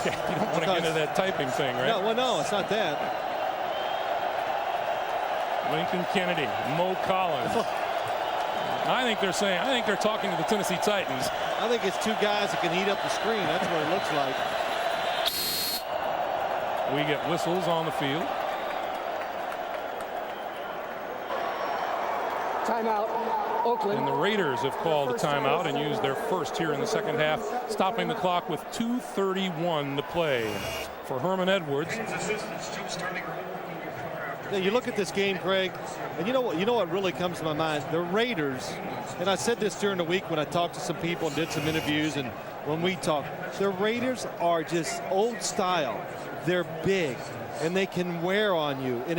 You don't want to get into that typing thing, right? No, well, no, it's not that. Lincoln Kennedy, Mo Collins. I think they're talking to the Tennessee Titans. I think it's two guys that can heat up the screen. That's what it looks like. We get whistles on the field. Timeout, Oakland. And the Raiders have called a timeout and used their first here in the second half, stopping the clock with 2:31 to play for Herman Edwards. Now you look at this game, Greg, and you know what really comes to my mind? The Raiders, and I said this during the week when I talked to some people and did some interviews, and when we talked, the Raiders are just old style. They're big, and they can wear on you, and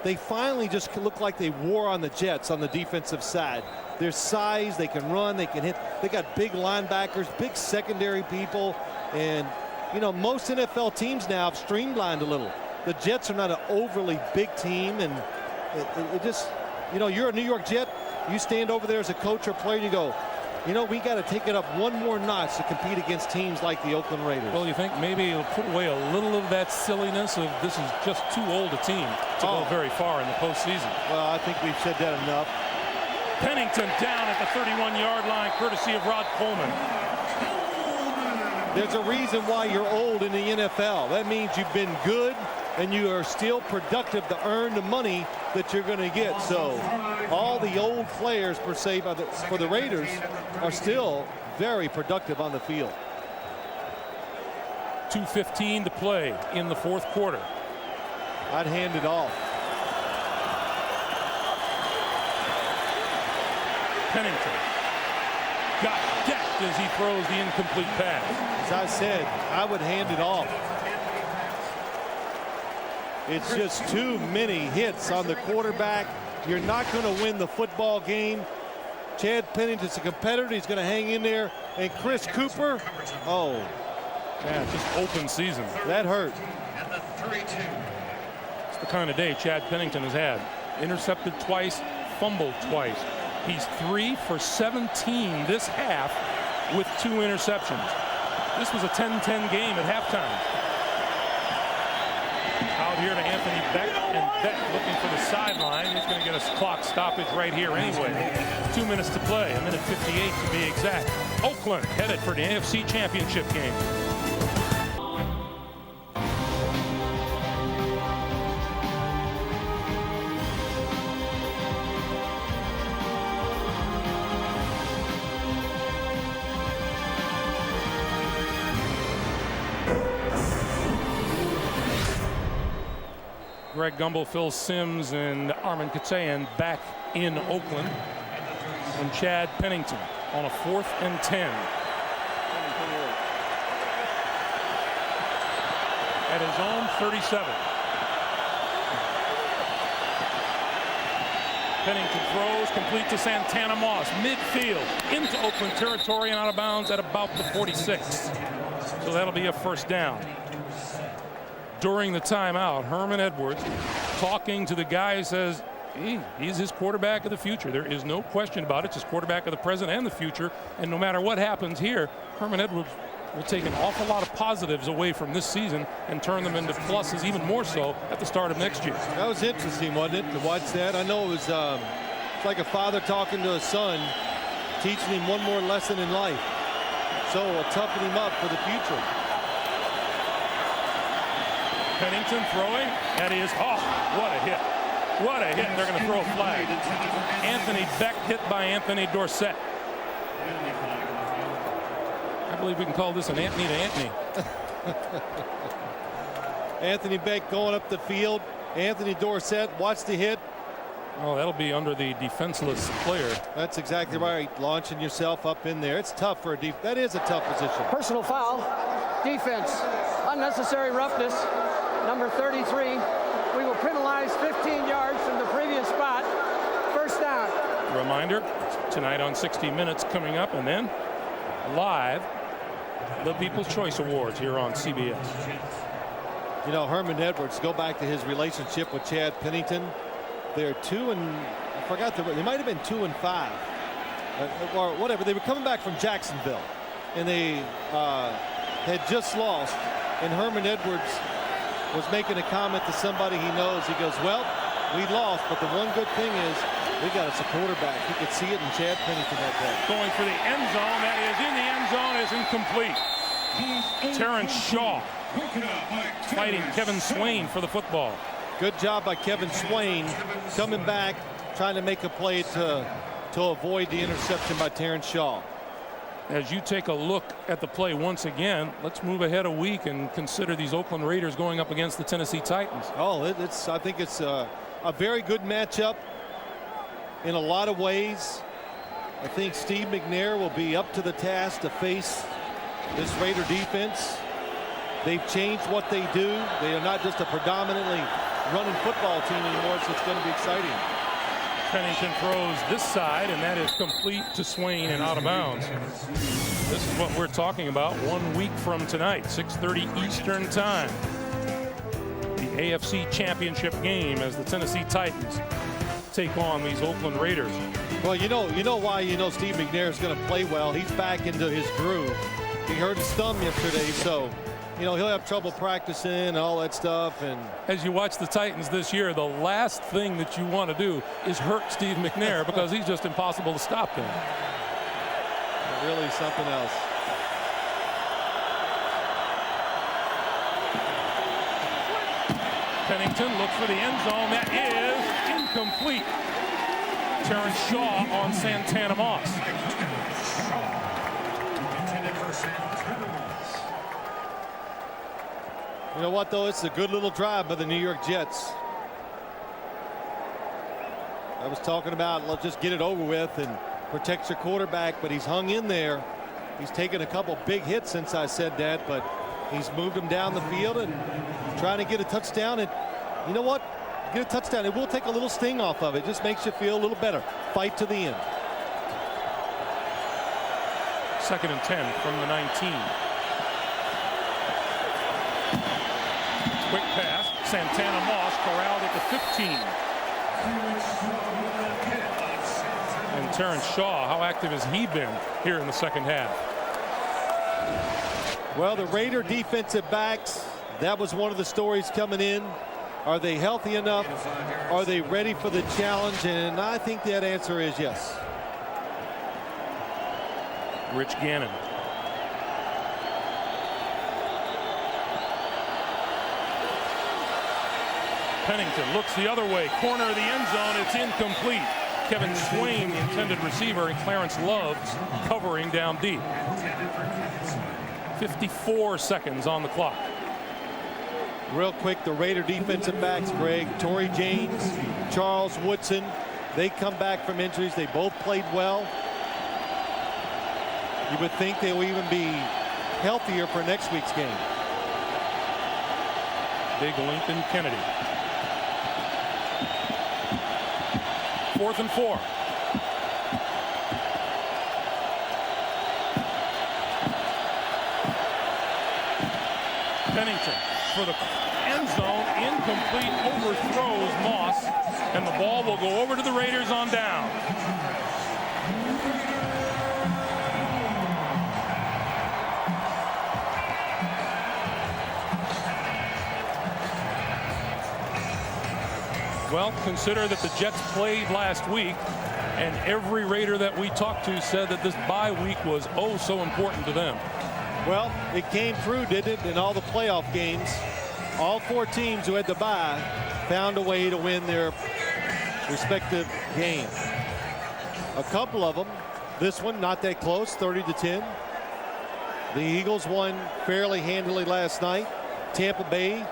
they finally just look like they wore on the Jets on the defensive side. Their size, they can run, they can hit. They got big linebackers, big secondary people, and you know most NFL teams now have streamlined a little. The Jets are not an overly big team, and it just, you know, you're a New York Jet, you stand over there as a coach or player, and you go, you know, we got to take it up one more notch to compete against teams like the Oakland Raiders. Well, you think maybe it'll put away a little of that silliness of this is just too old a team to go very far in the postseason. Well, I think we've said that enough. Pennington down at the 31-yard line, courtesy of Rod Coleman. There's a reason why you're old in the NFL. That means you've been good and you are still productive to earn the money that you're going to get. So all the old players, per se, for the Raiders are still very productive on the field. 2:15 to play in the fourth quarter. I'd hand it off. Pennington got decked as he throws the incomplete pass. As I said, I would hand it off. It's just too many hits on the quarterback. You're not going to win the football game. Chad Pennington's a competitor. He's going to hang in there. And Chris Cooper, oh. Yeah, just open season. That hurt. It's the kind of day Chad Pennington has had. Intercepted twice, fumbled twice. He's 3 for 17 this half with 2 interceptions. This was a 10-10 game at halftime. Out here to Anthony Beck, and Beck looking for the sideline. He's going to get a clock stoppage right here anyway. 2 minutes to play, 1:58 to be exact. Oakland headed for the AFC Championship game. Greg Gumbel, Phil Simms, and Armin Katsayan back in Oakland. And Chad Pennington on a 4th and 10. At his own 37. Pennington throws complete to Santana Moss, midfield into Oakland territory and out of bounds at about the 46. So that'll be a first down. During the timeout, Herman Edwards talking to the guy who says he's his quarterback of the future. There is no question about it. It's his quarterback of the present and the future. And no matter what happens here, Herman Edwards will take an awful lot of positives away from this season and turn them into pluses, even more so at the start of next year. That was interesting, wasn't it, to watch that? I know it was it's like a father talking to a son, teaching him one more lesson in life. So we'll toughen him up for the future. Pennington throwing. That is, what a hit. What a hit. They're going to throw a flag. Anthony Beck hit by Anthony Dorsett. I believe we can call this an Anthony to Anthony. Anthony Beck going up the field. Anthony Dorsett, watch the hit. Oh, that'll be under the defenseless player. That's exactly right. Launching yourself up in there. It's tough for a deep. That is a tough position. Personal foul. Defense. Unnecessary roughness. Number 33. We will penalize 15 yards from the previous spot. First down. Reminder, tonight on 60 Minutes coming up, and then live, the People's Choice Awards here on CBS. You know, Herman Edwards, go back to his relationship with Chad Pennington. They're 2 and I forgot they might have been 2 and 5 or whatever. They were coming back from Jacksonville, and they had just lost. And Herman Edwards was making a comment to somebody he knows. He goes, "Well, we lost, but the one good thing is we got us a quarterback." He could see it in Chad Pennington that day. Going for the end zone. That is in the end zone, is incomplete. Terrence Shaw fighting Kevin Swain for the football. Good job by Kevin Swain coming back, trying to make a play to avoid the interception by Terrence Shaw. As you take a look at the play once again, let's move ahead a week and consider these Oakland Raiders going up against the Tennessee Titans. Oh, I think it's a very good matchup in a lot of ways. I think Steve McNair will be up to the task to face this Raider defense. They've changed what they do. They are not just a predominantly running football team anymore, so it's going to be exciting. Pennington throws this side, and that is complete to Swain and out of bounds. This is what we're talking about 1 week from tonight, 6:30 Eastern time. The AFC Championship game as the Tennessee Titans take on these Oakland Raiders. Well, you know why Steve McNair is going to play well. He's back into his groove. He hurt his thumb yesterday, so he'll have trouble practicing and all that stuff. And as you watch the Titans this year, the last thing that you want to do is hurt Steve McNair because he's just impossible to stop him. Really something else. Pennington looks for the end zone. That is incomplete. Terrence Shaw on Santana Moss. You know what, though? It's a good little drive by the New York Jets. I was talking about, let's just get it over with and protect your quarterback, but he's hung in there. He's taken a couple big hits since I said that, but he's moved him down the field and trying to get a touchdown. And you know what? Get a touchdown. It will take a little sting off of it. Just makes you feel a little better. Fight to the end. 2nd and 10 from the 19. Quick pass. Santana Moss corralled at the 15. And Terrence Shaw, how active has he been here in the second half? Well, the Raider defensive backs, that was one of the stories coming in. Are they healthy enough? Are they ready for the challenge? And I think that answer is yes. Rich Gannon. Pennington looks the other way. Corner of the end zone. It's incomplete. Kevin Swain, the intended receiver, and Clarence Love's covering down deep. 54 seconds on the clock. Real quick, the Raider defensive backs, Greg, Torrey James, Charles Woodson, they come back from injuries. They both played well. You would think they will even be healthier for next week's game. Big Lincoln Kennedy. 4th and 4. Pennington for the end zone, incomplete, overthrows Moss, and the ball will go over to the Raiders on down. Well, consider that the Jets played last week, and every Raider that we talked to said that this bye week was oh so important to them. Well, it came through, didn't it, in all the playoff games. All 4 teams who had the bye found a way to win their respective game. A couple of them, this one not that close, 30-10. The Eagles won fairly handily last night. Tampa Bay.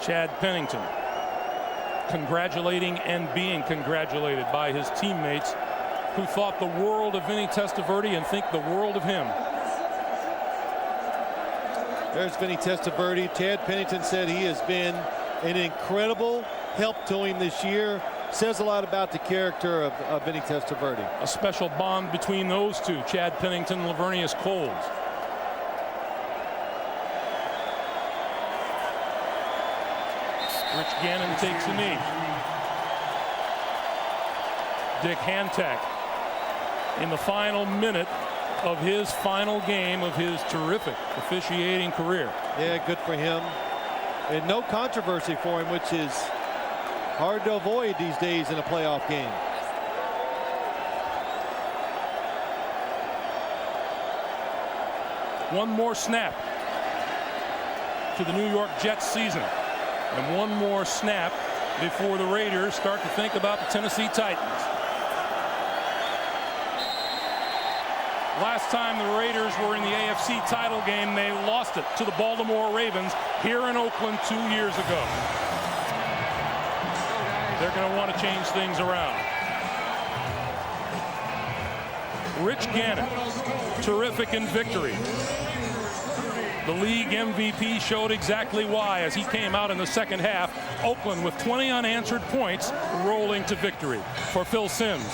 Chad Pennington congratulating and being congratulated by his teammates who thought the world of Vinny Testaverde and think the world of him. There's Vinny Testaverde. Chad Pennington said he has been an incredible help to him this year. Says a lot about the character of Vinny Testaverde. A special bond between those two, Chad Pennington and Lavernius Coles. Rich Gannon takes a knee. Dick Hantak in the final minute of his final game of his terrific officiating career. Yeah, good for him. And no controversy for him, which is hard to avoid these days in a playoff game. One more snap to the New York Jets season. And one more snap before the Raiders start to think about the Tennessee Titans. Last time the Raiders were in the AFC title game, they lost it to the Baltimore Ravens here in Oakland 2 years ago. They're going to want to change things around. Rich Gannon, terrific in victory. The league MVP showed exactly why as he came out in the second half. Oakland with 20 unanswered points rolling to victory. For Phil Simms.